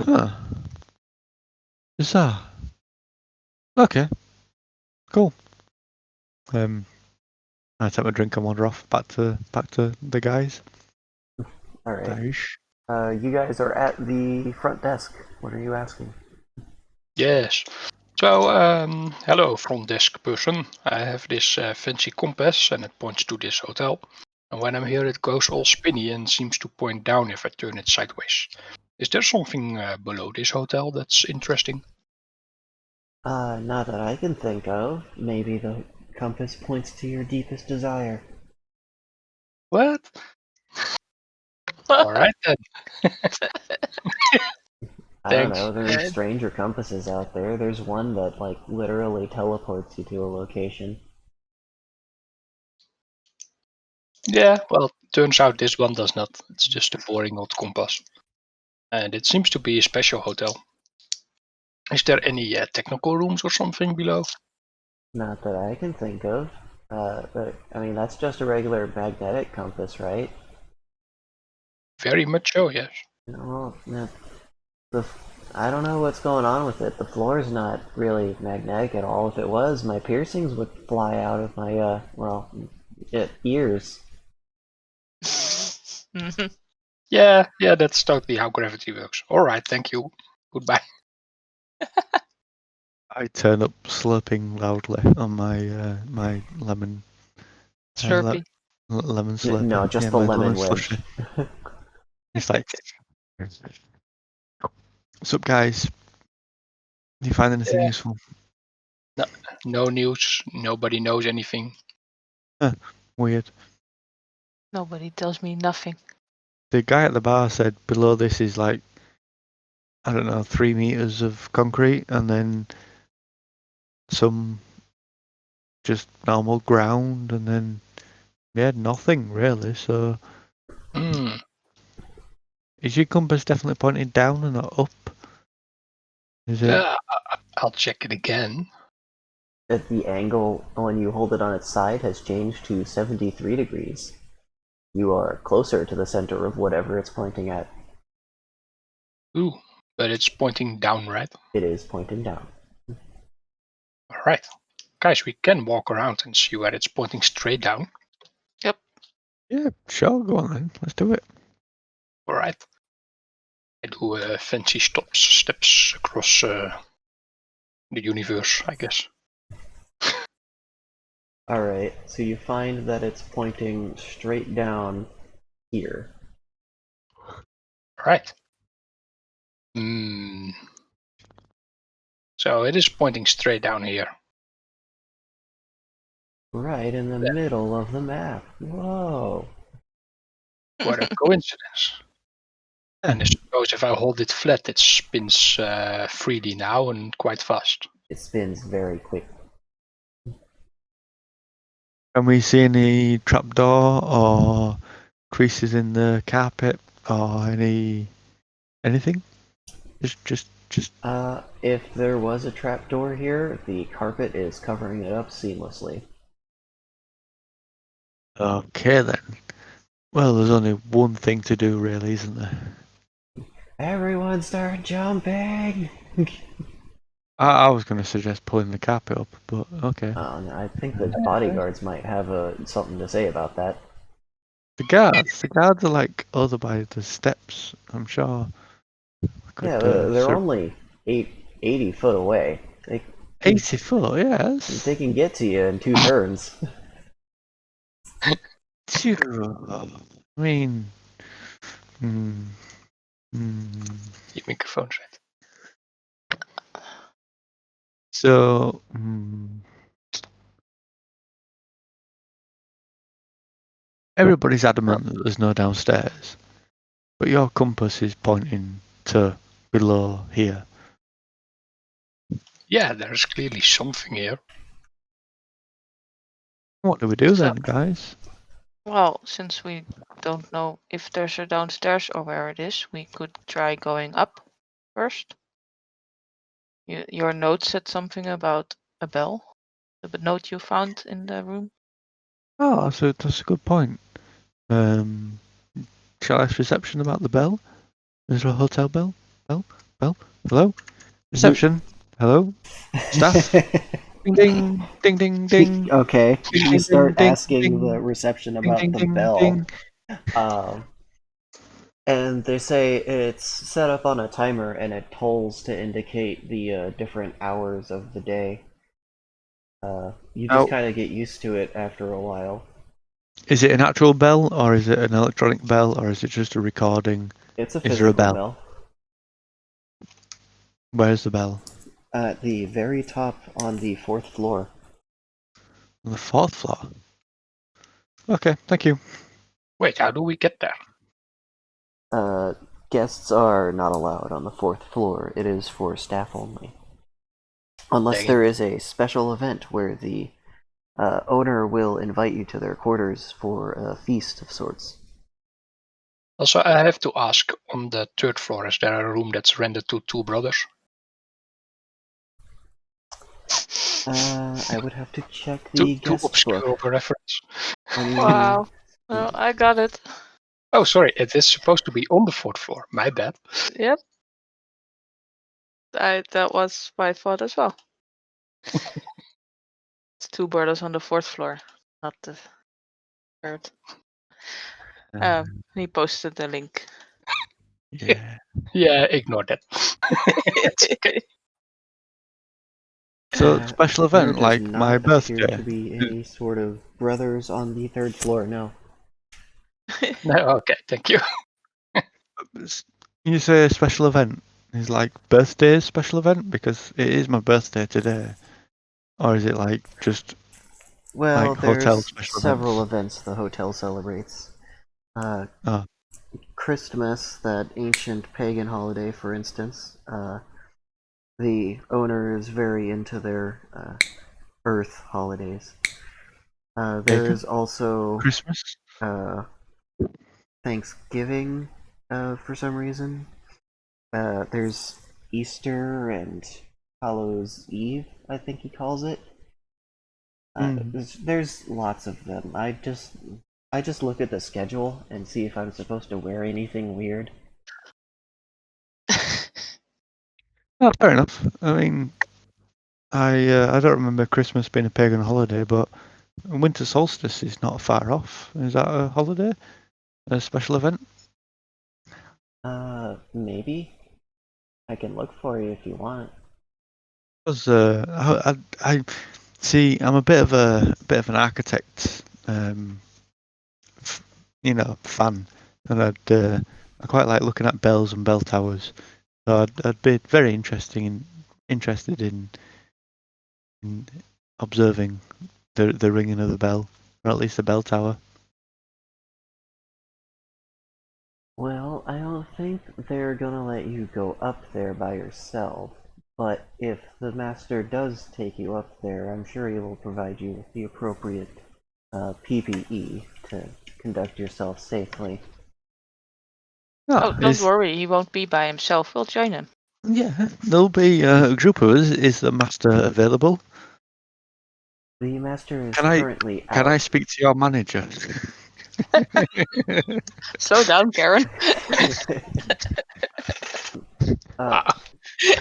Huh. Bizarre. Okay. Cool. Um. I take my drink and wander off back to the guys. All right. Guys. You guys are at the front desk. What are you asking? Yes. So, hello, front desk person. I have this fancy compass and it points to this hotel. And when I'm here, it goes all spinny and seems to point down if I turn it sideways. Is there something below this hotel that's interesting? Not that I can think of. Maybe the compass points to your deepest desire. What? All right then. I don't Thanks. know, there's stranger compasses out there. There's one that, like, literally teleports you to a location. Yeah, well, turns out this one does not. It's just a boring old compass. And it seems to be a special hotel. Is there any technical rooms or something below? Not that I can think of. But, I mean, that's just a regular magnetic compass, right? Very much so, yes. Well, the, I don't know what's going on with it. The floor's not really magnetic at all. If it was, my piercings would fly out of my, ears. Yeah, that's totally how gravity works. All right, thank you. Goodbye. I turn up slurping loudly on my my lemon Slurpee. lemon slurpee. No, just yeah, the my lemon slushy. wedge. It's like, what's up, guys? Do you find anything Yeah. useful? No news. Nobody knows anything. Weird. Nobody tells me nothing. The guy at the bar said below this is like, I don't know, 3 meters of concrete and then some just normal ground and then nothing really. So Hmm. is your compass definitely pointing down and not up? Is it? I'll check it again. At the angle when you hold it on its side has changed to 73 degrees. You are closer to the center of whatever it's pointing at. Ooh, but it's pointing down, right? It is pointing down. All right. Guys, we can walk around and see where it's pointing straight down. Yeah, sure. Go on then. Let's do it. All right. I do fancy steps across the universe, I guess. Alright, so you find that it's pointing straight down here. All right. Hmm. So it is pointing straight down here. Right in the middle of the map. Whoa. What a coincidence. And I suppose if I hold it flat, it spins freely now and quite fast. It spins very quick. Can we see any trapdoor or creases in the carpet or anything? Just. If there was a trapdoor here, the carpet is covering it up seamlessly. Okay then. Well, there's only one thing to do, really, isn't there? Everyone start jumping! I was going to suggest pulling the carpet up, but okay. No, I think the bodyguards might have something to say about that. The guards are like over by the steps. I'm sure. Yeah, they're only 80 foot away. 80 foot, yes. They can get to you in 2 turns. I mean, mm, Die microfoon zet. so, everybody's adamant that there's no downstairs, but your compass is pointing to below here. Yeah, there's clearly something here. What do we do So- then, guys? Well, since we don't know if there's a downstairs or where it is, we could try going up first. Your note said something about a bell. The note you found in the room. Oh, so that's a good point. Shall I ask reception about the bell? Is there a hotel bell? Bell? Hello? Reception? Hello? Staff? Ding ding ding ding ding. Okay, Ding, you ding, start ding, asking ding, the reception ding, about ding, the ding, bell. ding. And they say it's set up on a timer and it tolls to indicate the different hours of the day. You just Now, kind of get used to it after a while. is it an actual bell, or is it an electronic bell, or is it just a recording? It's a Is there a physical bell? bell. Where's the bell? At the very top on the 4th floor. On the 4th floor. Okay, thank you. Wait, how do we get there? Guests are not allowed on the 4th floor. It is for staff only. Unless Dang there it. is a special event where the owner will invite you to their quarters for a feast of sorts. Also, I have to ask, on the 3rd floor, is there a room that's rented to two brothers? I would have to check Too the guest book. obscure of a reference. I mean, Wow. Well, I got it. Oh, sorry, it is supposed to be on the 4th floor. My bad. Yep. That was my thought as well. It's two brothers on the 4th floor, not the 3rd. He posted the link. Yeah. Yeah, ignore that. It's okay. So special there event does like my not appear birthday. to be any sort of brothers on the 3rd floor, no. No, okay, thank you. You say a special event is like birthday special event because it is my birthday today, or is it like just Well, like hotel there's special several events? events the hotel celebrates. Oh, Christmas, that ancient pagan holiday, for instance. The owner is very into their Earth holidays. There pagan is also Christmas. Thanksgiving for some reason. There's Easter and Hallows Eve, I think he calls it. There's lots of them. I just look at the schedule and see if I'm supposed to wear anything weird. Oh, fair enough. I mean, I don't remember Christmas being a pagan holiday, but winter solstice is not far off. Is that a holiday? A special event? Maybe I can look for you if you want. Because I see. I'm a bit of an architect, fan, and I quite like looking at bells and bell towers. So I'd be very interested in observing the ringing of the bell, or at least the bell tower. Well, I don't think they're gonna let you go up there by yourself, but if the master does take you up there, I'm sure he will provide you with the appropriate PPE to conduct yourself safely. Oh, don't worry, he won't be by himself. We'll join him. Yeah, there'll be a group of us. Is the master available? The master is Can I currently can I out. speak to your manager? Slow down, Karen. Wow.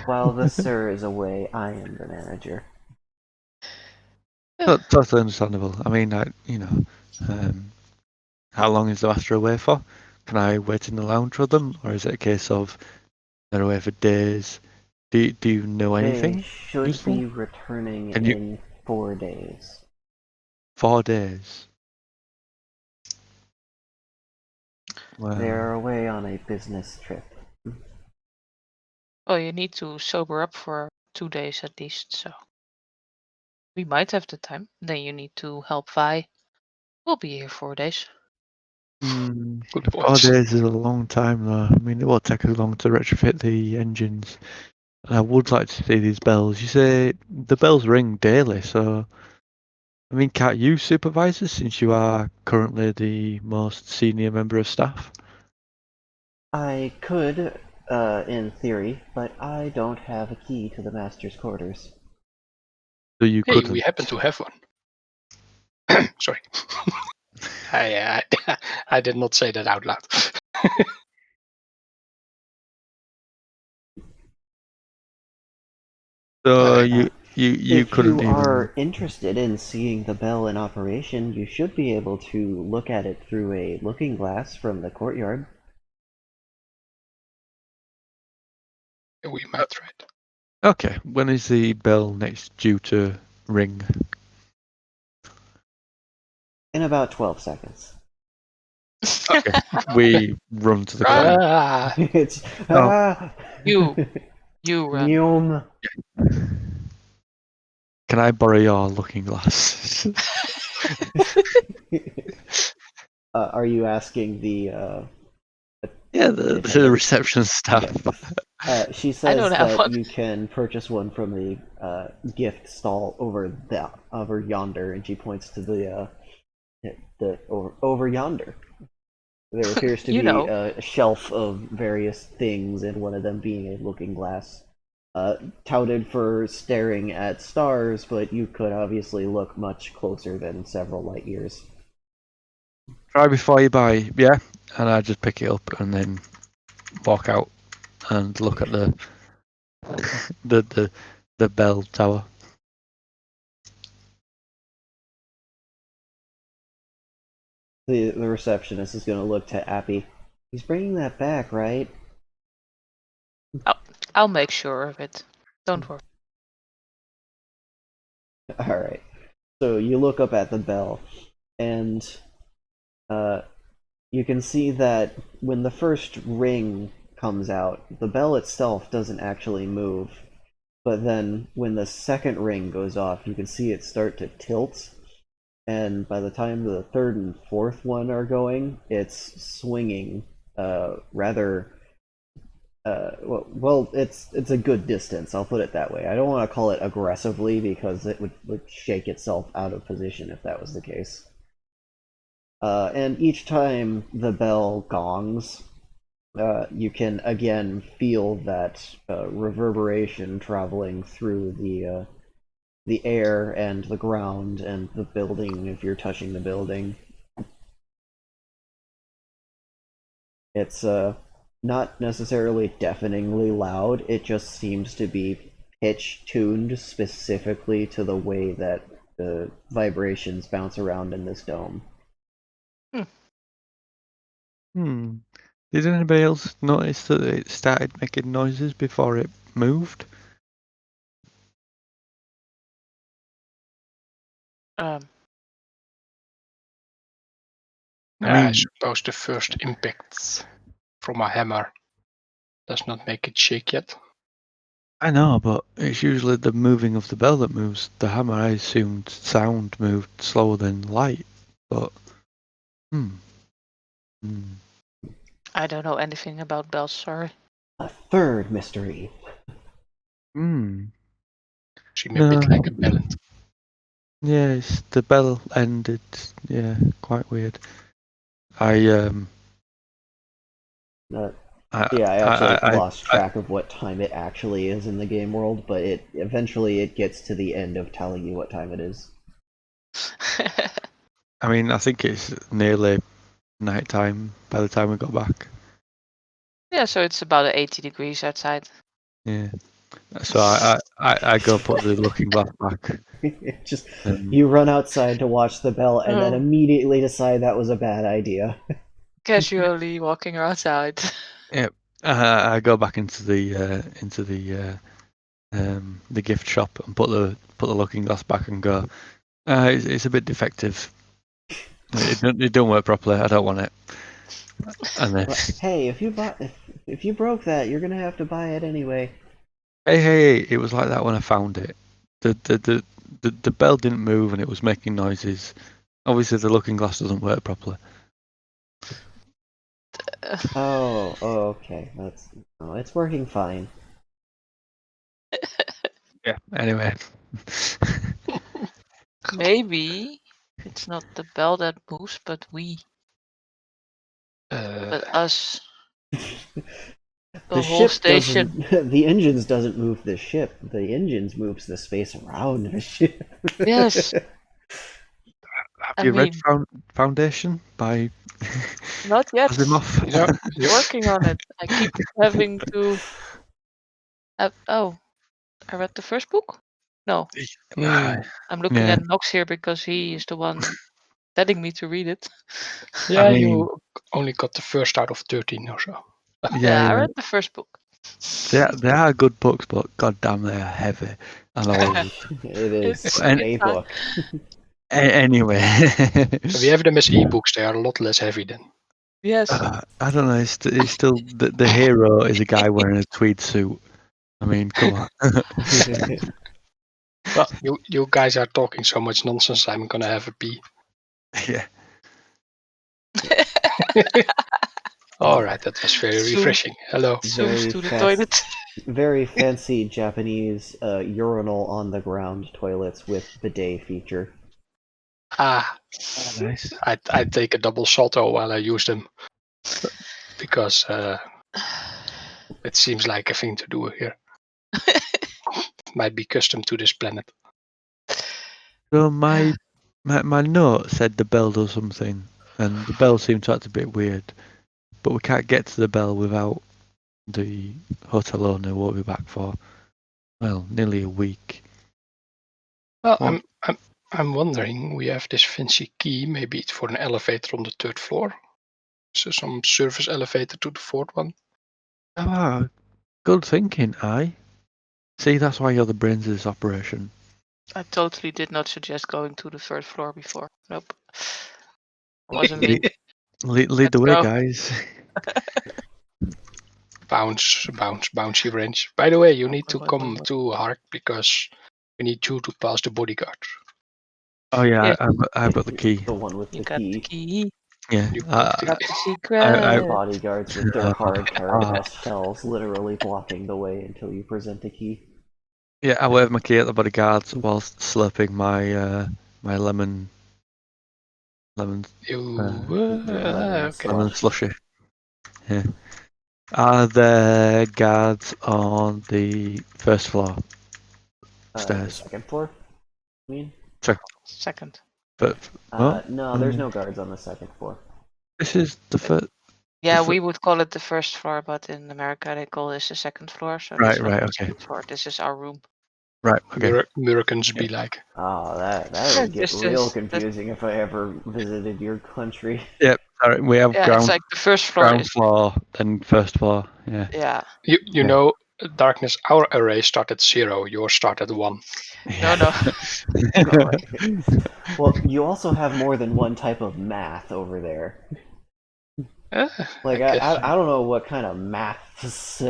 While the sir is away, I am the manager. Totally understandable. I mean, how long is the master away for? Can I wait in the lounge with them, or is it a case of they're away for days? Do you know They anything should useful? be returning Can you in 4 days. 4 days? They're Well, away on a business trip. Well, you need to sober up for 2 days at least, so we might have the time. Then you need to help Vi. We'll be here 4 days. Good 4 points. days is a long time, though. I mean, it won't take as long to retrofit the engines. I would like to see these bells. You say the bells ring daily, so I mean, can't you supervise us since you are currently the most senior member of staff? I could, in theory, but I don't have a key to the master's quarters. So you Hey, couldn't. we happen to have one. Sorry. I did not say that out loud. So Uh, you You If couldn't you even. are interested in seeing the bell in operation, you should be able to look at it through a looking glass from the courtyard. We met, right? Okay, when is the bell next due to ring? In about 12 seconds. Okay, we run to the Run. corner. Ah, It's Oh. You run. Neum. Can I borrow your looking glass? Are you asking the Yeah, the attendant? reception staff. Okay. She I don't says have that one. you can purchase one from the gift stall over yonder, and she points to the over yonder. There appears to You be know. a shelf of various things, and one of them being a looking glass, touted for staring at stars, but you could obviously look much closer than several light years. Try before you buy, yeah. And I just pick it up and then walk out and look at the the bell tower. The receptionist is going to look to Appy. He's bringing that back, right? I'll make sure of it. Don't worry. All right. So you look up at the bell, and you can see that when the first ring comes out, the bell itself doesn't actually move. But then when the second ring goes off, you can see it start to tilt. And by the time the third and fourth one are going, it's swinging rather well, it's a good distance. I'll put it that way. I don't want to call it aggressively because it would shake itself out of position if that was the case. And each time the bell gongs, you can again feel that reverberation traveling through the air and the ground and the building if you're touching the building. It's not necessarily deafeningly loud, it just seems to be pitch tuned specifically to the way that the vibrations bounce around in this dome. Did anybody else notice that it started making noises before it moved? Um, I suppose the first impacts from a hammer does not make it shake yet. I know, but it's usually the moving of the bell that moves. The hammer, I assumed sound moved slower than light, but I don't know anything about bells, sorry. A third mystery. Seem a No. bit like a balance. Yes, the bell ended. Yeah, quite weird. I Yeah, I actually I lost track of what time it actually is in the game world, but it eventually it gets to the end of telling you what time it is. I mean, I think it's nearly nighttime by the time we got back. Yeah, so it's about 80 degrees outside. Yeah. So I go put the looking glass back. Just you run outside to watch the bell and then Oh. immediately decide that was a bad idea. Casually walking outside. Yep. I go back into the gift shop and put the looking glass back and go. It's a bit defective. It don't work properly. I don't want it. And then, Hey, if you broke that, you're gonna have to buy it anyway. hey, it was like that when I found it. The bell didn't move and it was making noises. Obviously, the looking glass doesn't work properly. Oh, okay. It's working fine. Yeah. Anyway. Maybe it's not the bell that moves, but we. But us. The whole ship station. doesn't. The engines doesn't move the ship. The engines moves the space around the ship. Yes. Have you read Foundation by Not yet. Asimov? Working on it. I keep having to. Oh, I read the first book. No, Mm. I'm looking Yeah. at Nox here because he is the one telling me to read it. Yeah, mean- you only got the first out of 13 or so. Yeah, I read the first book. They are good books, but goddamn, they are heavy and old. It is It's a fine. book. Anyway, If you have them as ebooks, they are a lot less heavy then. Yes. I don't know. It's still the hero is a guy wearing a tweed suit. I mean, come on. Well, you guys are talking so much nonsense, I'm gonna have a pee. Yeah. Alright, that was very Zoom. refreshing. Hello. Zooms Very to the fast. toilet. Very fancy Japanese urinal on the ground toilets with bidet feature. Ah, Nice. I take a double salto while I use them. Because it seems like a thing to do here. Might be custom to this planet. So my note said the bell does something, and the bell seemed to act a bit weird, but we can't get to the bell without the hotel owner won't be back for, well, nearly a week. Well, What? I'm wondering, we have this fancy key, maybe it's for an elevator on the 3rd floor. So some service elevator to the 4th one. Ah, good thinking, aye. See, that's why you're the brains of this operation. I totally did not suggest going to the 3rd floor before. Nope. It wasn't me. Lead Let's the way, go. guys. Bouncy range. By the way, you need to come to Hark because we need you to pass the bodyguard. Oh yeah, Yeah. I've got the key. The one with You the got the key. key. Yeah, You Got the secret. I- Bodyguards with their hard carapace shells literally blocking the way until you present a key. yeah, I wave my key at the bodyguards whilst slurping my my lemon You lemon okay. lemon slush. slushy. Yeah. Are there guards on the first floor? The Stairs. second floor, you mean? Second. But well, No, there's no guards on the second floor. This is the first. Yeah, we would call it the first floor, but in America they call this the second floor. So Right, this was right, the okay. second floor. This is our room. Right, okay. Americans be like. Oh, that would get This real is- confusing if I ever visited your country. Yep. Sorry, we have Yeah, it's like the first floor ground is. floor, then first floor. Yeah. Yeah. You Yeah. know, Darkness, our array start at 0, yours start at 1. No. Well, you also have more than one type of math over there. Like, I don't know what kind of maths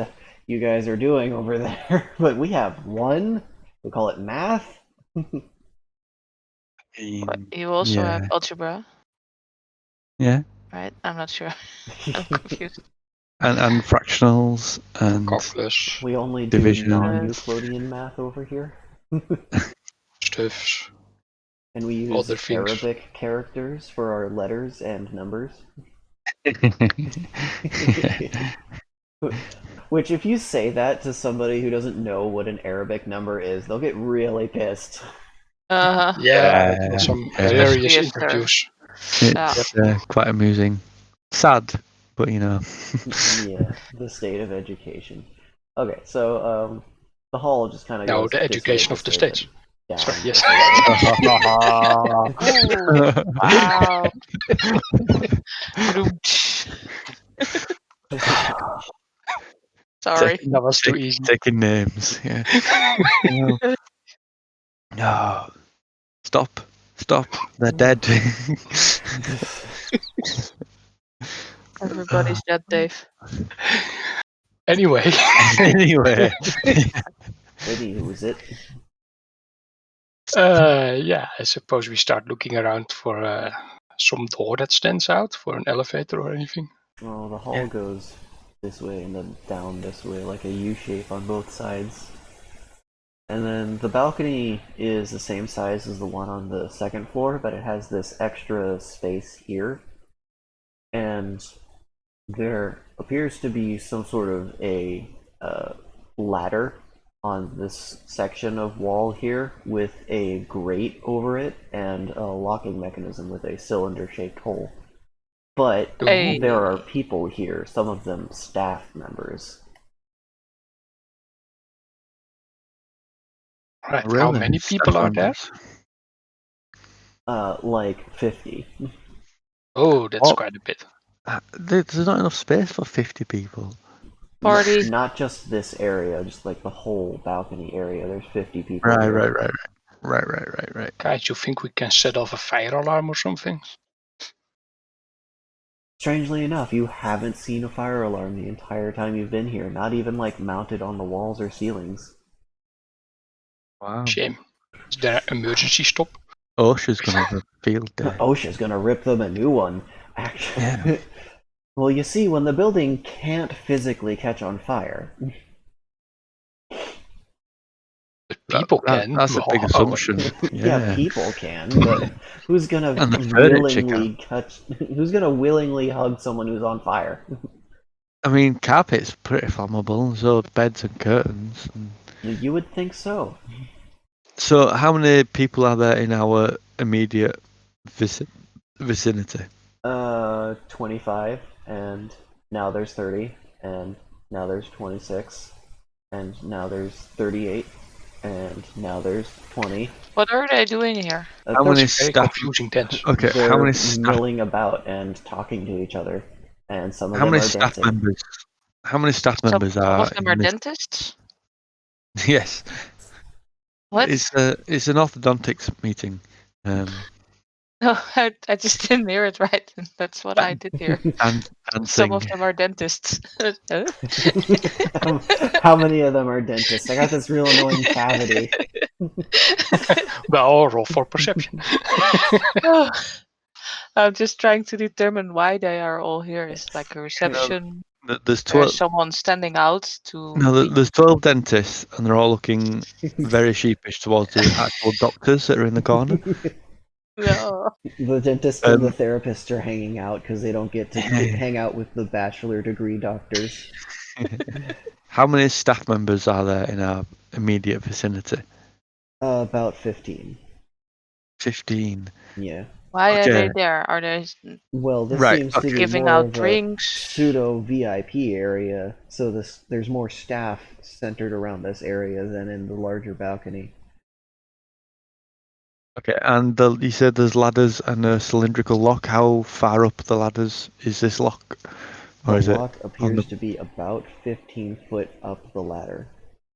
you guys are doing over there, but we have one. We call it math. You also have algebra, Yeah. right? I'm not sure. I'm confused. And fractionals and Calculus, We only do division. non-Euclidean math over here. stuffs. And we use Other things. Arabic characters for our letters and numbers. Which, if you say that to somebody who doesn't know what an Arabic number is, they'll get really pissed. Uh-huh. Yeah, I've got some hilarious Especially if they're- interviews. It's quite amusing. Sad, but you know. Yeah, the state of education. Okay, so the hall just kind of No, goes the this education way, of the this way, states. then down, Sorry, yes. Wow. Sorry. That was too easy. Taking names. Yeah. No. Stop. They're dead. Everybody's dead, Dave. Anyway. Anyway. Who's it? Yeah, I suppose we start looking around for some door that stands out for an elevator or anything. Well, the hall goes this way and then down this way, like a U shape on both sides. And then the balcony is the same size as the one on the second floor, but it has this extra space here. And there appears to be some sort of a ladder on this section of wall here with a grate over it and a locking mechanism with a cylinder-shaped hole. But there are people here, some of them staff members. Right. How Really? many Staff people are there? members. Like 50. Oh, that's What? quite a bit. There's not enough space for 50 people. Party. Not just this area, just like the whole balcony area. There's 50 people Right, here. right. Guys, you think we can set off a fire alarm or something? Strangely enough, you haven't seen a fire alarm the entire time you've been here, not even like mounted on the walls or ceilings. Wow. Shame. Is there an emergency stop? OSHA's gonna have a field day. OSHA's gonna rip them a new one. Actually, Yeah. well, you see, when the building can't physically catch on fire, But people That- can. That's a big assumption. yeah, Yeah. people can, but who's gonna And the furniture willingly touch? Who's gonna willingly hug someone who's on fire? I mean, carpet's pretty flammable, and so beds and curtains. You would think so. So, how many people are there in our immediate vicinity? 25, and now there's 30, and now there's 26, and now there's 38, and now there's 20. What are they doing here? How many It's very staff? confusing tense. Okay, They're how many staff? milling about and talking to each other, and some of How them many are staff dancing. members? How many staff Some members are of them are in this? dentists. Yes, What? it's an orthodontics meeting. No, I just didn't hear it right. That's what I did hear. And Some of dancing. them are dentists. How many of them are dentists? I got this real annoying cavity. Well, roll for perception. Oh, I'm just trying to determine why they are all here. Is it like a reception? There's There's 12. someone standing out to. No, there's 12 dentists, and they're all looking very sheepish towards the actual doctors that are in the corner. No. The dentist and the therapist are hanging out because they don't get to hang out with the bachelor degree doctors. How many staff members are there in our immediate vicinity? About 15. 15. Yeah. Why are they Okay. there? Are they Well, this Right, seems to be giving more out of a drinks? pseudo VIP area, so there's more staff centered around this area than in the larger balcony. Okay, and you said there's ladders and a cylindrical lock. How far up the ladders is this lock? The Or is it lock on appears the... to be about 15 foot up the ladder,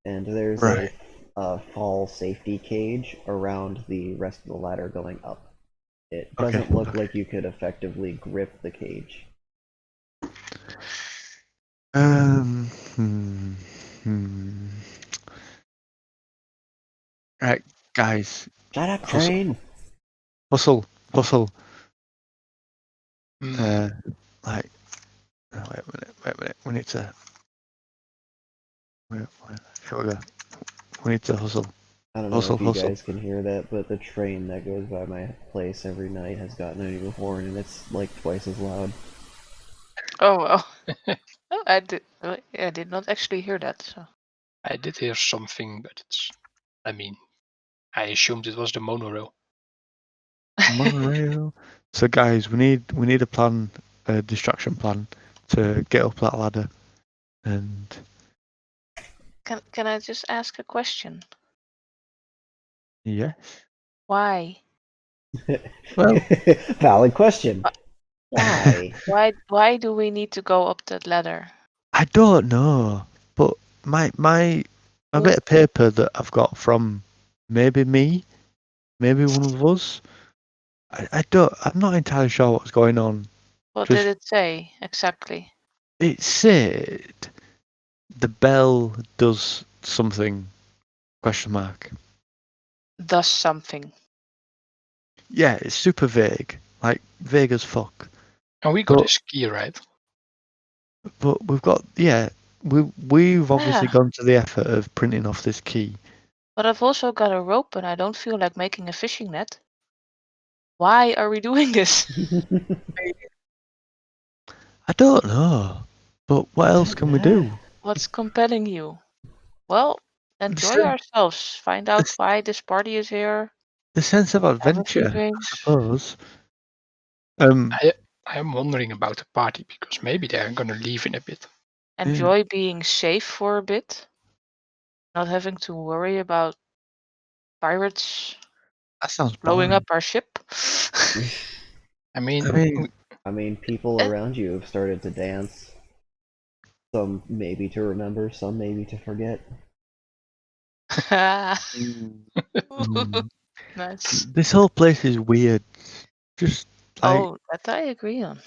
and there's Right. a fall safety cage around the rest of the ladder going up. It Okay, doesn't look okay. like you could effectively grip the cage. Um, hmm, hmm. Right, guys, Shut up, hustle, train! hustle. Hmm. Like, wait a minute. We need to. Here we go. We need to hustle. I don't know if you Hustle. guys can hear that, but the train that goes by my place every night has gotten a new horn, and it's like twice as loud. Oh well. Oh, I did not actually hear that. So. I did hear something, but I assumed it was the monorail. Monorail. So, guys, we need a plan, a distraction plan, to get up that ladder. And Can I just ask a question? yes. Why? Well, Valid question. Why? Why do we need to go up that ladder? I don't know, but my a bit of paper that I've got from maybe one of us. I'm not entirely sure what's going on. What Just did it say exactly? it said the bell does something? Question mark. Does something. Yeah, it's super vague, like vague as fuck. And we got But- this key, right? But we've got we've obviously Yeah. gone to the effort of printing off this key. But I've also got a rope and I don't feel like making a fishing net. Why are we doing this? I don't know, but what else can we do? What's compelling you? Well, enjoy sen- ourselves. Find out the- why this party is here. The sense of Have a few adventure, I drinks. suppose. I am wondering about the party because maybe they're gonna leave in a bit. Enjoy being safe for a bit. Not having to worry about pirates That sounds blowing boring. up our ship. I mean, I mean, people Eh? around you have started to dance. Some maybe to remember, some maybe to forget. Mm. Nice. This whole place is weird. Just like Oh, that I agree on.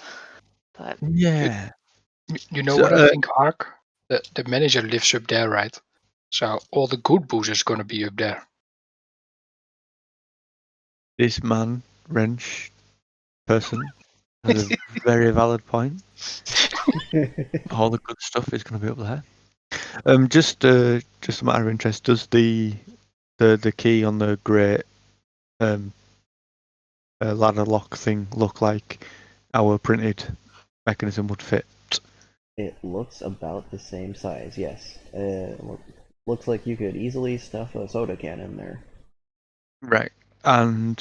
But yeah. you know So, what I think, Ark? The manager lives up there, right? So all the good booze is gonna be up there. this man, wrench person, has a very valid point. All the good stuff is going to be up there. Just a matter of interest. Does the key on the great ladder lock thing look like our printed mechanism would fit? It looks about the same size, yes. Looks like you could easily stuff a soda can in there. Right. And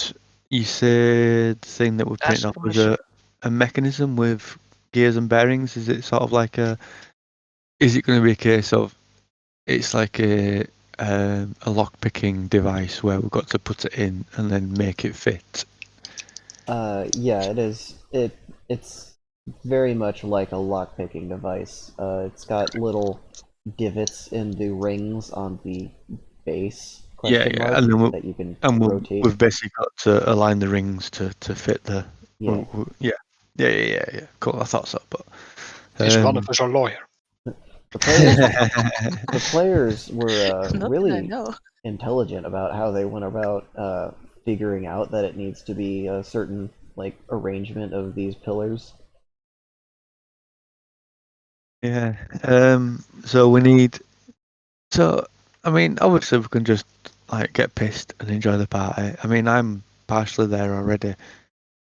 you said the thing that we're ask printing off was permission. a mechanism with gears and bearings. Is it sort of like a? Is it going to be a case of it's like a lock picking device where we've got to put it in and then make it fit? Yeah, it is. It's very much like a lockpicking device. It's got little divots in the rings on the base Yeah, question yeah. mark And then that you can rotate. we've basically got to align the rings to fit the. Yeah. Yeah. Yeah. Cool. I thought so, but. Is one of us a lawyer? The players the players were Not that I really know. intelligent about how they went about figuring out that it needs to be a certain like arrangement of these pillars. Yeah. So we need. So I mean, obviously we can just like get pissed and enjoy the party. I mean, I'm partially there already.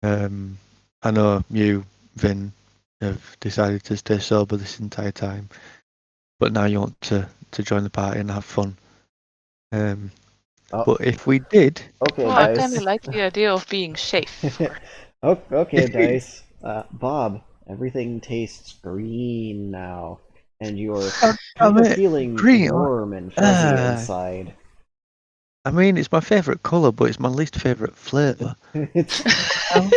Um, I know you, Vin, have decided to stay sober this entire time, but now you want to join the party and have fun. Um, Oh, but if we did, okay, Well, I kind of dice. like the idea of being safe. Okay, dice. Bob, everything tastes green now, and you're kind damn of it, feeling green. warm and fuzzy Uh, inside. I mean, it's my favorite color, but it's my least favorite flavor. It's Hell?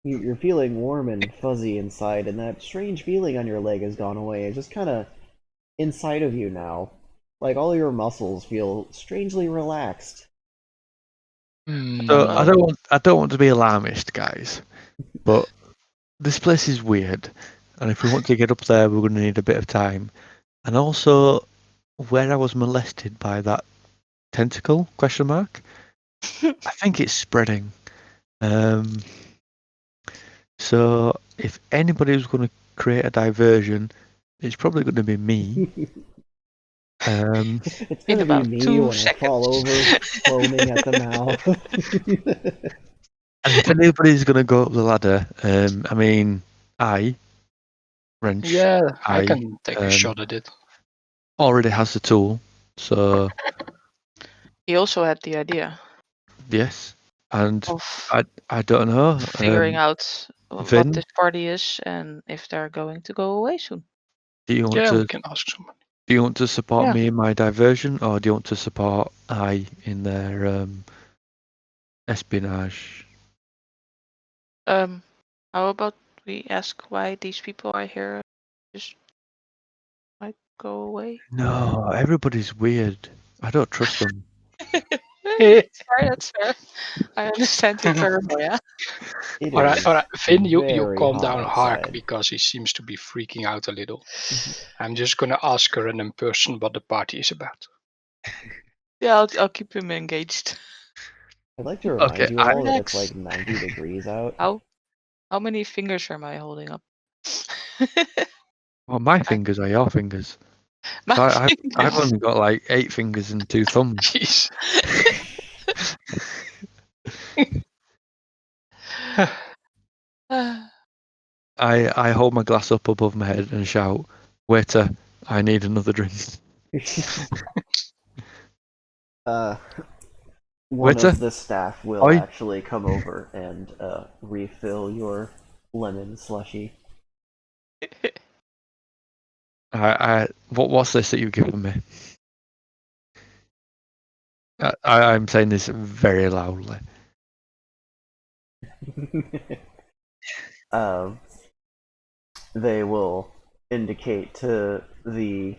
you're feeling warm and fuzzy inside, and that strange feeling on your leg has gone away. It's just kind of inside of you now. Like all your muscles feel strangely relaxed. So Hmm. Oh, I don't want to be alarmist, guys, but this place is weird, and if we want to get up there, we're going to need a bit of time. And also, where I was molested by that tentacle question mark, I think it's spreading. Um, so if anybody was going to create a diversion, it's probably going to be me. It's in gonna be about me 2 when I fall seconds. over, foaming at the mouth. And if anybody's going to go up the ladder, I mean, Wrench, Yeah, I I can take a shot at it. already has the tool, so He also had the idea yes. And of I don't know, figuring out what Vin, this party is and if they're going to go away soon. do you want Yeah, we to can ask someone. support Yeah. me in my diversion, or do you want to support I in their espionage? How about we ask why these people are here? Just might go away. No, everybody's weird. I don't trust them. That's fair. That's fair. I understand the paranoia. It All is right, Finn, you very calm hot down Hark outside. because he seems to be freaking out a little. I'm just gonna ask her in person what the party is about. Yeah, I'll keep him engaged. I'd like to remind Okay, you all that it's Relax. like 90 degrees out. How many fingers am I holding up? well, my I- fingers are your fingers. My I've fingers. only got like 8 fingers and 2 thumbs. Jeez. I hold my glass up above my head and shout, "Waiter, I need another drink." uh, one Waiter, of the staff will oi. actually come over and refill your lemon slushy. What's this that you've given me? I'm saying this very loudly. um, they will indicate to the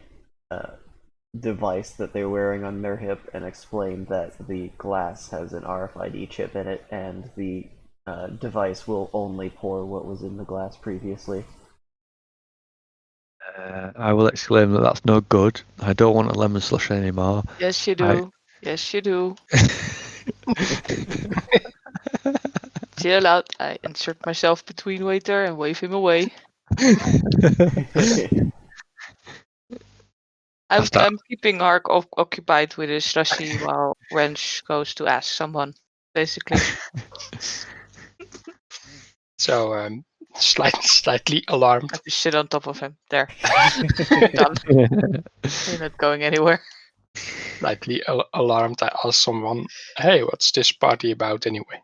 device that they're wearing on their hip and explain that the glass has an RFID chip in it, and the device will only pour what was in the glass previously. I will exclaim that that's no good. I don't want a lemon slush anymore. Yes, you do. Yes, you do. Chill out. I insert myself between waiter and wave him away. I'm keeping Ark occupied with his slushy while Wrench goes to ask someone, basically. So slightly alarmed. I just sit on top of him. There. Done. You're not going anywhere. Slightly alarmed, I ask someone, "Hey, what's this party about anyway?"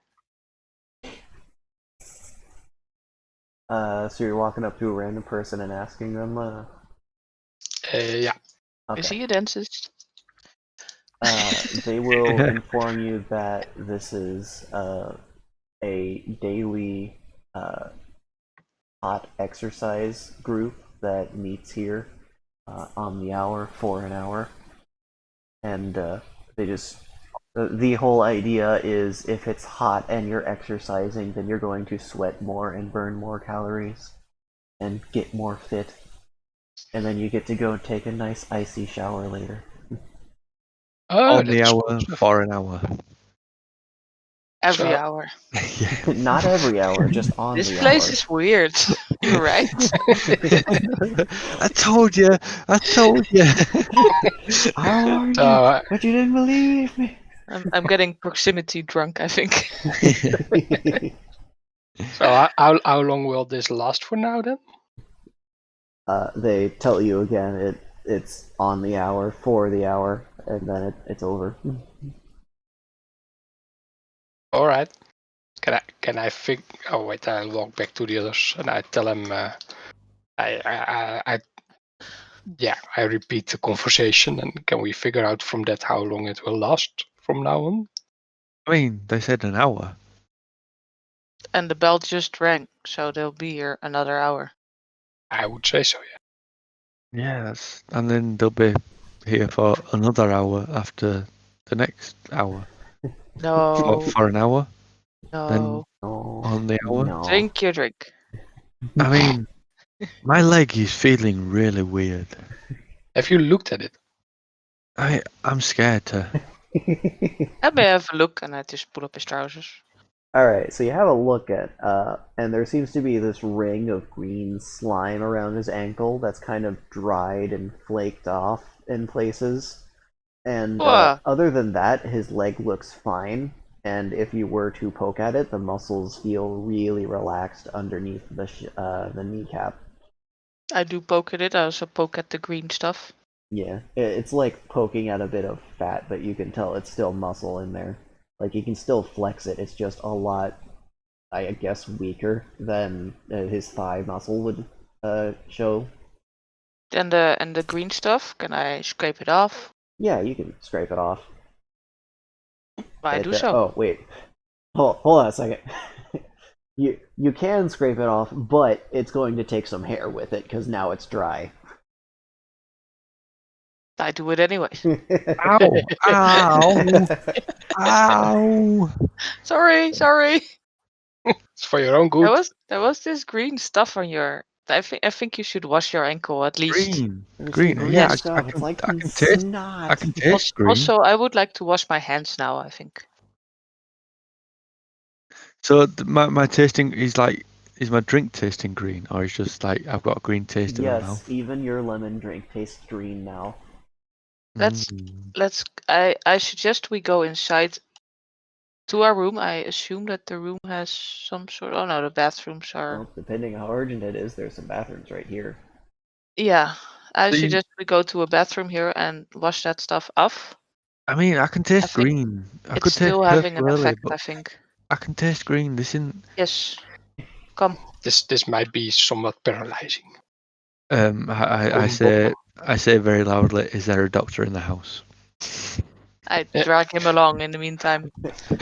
So you're walking up to a random person and asking them. Yeah. Okay. Is he a dentist? They will inform you that this is a daily hot exercise group that meets here on the hour for an hour, and they just the whole idea is if it's hot and you're exercising, then you're going to sweat more and burn more calories and get more fit, and then you get to go take a nice icy shower later. On the that's hour, cool. for an hour. Every So- hour. Yeah. Not every hour, just on This the place hour. is weird. You're right. I told you. I warned So, you, but you didn't believe me. I'm getting proximity drunk, I think. So how long will this last for now then? They tell you again it's on the hour for the hour, and then it's over. All right. Can I think? Oh wait, I walk back to the others and I tell him. I repeat the conversation, and can we figure out from that how long it will last from now on? I mean, they said an hour. And the bell just rang, so they'll be here another hour. I would say so, yeah. Yes, and then they'll be here for another hour after the next hour. No. For an hour, then No. No, on the hour. no. Drink your drink. I mean, my leg is feeling really weird. Have you looked at it? I'm scared to. Let me have a look, and I just pull up his trousers. Alright, so you have a look at, and there seems to be this ring of green slime around his ankle that's kind of dried and flaked off in places. And other than that, his leg looks fine. And if you were to poke at it, the muscles feel really relaxed underneath the kneecap. I do poke at it. I also poke at the green stuff. Yeah, it's like poking at a bit of fat, but you can tell it's still muscle in there. Like you can still flex it. It's just a lot, I guess, weaker than his thigh muscle would show. And the green stuff, can I scrape it off? Yeah, you can scrape it off. I do so. Oh wait, hold on a second. You can scrape it off, but it's going to take some hair with it because now it's dry. I do it anyway. Ow! Ow! Ow! Sorry. It's for your own good. There was this green stuff on your. I think you should wash your ankle at least. Green. Green Yeah, stuff. It's like I can taste. snot. I can taste green. Also, I would like to wash my hands now, I think. So my tasting is like, is my drink tasting green, or is just like I've got a green taste in my Yes, mouth? even your lemon drink tastes green now. Let's. I suggest we go inside to our room. I assume that the room has some sort. Oh no, the bathrooms are. Well, depending how urgent it is, there's some bathrooms right here. Yeah, I So you- suggest we go to a bathroom here and wash that stuff off. I mean, I can taste think green. I It's could taste still having an purple earlier, effect, but I think. I can taste green. This isn't. Yes. Come. This might be somewhat paralyzing. I say very loudly, is there a doctor in the house? I drag him along in the meantime.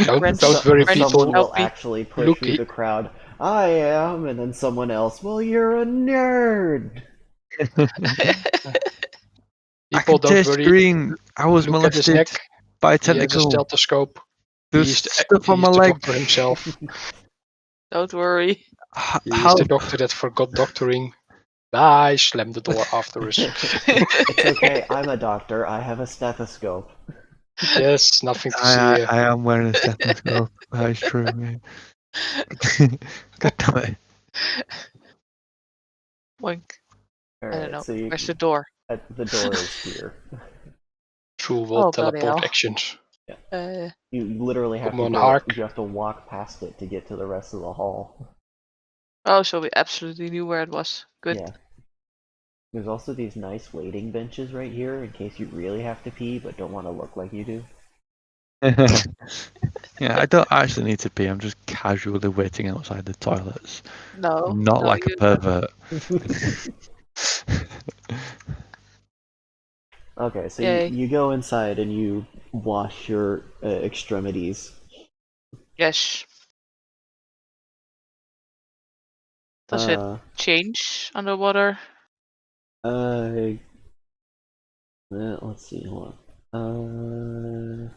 Don't Wrench- worry, Wrench, people. Someone will help me. actually push Look, through the crowd. I am, and then someone else. Well, you're a nerd. I People, can don't taste worry. green. I was Look at his molested neck. by a He has a tentacle. stethoscope. There's He's stuff on my the leg. doctor himself. Don't worry. He's the doctor that forgot doctoring. Bye. Slam the door after us. It's okay. I'm a doctor. I have a stethoscope. Yes, nothing to see I here. am wearing a stethoscope. That is true. Yeah. God damn it. Boink. All I don't right, know. so you, Where's the door? the door is here. True Oh, world bloody teleport hell. actions. You literally have Come to on, go. Hark. You have to walk past it to get to the rest of the hall. Oh, so we absolutely knew where it was. Good. Yeah. There's also these nice waiting benches right here in case you really have to pee but don't want to look like you do. Yeah, I don't actually need to pee. I'm just casually waiting outside the toilets. No. Not no, like a you don't. pervert. Okay, so Yay. you go inside and you wash your extremities. Yes. Does it Uh, change underwater? let's see, hold on.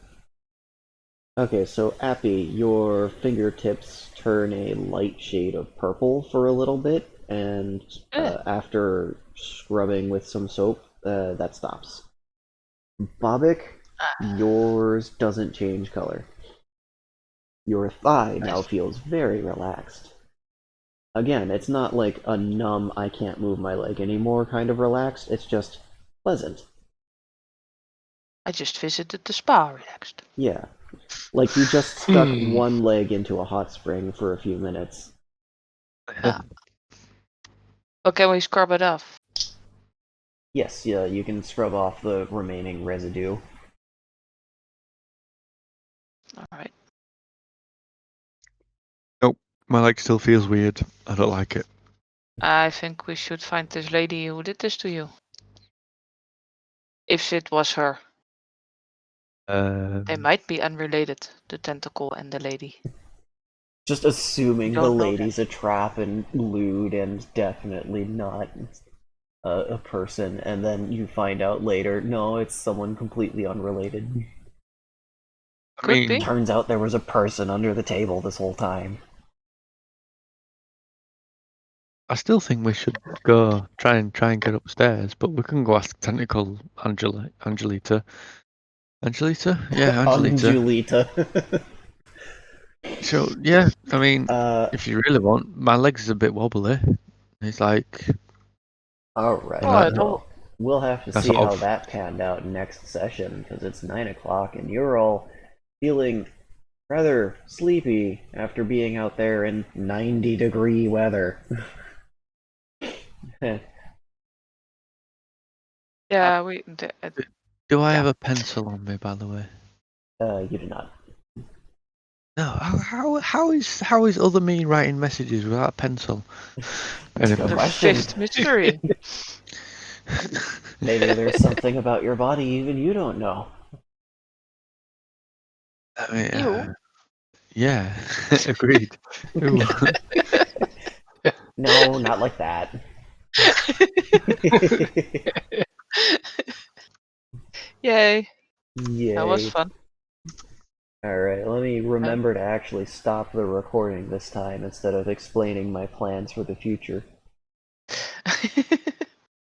Okay, so Appy, your fingertips turn a light shade of purple for a little bit, and after scrubbing with some soap, that stops. Bobik, yours doesn't change color. Your thigh now Nice. feels very relaxed. Again, it's not like a numb, I can't move my leg anymore kind of relaxed, it's just pleasant. I just visited the spa relaxed. Yeah. Like you just stuck one leg into a hot spring for a few minutes. Oh, can we scrub it off? Yes, yeah, you can scrub off the remaining residue. Alright. Nope, my leg still feels weird. I don't like it. I think we should find this lady who did this to you. If it was her. They might be unrelated, the tentacle and the lady. Just assuming the Don't know lady's a trap and lewd and definitely not a person, and then you find out later, no, it's someone completely unrelated. I Could mean, be. Turns out there was a person under the table this whole time. I still think we should go try and get upstairs, but we can go ask technical Angelita. Angelita? Yeah, Angelita. Angelita. So yeah, I mean, if you really want, my legs is a bit wobbly. It's like, Alright, Oh, I uh, don't. well, we'll have to that's see sort how of. that panned out next session, because it's 9 o'clock and you're all feeling rather sleepy after being out there in 90-degree weather. Yeah, Do I yeah. have a pencil on me, by the way? You do not. No. How is other me writing messages without a pencil? That's a good The question. fifth mystery. Maybe there's something about your body even you don't know. I mean, You? yeah, agreed. Ooh. No, not like that. Yay. Yay. That was fun. Alright, let me remember to actually stop the recording this time instead of explaining my plans for the future.